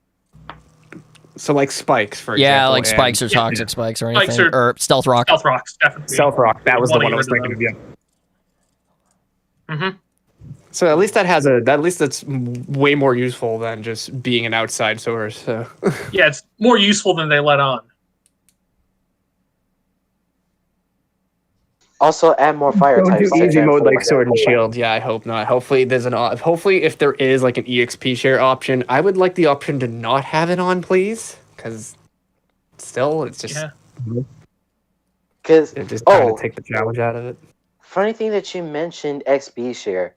So like spikes, for example. Yeah, like and spikes or toxic spikes or Spikes anything. Or stealth rock. Stealth rocks, definitely. Stealth Rock. That was the Wanna one I get was rid of thinking of. Yeah. Mm-hmm. So at least at least that's way more useful than just being an outside source. So. Yeah, it's more useful than they let on. also add more fire Don't types. do such easy as mode like Force. Sword and Shield. Yeah, I hope not. Hopefully hopefully if there is like an EXP share option, I would like the option to not have it on, please, because still it's just Yeah. Because it just kind oh, of take the challenge out of it. funny thing that you mentioned XP share.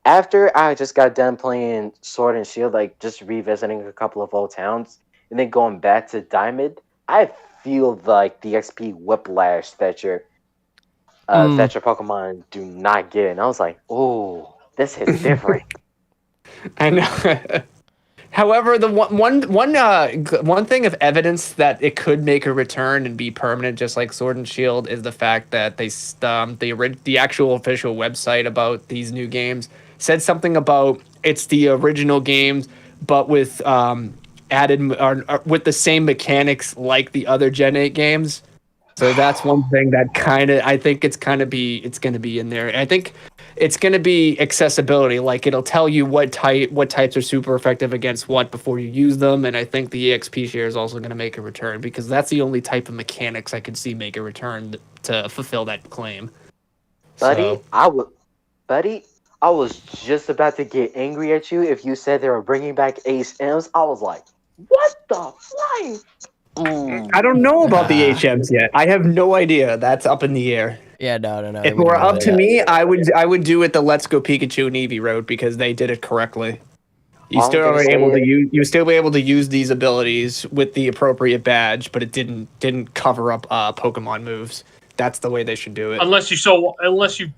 After I just got done playing Sword and Shield, like just revisiting a couple of old towns, and then going back to Diamond, I feel like the XP whiplash that your Pokemon do not get, and I was like, "Oh, this is different." I know. However, the one thing of evidence that it could make a return and be permanent, just like Sword and Shield, is the fact that the actual official website about these new games said something about it's the original games, but with added or with the same mechanics like the other Gen 8 games. So that's one thing that I think it's going to be in there. I think it's going to be accessibility. Like it'll tell you what types are super effective against what before you use them. And I think the EXP share is also going to make a return because that's the only type of mechanics I could see make a return to fulfill that claim. Buddy, So, I was just about to get angry at you if you said they were bringing back Ace M's. I was like, what the flying? I don't know about the HMs yet. I have no idea. That's up in the air. Yeah, no. If it were up to me, I would do it the Let's Go Pikachu and Eevee road because they did it correctly. You All I'm still gonna are say able to is- you still be able to use these abilities with the appropriate badge, but it didn't cover up Pokemon moves. That's the way they should do it. Unless you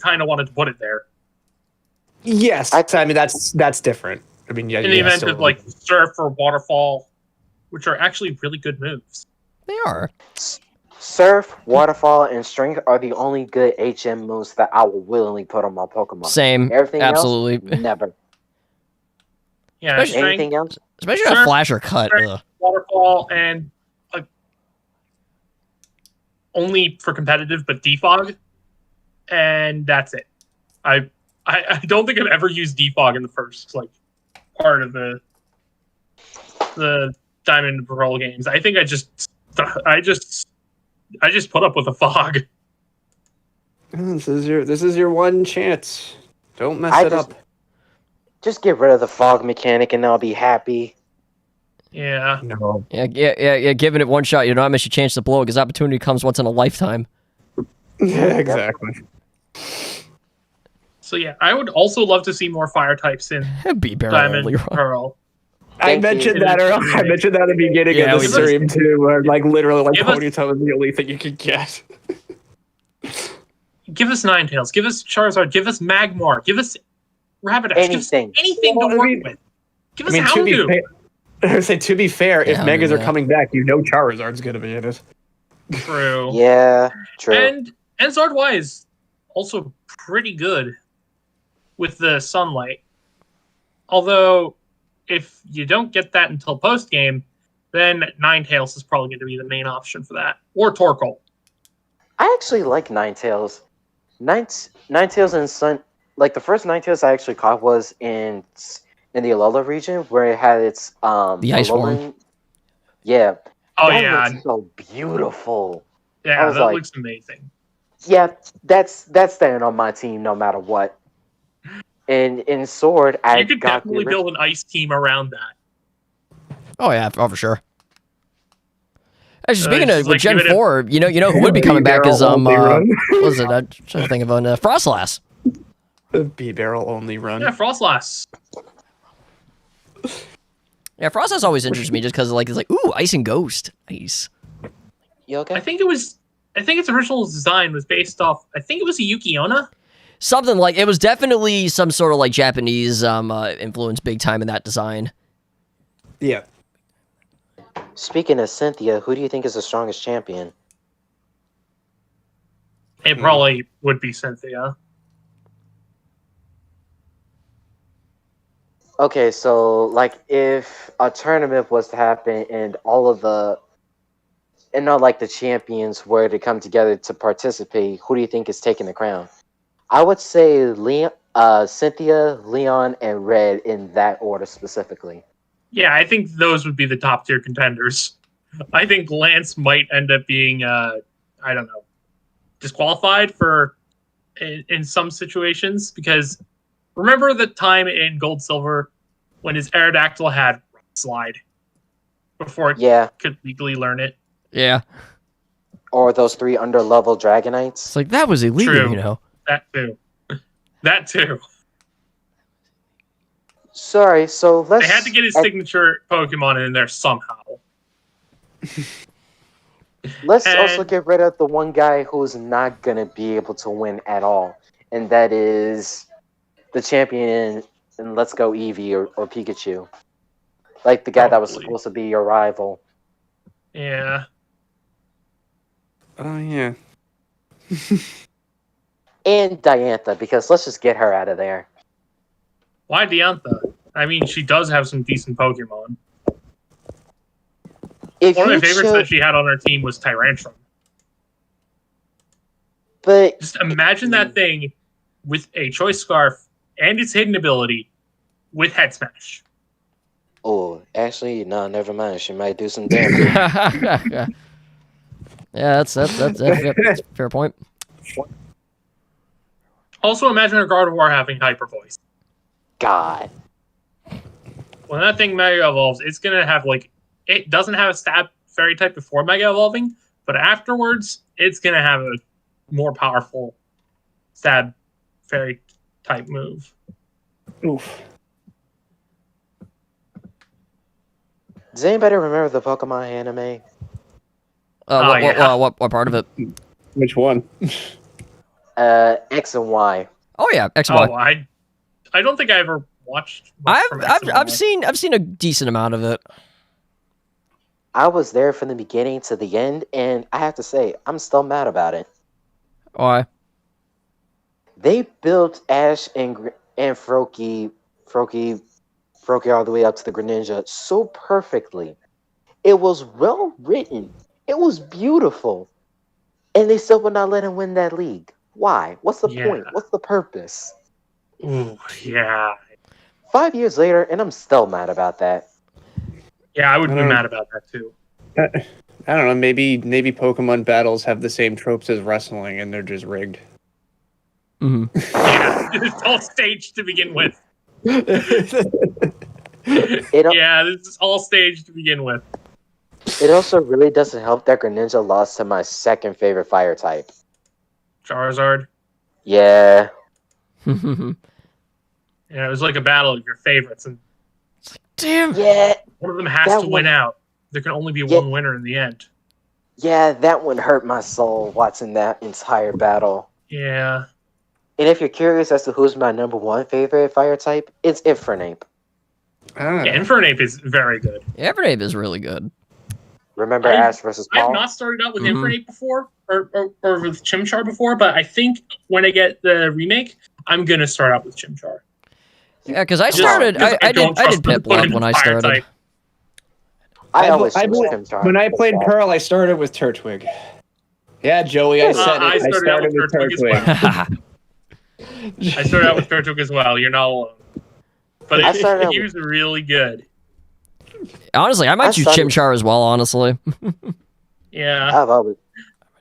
kind of wanted to put it there. Yes, I mean that's different. I mean, yeah, In the yeah, event still- of like Surf or Waterfall, which are actually really good moves. They are. Surf, Waterfall, and Strength are the only good HM moves that I will willingly put on my Pokemon. Same. Everything Absolutely. else, never. Yeah, Especially- Strength, Anything else? Especially a Sure. flash or cut. Sure. Ugh. Waterfall, and only for competitive, but Defog, and that's it. I don't think I've ever used Defog in the first part of the Diamond and Pearl games. I think I just put up with a fog. This is your one chance. Don't mess I it just- up. Just get rid of the fog mechanic and I'll be happy. Yeah. No. Yeah. Giving it one shot, you don't miss your chance to blow it because opportunity comes once in a lifetime. Yeah, exactly. So yeah, I would also love to see more fire types in Be barely Diamond and wrong. Pearl. I Thank mentioned you. that earlier. I mentioned that at the beginning Yeah, of the we did. stream too, where literally Give us- Ponytail is the only thing you could get. Give us Ninetales. Give us Charizard. Give us Magmar. Give us Rapidash. Give us Anything. anything Well, to I work mean- with. Give I us mean, to be Houndoom. fair, I would say to be fair, if Yeah, Megas are yeah. coming back, you know Charizard's gonna be in it. True. Yeah, true. And Zard Y is also pretty good with the sunlight. Although, if you don't get that until post game, then Ninetales is probably going to be the main option for that, or Torkoal. I actually like Ninetales. Ninetales and Sun, like the first Ninetales I actually caught was in the Alola region where it had its The ice form. Alolan. Yeah, Oh that yeah, looks so beautiful. I yeah, was that like- looks amazing. Yeah, that's staying on my team no matter what. And in Sword, I You could got definitely build an ice team around that. Oh yeah, for sure. Actually, speaking it's of like Gen give it a- 4, you know who would be coming back is B-Barrel only run. what was it? I'm trying to think of Frostlass. The B-Barrel only run. Yeah, Frostlass. Yeah, Frostlass always interests me just because it's like, ooh, Ice and Ghost, nice. You okay? I think its original design was based off. I think it was a Yukiona. Something like it was definitely some sort of like Japanese influence, big time in that design. Yeah. Speaking of Cynthia, who do you think is the strongest champion? It probably would be Cynthia. Okay, so like if a tournament was to happen and all of the like the champions were to come together to participate, who do you think is taking the crown? I would say Cynthia, Leon, and Red in that order specifically. Yeah, I think those would be the top tier contenders. I think Lance might end up being, I don't know, disqualified for in some situations because remember the time in Gold Silver when his Aerodactyl had Rock Slide before it Yeah, could legally learn it. Yeah, or those 3 under-level it's Dragonites. like that was illegal, True. you know. That too. That too. Sorry, so let's... They had to get his signature Pokemon in there somehow. Let's also and- get rid of the one guy who's not going to be able to win at all, and that is the champion in Let's Go Eevee or Pikachu. Like the guy that was Probably. supposed to be your rival. Yeah. Oh yeah. And Diantha, because let's just get her out of there. Why Diantha? I mean, she does have some decent Pokemon. If One of you my favorites chose- that she had on her team was Tyrantrum. But Just imagine that thing with a Choice Scarf and its hidden ability with Head Smash. oh, actually, no, never mind. She might do some damage. Yeah, that's a fair point. Also, imagine a Gardevoir having Hyper Voice. God, When that thing Mega Evolves, it's going to have, like, it doesn't have a stab fairy type before Mega Evolving, but afterwards, it's going to have a more powerful stab fairy type move. Oof. does anybody remember the Pokemon anime? yeah. What part of it? Which one? X and Y. Oh yeah, X and Y. Oh, I don't think I ever watched. much from X and Y. I've seen a decent amount of it. I was there from the beginning to the end, and I have to say, I'm still mad about it. Why? They built Ash and Froakie all the way up to the Greninja so perfectly. It was well written. It was beautiful. And they still would not let him win that league. Why? What's the Yeah. point? What's the purpose? Ooh, yeah. 5 years later, and I'm still mad about that. Yeah, I would I be don't- mad about that too. I don't know. Maybe Pokemon battles have the same tropes as wrestling, and they're just rigged. Mm-hmm. Yeah, it's all staged to begin with. It, Yeah, this is all staged to begin with. it also really doesn't help that Greninja lost to my second favorite fire type. Charizard. Yeah. Yeah, it was like a battle of your favorites, and Damn. Yeah. one of them has That to one- win out. There can only be Yeah. one winner in the end. Yeah, that one hurt my soul watching that entire battle. Yeah. And if you're curious as to who's my number one favorite fire type, it's Infernape. Yeah, Infernape is very good. Infernape is really good. Remember I- Ash versus I have Paul? not started out with Mhm. Infernape before, or with Chimchar before, but I think when I get the remake, I'm gonna start out with Chimchar. Yeah, because I Just started. because I don't did trust them to put Piplup in when I fire started. type. I I always bel- choose Chimchar. When I for played that. Pearl, I started with Turtwig. Yeah, Joey, I said I it. I started out with Turtwig as well. I started out with Turtwig as well. You're not alone. But I started out he with- was really good. Honestly, I might I choose started- Chimchar as well. Honestly, Yeah, I've always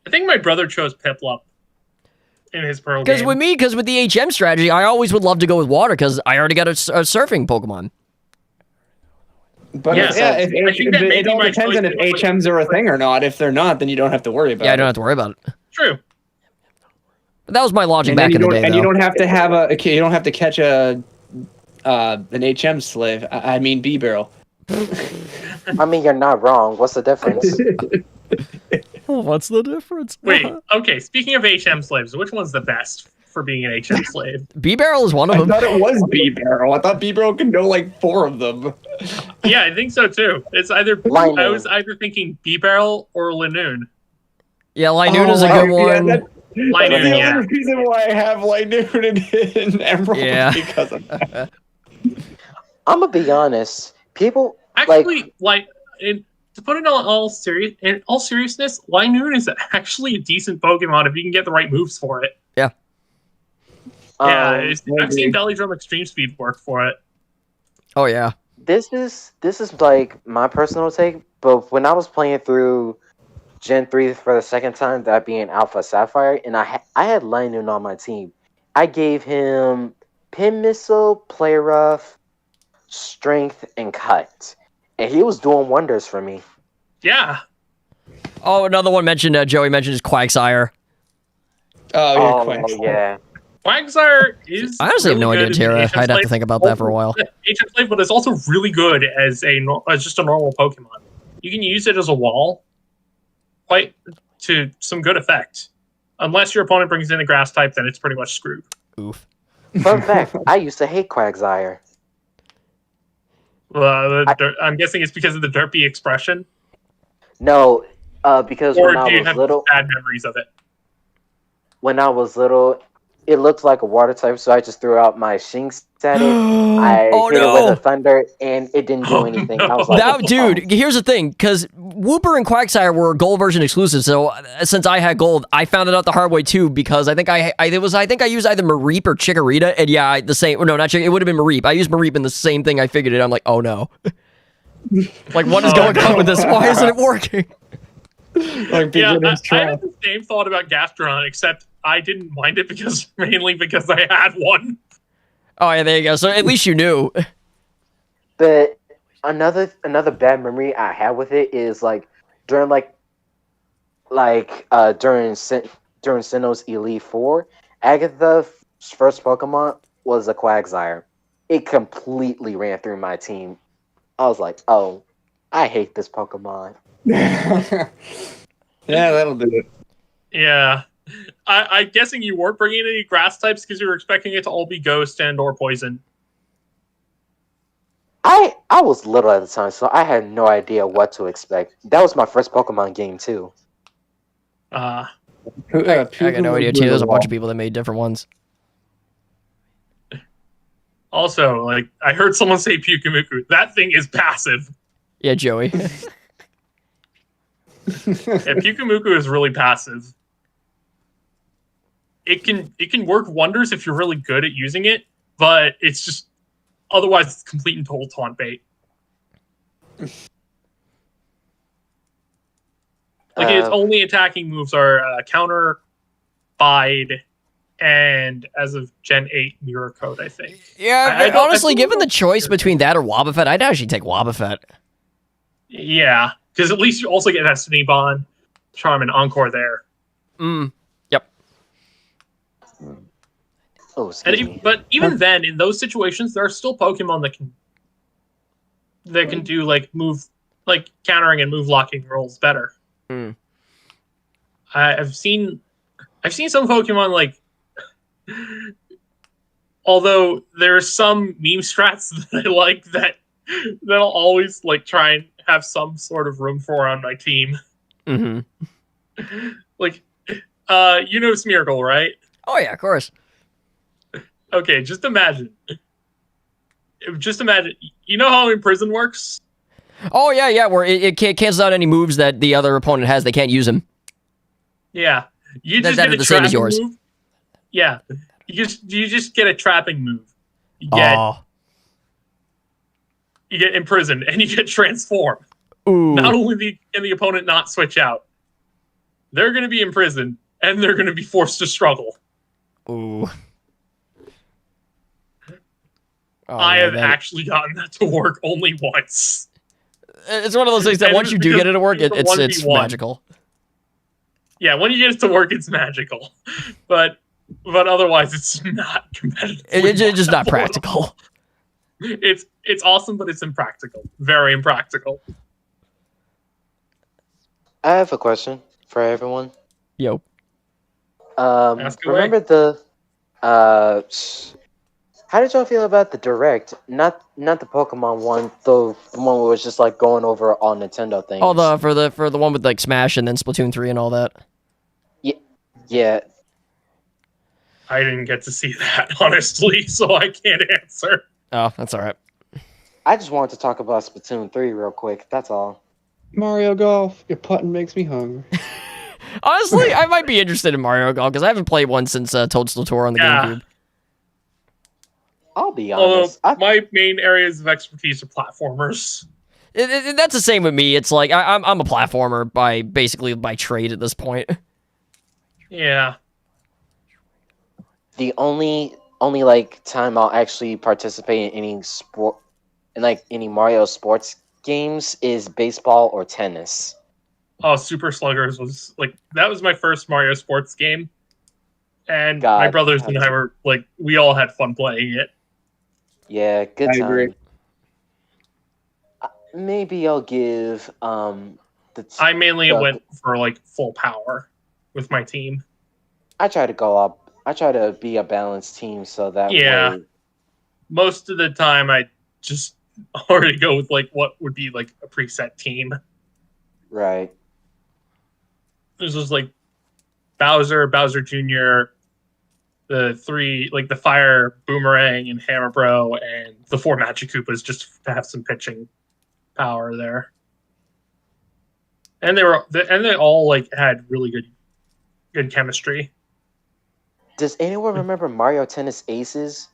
I think my brother chose Piplup in his Pearl because game. with the HM strategy, I always would love to go with water because I already got a surfing Pokemon. But Yeah, if I think that may it be all my depends on choice, if like- HMs are a thing or not. If they're not, then you don't have to worry about Yeah, I it. don't have to worry about it. True. But that was my logic And back in the day, and though. you don't have to have you don't have to catch an HM slave. I mean B barrel. I mean, you're not wrong. What's the difference? What's the difference? Wait, okay, speaking of HM slaves, which one's the best for being an HM slave? B barrel is one of I them. thought it was B barrel. I thought B barrel could know like 4 of them. Yeah, I think so too. It's either Linoon. I was either thinking B-Barrel or Linoon. Yeah, Linoon is a good one. That's Linoon, the yeah. only reason why I have Linoon in Emerald Yeah. because of that. I'm gonna be honest. People Actually, to put it all seriousness, Linoon is actually a decent Pokemon if you can get the right moves for it. Yeah, I've seen Belly Drum Extreme Speed work for it. Oh yeah. this is like my personal take. But when I was playing through Gen 3 for the second time, that being Alpha Sapphire, and I had Linoon on my team. I gave him Pin Missile, Play Rough, Strength, and Cut. And he was doing wonders for me. Yeah. Oh, another one mentioned. Joey mentioned is Quagsire. Oh, you're Oh, quite yeah. Quagsire is. I honestly have no really idea, good Tara. as an I'd have to HM think about that for a while. HM Slave, but it's also really good as just a normal Pokemon. You can use it as a wall, quite to some good effect. Unless your opponent brings in a Grass type, then it's pretty much screwed. Oof. Fun fact, I used to hate Quagsire. I'm guessing it's because of the derpy expression, No, because or when do I you was have little, bad memories of it? it looked like a water type, so I just threw out my Shinx at it. I Oh, hit it no. with a thunder, and it didn't do Oh, anything. no. I was like, Now, dude, here's the thing, because Wooper and Quagsire were gold version exclusive. So since I had gold, I found it out the hard way too. Because I think I used either Mareep or Chikorita, and yeah, the same. No, not Chikorita. It would have been Mareep. I used Mareep in the same thing. I figured it. I'm like, oh no, like what is going on with this? Why isn't it working? like Yeah, beginner's I trap. had the same thought about Gastrodon, except I didn't mind it mainly because I had one. Oh yeah, there you go. So at least you knew. but another bad memory I had with it is like during during Sinnoh's Elite Four, Agatha's first Pokemon was a Quagsire. It completely ran through my team. I was like, oh, I hate this Pokemon. Yeah, that'll do it. Yeah. I'm guessing you weren't bringing any grass types because you were expecting it to all be ghost and or poison. I was little at the time, so I had no idea what to expect. That was my first Pokemon game too. Uh, I got no idea too. There's a bunch of people that made different ones. also, like, I heard someone say Pyukumuku. That thing is passive. Yeah, Joey. Yeah, Pyukumuku is really passive. It can work wonders if you're really good at using it, but it's just otherwise it's complete and total taunt bait. Like its only attacking moves are counter, bide, and as of Gen 8 Mirror Code, I think. Yeah, I don't- honestly, I don't given know. the choice between that or Wobbuffet, I'd actually take Wobbuffet. Yeah, because at least you also get Destiny Bond, Charm, and Encore there. Yep. Oh, excuse me. But even then, in those situations, there are still Pokemon that can do like move, like countering and move locking rolls better. Mm. I've seen some Pokemon like, although there are some meme strats that I like that that I'll always like try and have some sort of room for on my team. Mm-hmm. Like, you know Smeargle, right? Oh yeah, of course. Okay, just imagine. You know how Imprison works? Oh yeah, where it cancels out any moves that the other opponent has. They can't use them. Yeah, you just That get are a the same as trapping yours. move. Yeah, you just get a trapping move. You get imprisoned and you get transformed. Ooh. Not only can the opponent not switch out, they're going to be imprisoned and they're going to be forced to struggle. Ooh. Oh, I man, have actually gotten that to work only once. It's one of those things that And once you do get it to work, it's 1v1. magical. Yeah, when you get it to work, it's magical. But otherwise, it's not competitive. It's just not practical. It's awesome, but it's impractical. Very impractical. I have a question for everyone. Yo. Ask away. Remember the how did y'all feel about the Direct? Not the Pokemon one, the one where it was just like going over all Nintendo things. Oh, for the one with like Smash and then Splatoon 3 and all that. Yeah. I didn't get to see that, honestly, so I can't answer. Oh, that's all right. I just wanted to talk about Splatoon 3 real quick. That's all. Mario Golf, your putting makes me hungry. Honestly, I might be interested in Mario Golf because I haven't played one since Toadstool Tour on the GameCube. I'll be Although honest. my main areas of expertise are platformers. That's the same with me. It's like I'm a platformer by trade at this point. Yeah. The only like time I'll actually participate in any sport, in like any Mario sports games, is baseball or tennis. Oh, Super Sluggers was like that was my first Mario sports game, and God, my brothers and I were like we all had fun playing it. Yeah, good I agree. time. Maybe I'll give I mainly went for like full power with my team. I try to go up. I try to be a balanced team so that way. Most of the time, I just already go with like what would be like a preset team. Right. This was like Bowser Jr., the three, like the Fire, Boomerang, and Hammer Bro, and the 4 Magic Koopas just to have some pitching power there. And they all like had really good chemistry. Does anyone remember Mario Tennis Aces?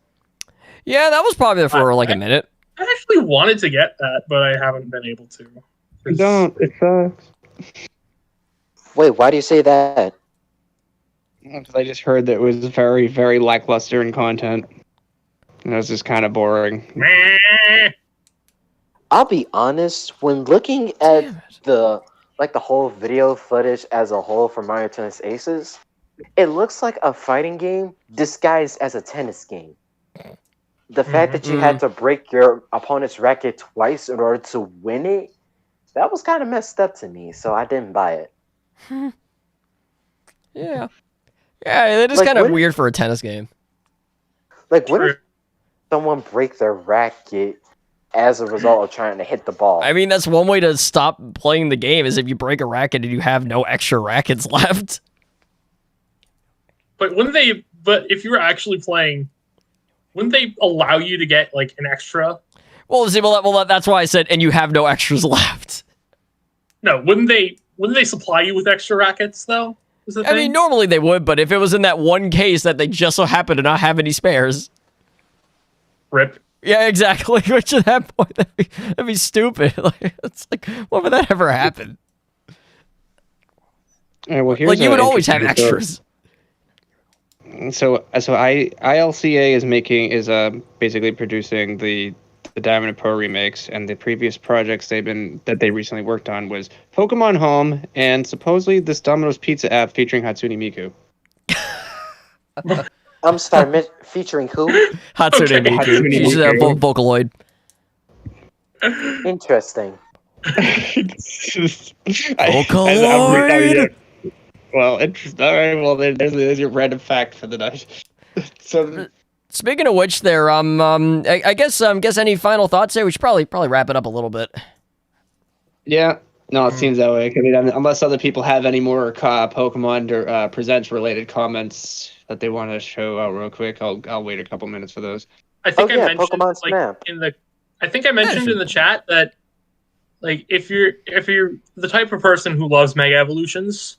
Yeah, that was probably there for like a minute. I actually wanted to get that, but I haven't been able to. Don't. It sucks. Wait, why do you say that? Because I just heard that it was very, very lackluster in content. And it was just kind of boring. Meh. I'll be honest, when looking at the whole video footage as a whole for Mario Tennis Aces, it looks like a fighting game disguised as a tennis game. The fact that you had to break your opponent's racket twice in order to win it, that was kind of messed up to me, so I didn't buy it. Yeah. Yeah, it is Like, kind of what- weird for a tennis game. Like, what if someone break their racket as a result of trying to hit the ball? I mean, that's one way to stop playing the game is if you break a racket and you have no extra rackets left. But if you were actually playing, wouldn't they allow you to get like an extra? Well, see, that's why I said, and you have no extras left. No, wouldn't they supply you with extra rackets though? I mean, normally they would, but if it was in that one case that they just so happen to not have any spares. Rip. Yeah, exactly. Which at that point, that'd be stupid. Like, it's like, when would that ever happen? Yeah, well, here's Like, you would always have interesting- extras. So ILCA is basically producing the Diamond and Pearl remakes, and the previous projects that they recently worked on was Pokemon Home and supposedly this Domino's Pizza app featuring Hatsune Miku. I'm sorry, featuring who? Hatsune Okay. Miku. Hatsune She's a Miku. Vocaloid. Interesting. Vocaloid! Well, interesting. All right. Well, there's your random fact for the night. So Speaking of which, there, I guess any final thoughts there? We should probably wrap it up a little bit. Yeah. No, it seems that way. I mean, unless other people have any more Pokemon or Presents related comments that they want to show out real quick, I'll wait a couple minutes for those. I think I mentioned Pokemon Snap. I think I mentioned in the chat that like if you're the type of person who loves Mega Evolutions,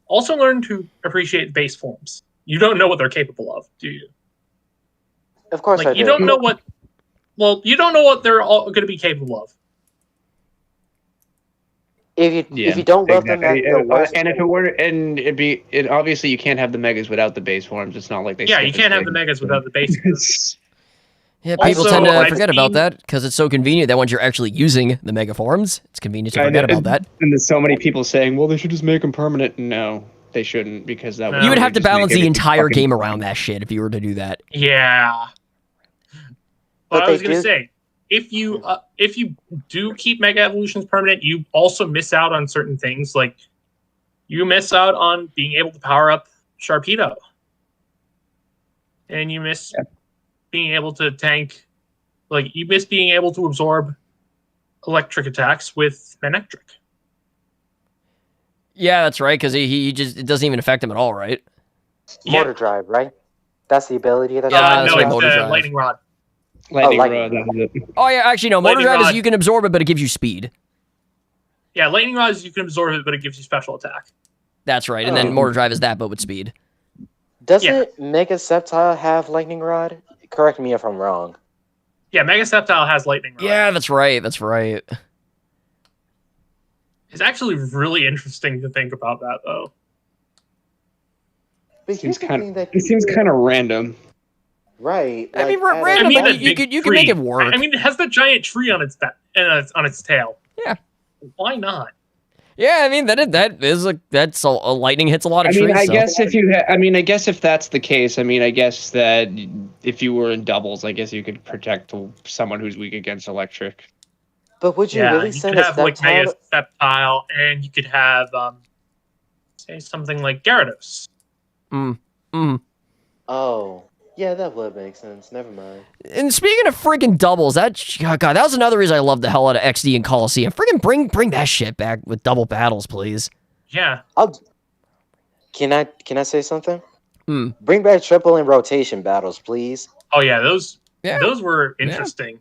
also learn to appreciate base forms. You don't know what they're capable of, do you? Of course, Like I do. you don't know what. Well, you don't know what they're all going to be capable of. If you don't love them, that's the worst. And if it were, and obviously you can't have the megas without the base forms. It's not like they. Yeah, you can't have the megas without the base forms. Yeah, people Also, tend to I've forget about seen- that because it's so convenient that once you're actually using the mega forms, it's convenient to I forget know, about that. And there's so many people saying, "Well, they should just make them permanent." No, they shouldn't, because that No. You would have to just make balance the everything entire fucking- game around that shit if you were to do that. Yeah. But But I they was going to do- say, if you do keep Mega Evolutions permanent, you also miss out on certain things. Like you miss out on being able to power up Sharpedo, and you miss being able to tank. Like you miss being able to absorb electric attacks with Manectric. Yeah, that's right, because he just, it doesn't even affect him at all, right? Motor Drive, right? That's the ability that. Yeah, I that's no, right, it's Motor the Drive. Lightning Rod. Lightning Lightning Rod. That was it. Oh yeah, actually no, Motor Lightning Drive is Rod. you can absorb it, but it gives you speed. Yeah, Lightning Rod is you can absorb it, but it gives you special attack. That's right, and then Oh. Motor Drive is that, but with speed. Doesn't Mega Sceptile have Lightning Rod? Correct me if I'm wrong. Yeah, Mega Sceptile has Lightning Rod. Yeah, that's right, that's right. It's actually really interesting to think about that, though. But Seems here's the kind thing of. that It seems kind of random. right. I mean, like, random, I mean, but that you big can make it tree. work. I mean, it has the giant tree on its on its tail. Yeah. Why not? Yeah, I mean that's a lightning hits a lot I of mean, trees. I so. guess if you, I guess if that's the case, I guess that if you were in doubles, I guess you could protect someone who's weak against electric. But would you Yeah, really you send could a have like Mega Sceptile? Sceptile, and you could have say something like Gyarados. Oh, yeah, that would make sense. Never mind. And speaking of freaking doubles, that God, that was another reason I loved the hell out of XD and Coliseum. Freaking bring that shit back with double battles, please. Yeah, Can I say something? Hmm. Bring back triple and rotation battles, please. oh yeah, those Yeah. those were interesting.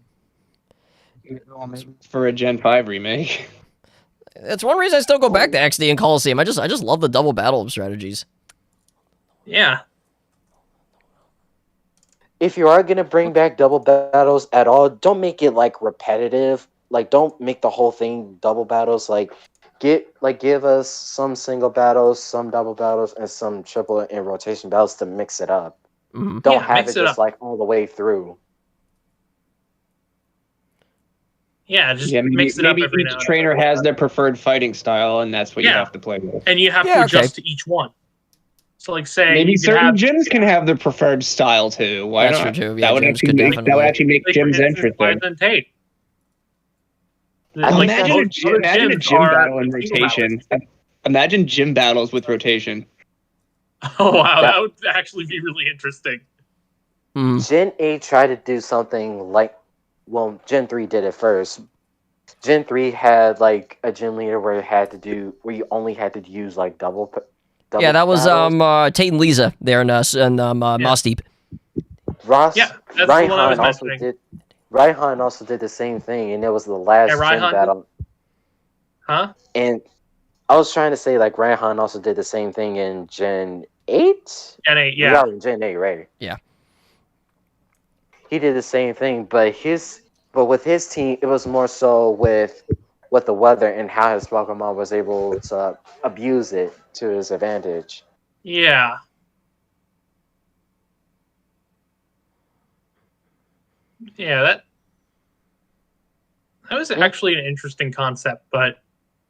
For a Gen 5 remake. That's one reason I still go back to XD and Coliseum. I just love the double battle strategies. Yeah, If you are gonna bring back double battles at all, don't make it like repetitive. Like, don't make the whole thing double battles. Give us some single battles, some double battles, and some triple and rotation battles to mix it up. Mhm. Don't Yeah, have mix it it just up. like all the way through. yeah, just Yeah, mix it up maybe every now each and trainer then. has their preferred fighting style, and that's what you Yeah. have to play with. And you have Yeah, to okay. adjust to each one. So, like, say Maybe you could certain have gyms can have their preferred style too. Why That's not? true, too. Yeah, that would gyms actually could make that would definitely- actually make like, for gyms instance, interesting. Byron and Tate. I Like, think Imagine, that's- imagine a gyms gym are battle in single rotation. Imagine gym battles with rotation. Oh wow, that would actually be really interesting. Mhm. Gen 8 tried to do something like, well, Gen 3 did it first. Gen 3 had like a gym leader where you only had to use like double Yeah, that was battles. Tate and Lisa there in Moss Deep. Ross. Yeah, that's the one I was Raihan also mentioning. did. Raihan also did the same thing, and it was the last Yeah, Raihan gym battle. Huh? And I was trying to say like Raihan also did the same thing in Gen 8. Gen 8, yeah. in Gen 8, right? Yeah. He did the same thing, but with his team, it was more so with the weather and how his Pokemon was able to abuse it to his advantage. Yeah. Yeah, that was actually an interesting concept, but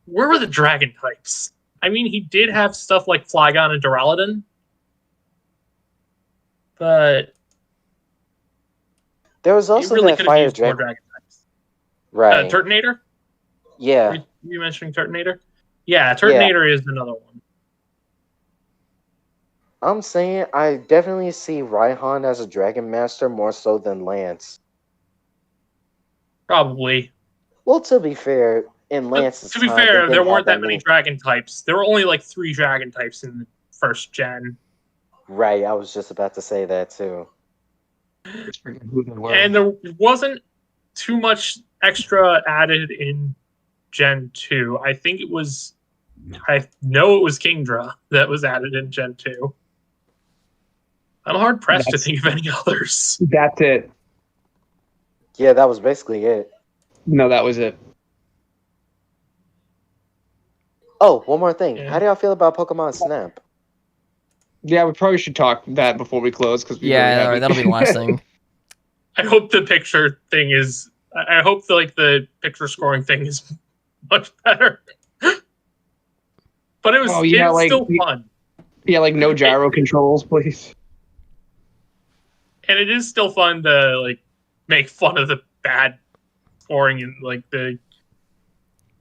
where were the dragon types? I mean, he did have stuff like Flygon and Duraludon, but There was he also really that could have fire used more dragon, dragon types. right? Turtonator? Yeah, Were you mentioning Turtonator? Yeah, Turtonator is another one. I'm saying I definitely see Raihan as a Dragon Master more so than Lance. Probably. Well, to be fair, in But Lance's to be time, they fair, didn't there have weren't that many. many dragon types. There were only like 3 dragon types in the first gen. Right, I was just about to say that too. Just forget who they were. And there wasn't too much extra added in Gen 2. I know it was Kingdra that was added in Gen 2. I'm hard pressed to think of any others. That's it. Yeah, that was basically it. No, that was it. Oh, one more thing. Yeah. How do y'all feel about Pokemon Snap? Yeah, we probably should talk that before we close because Yeah, all right, that'll be the last thing. I hope the picture thing is. I hope the picture scoring thing is much better. But it was still fun. Yeah, like no gyro controls, please. And it is still fun to like make fun of the bad scoring in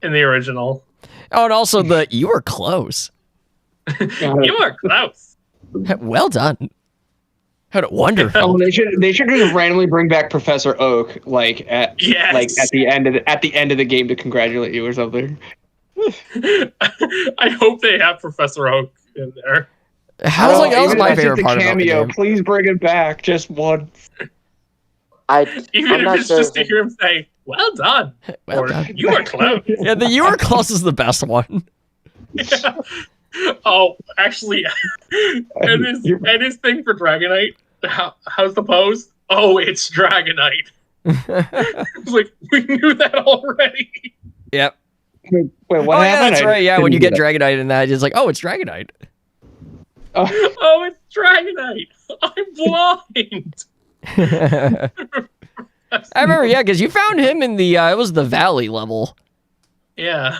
the original. Oh, and also you were close. You are close. Well done. Had it wonderful. Oh, they should just randomly bring back Professor Oak at the end of the game to congratulate you or something. I hope they have Professor Oak in there. That was my favorite part about the game. Please bring it back just once. I'm Even not if it's sure just to hear him say, "Well done," Well or done. "You were close." Yeah, the you were close is the best one. Yeah. Oh, actually, and his thing for Dragonite. How's the pose? Oh, it's Dragonite. It's like we knew that already. Yep. Wait, what Oh yeah, happened? that's right. Yeah, when you get Dragonite in that, it's like, oh, it's Dragonite. Oh, it's Dragonite. I'm blind. I remember, yeah, because you found him in the it was the Valley level. Yeah.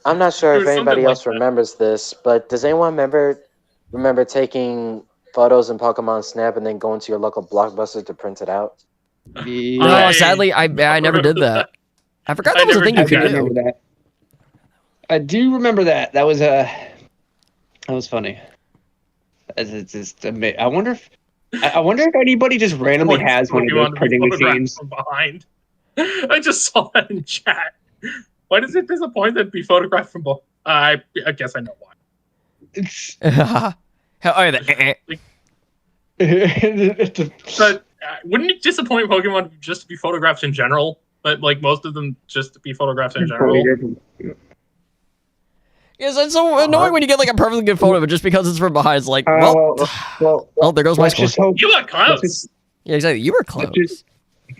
I'm not sure It if was anybody something else like that. remembers this, but does anyone remember taking photos in Pokemon Snap and then going to your local Blockbuster to print it out? No, sadly, I never did that. I forgot that was a thing you could do. remember that. I do remember that. That was funny. It's just I wonder if anybody just randomly has one of those printing machines. From behind. I just saw that in chat. Why does it disappoint that be photographed from behind? I guess I know why. Oh, yeah, But wouldn't it disappoint Pokemon just to be photographed in general? But like most of them just to be photographed in general. Yes, it's so annoying when you get like a perfectly good photo, but just because it's from behind, it's like, well, oh, there goes my let's score. just hope. You got close. Yeah, exactly. You were close.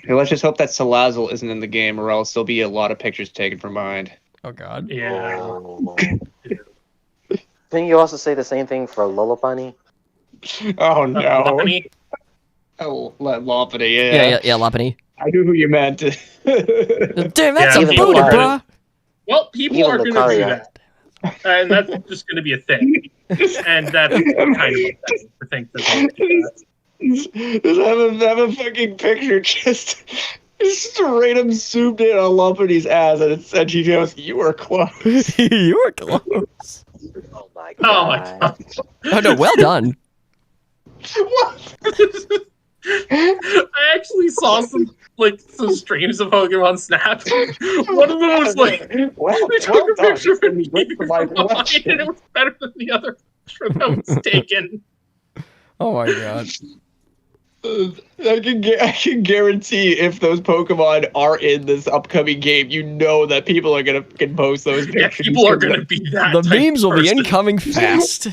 Let's just hope that Salazzle isn't in the game, or else there'll be a lot of pictures taken from behind. Oh God. Yeah. Oh. Can you also say the same thing for Lopunny? Oh no! Lopunny? Oh, Lopunny, yeah. Yeah, Lopunny. I knew who you meant. Damn, that's Yeah, a people booty, are- bruh. Well, people Even are going to do Lucario. that. And that's just going to be a thing. And that's kind of upsetting to think that they'll do that. Just have a fucking picture just random zoomed in on Lopunny's ass, and she goes, "You were close." You were close. Oh my Oh my god. god. Oh no, well done. What? I actually saw some streams of Pokemon Snap. One of them was like, Well, they took a picture of done. me from behind, and it was better than the other picture that was taken. Oh my God. I can guarantee if those Pokemon are in this upcoming game, you know that people are gonna fucking post those Yeah, pictures. people are going to be that The type memes of will be person. incoming fast.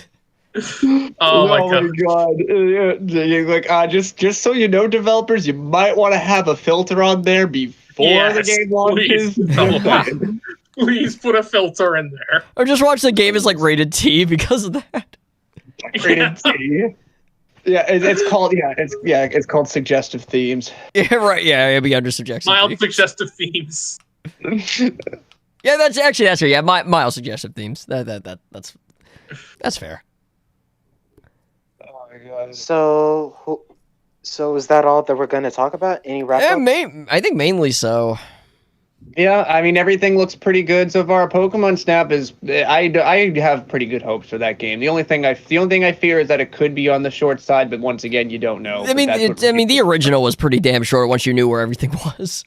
Oh my god. You're like, just so you know, developers, you might want to have a filter on there before the Yes, game launches. please. Please put a filter in there. Or just watch the game as like rated T because of that. Rated T. Yeah, it's called suggestive themes. Yeah, right. Yeah, it'll be under suggestive. Mild themes. suggestive themes. Yeah, that's right. Yeah, mild suggestive themes. That's fair. Oh my god. So is that all that we're going to talk about? Any wrap Yeah, up? I think mainly so. Yeah, I mean everything looks pretty good so far. Pokemon Snap is I have pretty good hopes for that game. The only thing I fear is that it could be on the short side, but once again, you don't know. I mean, the original was pretty damn short once you knew where everything was.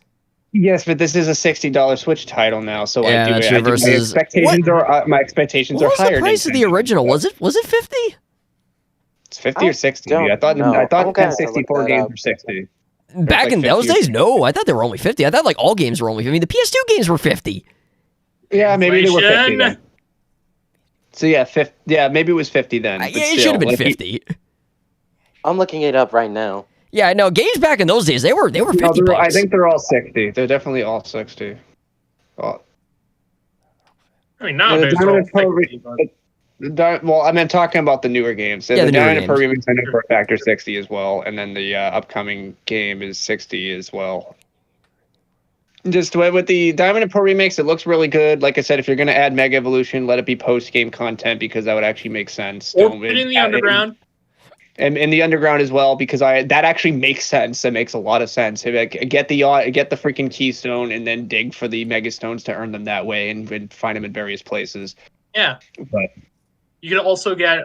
Yes, but this is a $60 Switch title now, so Yeah, that's true, versus- my expectations What are was higher. the price of the Nintendo. original? Was it 50? It's 50 or 60. don't I thought know. I'm gonna have to look 64 that games up. were 60. Back like in those 50 or days, no. I thought they were only 50. I thought like all games were only 50. I mean, the PS2 games were 50. Yeah, maybe they were 50 Inflation. then. So yeah, 50, yeah, maybe it was 50 then. Yeah, but it still, should have been like, 50. I'm looking it up right now. Yeah, no, games back in those days, they were 50 No, I bucks. think they're all 60. They're definitely all 60. Oh. I mean, nowadays, The Diamond they're all Pro 60, but- Well, I meant talking about the newer games. Yeah, the newer Diamond Pro games. Remix I know for a factor 60 as well, and then the upcoming game is 60 as well. Just with the Diamond and Pearl remakes, it looks really good. Like I said, if you're going to add Mega Evolution, let it be post-game content because that would actually make sense. Or put it in the underground. And in the underground as well, because that actually makes sense. That makes a lot of sense. Get the freaking keystone and then dig for the mega stones to earn them that way, and find them in various places. Yeah. But You could also get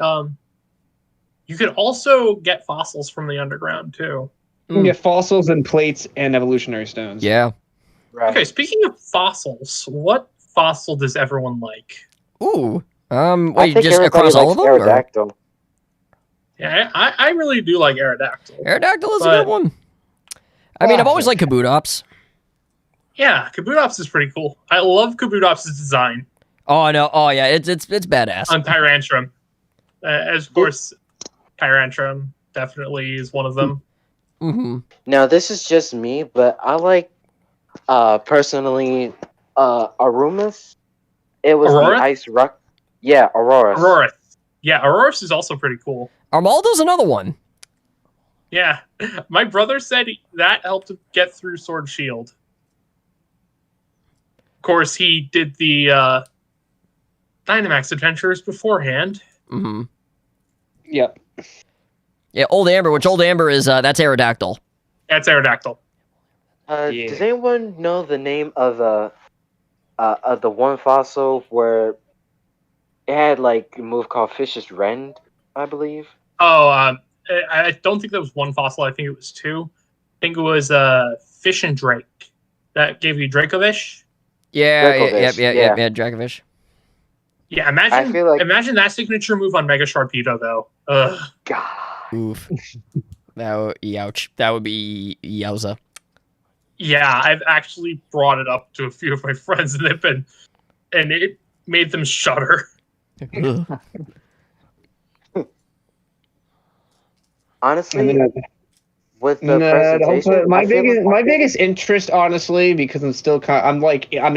fossils from the underground too. you can get fossils and plates and evolutionary stones. Yeah. Right. Okay, speaking of fossils, what fossil does everyone like? Ooh. I Wait, think just everybody across all of likes them? Or? Aerodactyl. Yeah, I really do like Aerodactyl. Aerodactyl is a But- good one. I mean, I've always liked Kabutops. Yeah, Kabutops is pretty cool. I love Kabutops' design Oh no! Oh yeah, it's badass. on Tyrantrum. As of course, Tyrantrum definitely is one of them. Mm-hmm. Now this is just me, but I like personally Arumas. It was Aurora? the ice rock. Yeah, Aurora. Aurora. Yeah, Aurorus is also pretty cool. Armaldo's another one. Yeah, my brother said that helped him get through Sword and Shield. Of course, he did the Dynamax Adventures beforehand. Mm-hmm. Yep. Yeah, Old Amber, which Old Amber is that's Aerodactyl. That's Aerodactyl. Yeah. Does anyone know the name of the one fossil where it had like a move called Fish's Rend, I believe? Oh, I don't think that was one fossil. I think it was two. I think it was Fish and Drake. That gave you Dracovish. Yeah, Dracovish, yeah, Dracovish. Yeah, I feel like- imagine that signature move on Mega Sharpedo though. Ugh. God. Oof. Youch. That would be yowza. Yeah, I've actually brought it up to a few of my friends, and it made them shudder. Ugh. Honestly, And then, with the presentation, my I feel biggest like- biggest interest, honestly, because I'm still I'm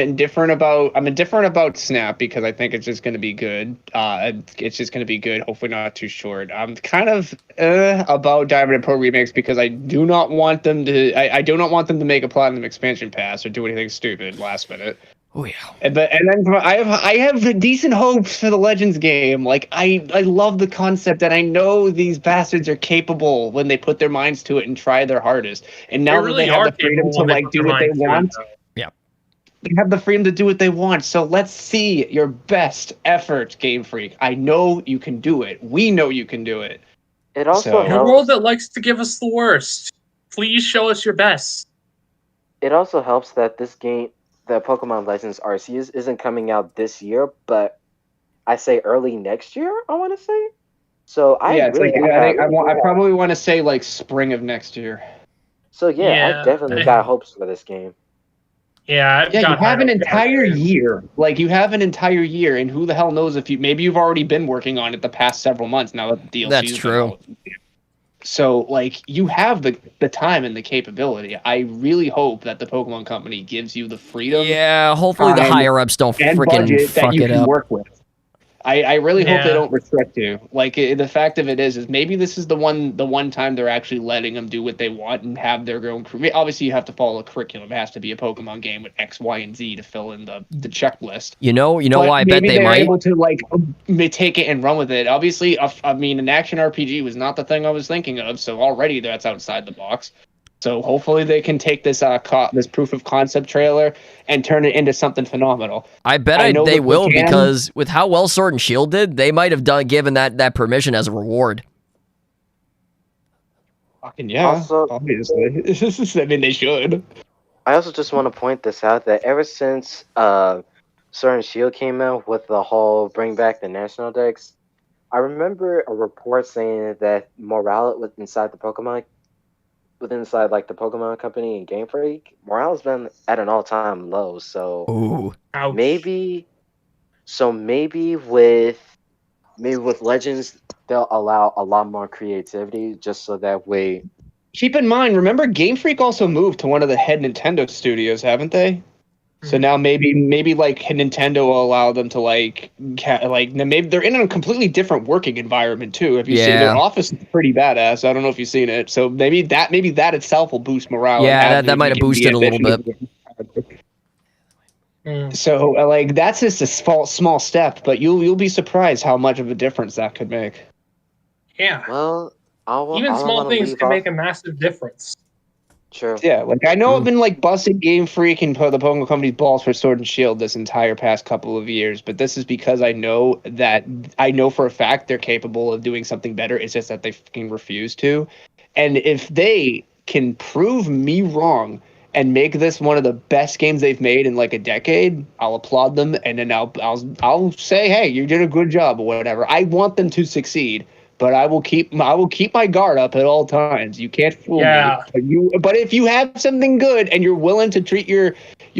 indifferent about Snap because I think it's just going to be good. It's just going to be good. Hopefully not too short. I'm kind of about Diamond and Pearl remakes because I do not want them to. I do not want them to make a Platinum expansion pass or do anything stupid last minute. Oh yeah. And then I have decent hopes for the Legends game. Like I love the concept, and I know these bastards are capable when they put their minds to it and try their hardest. And now really that they have are the freedom capable to when they like put do their what they minds to it, want, though. they have the freedom to do what they want. So let's see your best effort, Game Freak. I know you can do it. We know you can do it. It also So- In a helps. world that likes to give us the worst, please show us your best. It also helps that this game, the Pokemon Legends Arceus, isn't coming out this year, but I say early next year. I want to say. So I yeah, it's really, like I I probably want to say like spring of next year. So yeah, Yeah, I definitely got hopes for this game. Yeah, I've Yeah, you got have an high hopes. entire year. Like you have an entire year, and who the hell knows if maybe you've already been working on it the past several months now that the DLC. That's true. So like you have the time and the capability. I really hope that the Pokemon Company gives you the freedom Yeah, hopefully the time higher ups don't and freaking budget that fuck you it can up. work with. I really hope they Yeah. don't restrict you. Like the fact of it is maybe this is the one time they're actually letting them do what they want and have their own. Obviously, you have to follow a curriculum. It has to be a Pokemon game with X, Y, and Z to fill in the checklist. You know But why I bet maybe they they're might? able to like take it and run with it. Obviously, I mean, an action RPG was not the thing I was thinking of, so already that's outside the box. So hopefully they can take this this proof of concept trailer and turn it into something phenomenal. I bet they will, because with how well Sword and Shield did, they might have given that permission as a reward. Fucking yeah, Also, obviously. I mean, they should. I also just want to point this out that ever since Sword and Shield came out with the whole bring back the national decks, I remember a report saying that morale inside the Pokemon like the Pokemon Company and Game Freak, morale's been at an all-time low. So Ooh. Ouch. maybe with Legends they'll allow a lot more creativity, just so that way. Keep in mind, remember Game Freak also moved to one of the head Nintendo studios, haven't they? So now maybe like Nintendo will allow them to like maybe they're in a completely different working environment too. If you see their office is pretty badass. I don't know if you've seen it. So maybe that itself will boost morale. Yeah, that might have boosted a little bit. So like that's just a small step, but you'll be surprised how much of a difference that could make. Yeah. Well, even small things can make a massive difference. True. Yeah, like I know I've been like busting Game Freak and the Pokemon Company's balls for Sword and Shield this entire past couple of years, but this is because I know for a fact they're capable of doing something better. It's just that they fucking refuse to. And if they can prove me wrong and make this one of the best games they've made in like a decade, I'll applaud them, and then I'll say, hey, you did a good job or whatever. I want them to succeed. But I will keep my guard up at all times. You can't fool me. But if you have something good and you're willing to treat your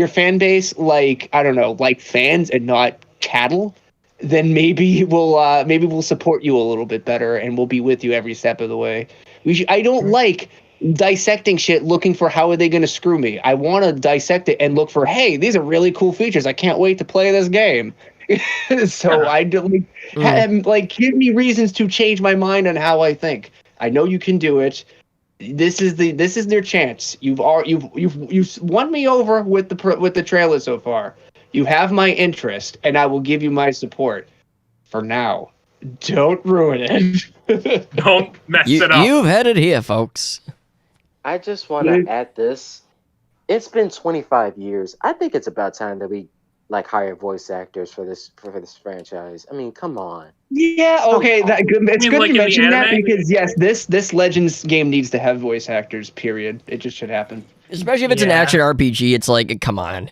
fan base like, I don't know, like fans and not cattle, then maybe we'll support you a little bit better and we'll be with you every step of the way. I don't like dissecting shit looking for how are they going to screw me. I want to dissect it and look for, hey, these are really cool features. I can't wait to play this game. So I don't give me reasons to change my mind on how I think. I know you can do it. This is their chance. You've won me over with the trailer so far. You have my interest, and I will give you my support. For now, don't ruin it. Don't mess it up. You've had it here, folks. I just want to add this. It's been 25 years. I think it's about time that we hire voice actors for this franchise. I mean, come on. Yeah, okay, it's good you mentioned that, because yes, this Legends game needs to have voice actors, period. It just should happen. Especially if it's an action RPG, it's like, come on.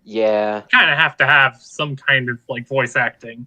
Yeah. Kind of have to have some kind of voice acting.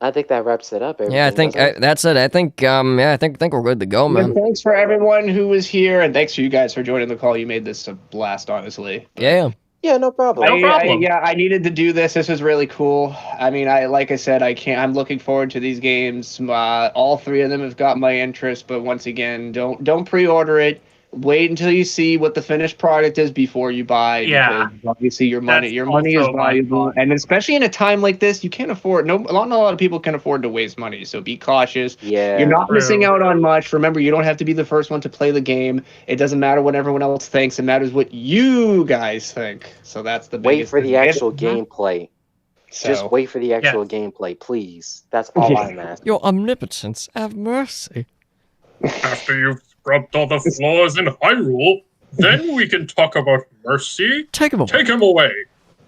I think that wraps it up. Yeah, I think that's it. I think I think we're good to go, man. Thanks for everyone who was here, and thanks for you guys for joining the call. You made this a blast, honestly. Yeah. Yeah, no problem. I needed to do this. This was really cool. I mean, like I said, I'm looking forward to these games. All three of them have got my interest, but once again, don't pre-order it. Wait until you see what the finished product is before you buy. Yeah, obviously your money is valuable, and especially in a time like this, you can't afford. Not a lot of people can afford to waste money. So be cautious. Yeah, you're not missing out on much. Remember, you don't have to be the first one to play the game. It doesn't matter what everyone else thinks. It matters what you guys think. So that's the biggest wait for the actual gameplay. Just wait for the actual gameplay, please. That's all I'm asking. Your omnipotence, have mercy. After you've scrubbed all the flaws in Hyrule, then we can talk about mercy. Take him away.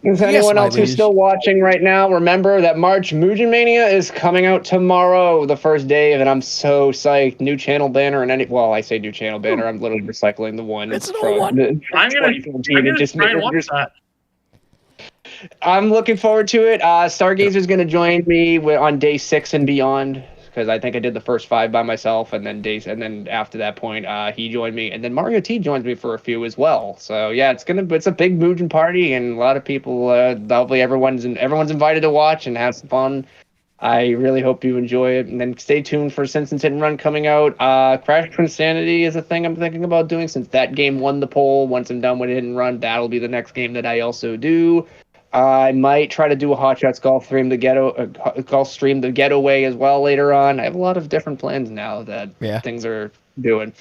Is anyone else who's still watching right now, remember that March Mugen Mania is coming out tomorrow, the first day, and I'm so psyched. New channel banner and I say new channel banner, I'm literally recycling the one. It's an old one. I'm gonna try and watch that. I'm looking forward to it. Stargazer's going to join me on day 6 and beyond, because I think I did the first 5 by myself, and then after that point, he joined me, and then Mario T joins me for a few as well. So yeah, it's a big Mugen party, and a lot of people. Hopefully, everyone's invited to watch and have some fun. I really hope you enjoy it, and then stay tuned for Simpsons Hit and Run coming out. Crash Twinsanity is a thing I'm thinking about doing, since that game won the poll. Once I'm done with Hit and Run, that'll be the next game that I also do. I might try to do a Hot Shots golf stream the getaway as well later on. I have a lot of different plans now that things are doing.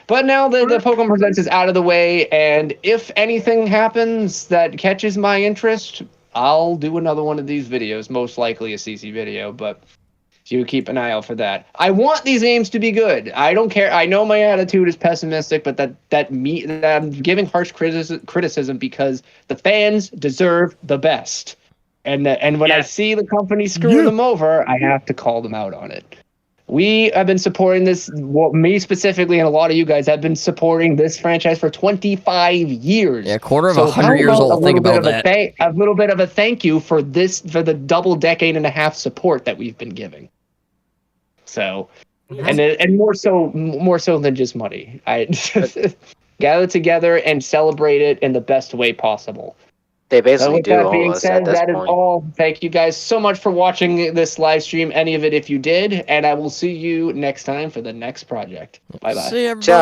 But now the Pokemon Presents is out of the way, and if anything happens that catches my interest, I'll do another one of these videos, most likely a CC video. But So you keep an eye out for that. I want these games to be good. I don't care. I know my attitude is pessimistic, but that I'm giving harsh criticism because the fans deserve the best. And when I see the company screwing them over, I have to call them out on it. We have been supporting this, me specifically, and a lot of you guys have been supporting this franchise for 25 years. Yeah, quarter of 100 years old. Think about that. A little bit of a thank you for the double decade and a half support that we've been giving. So, and more so than just money. I gather together and celebrate it in the best way possible. They basically do that all being us said, at this that point. is all. Thank you guys so much for watching this live stream, any of it if you did, and I will see you next time for the next project. Bye-bye. See you, everybody. Ciao.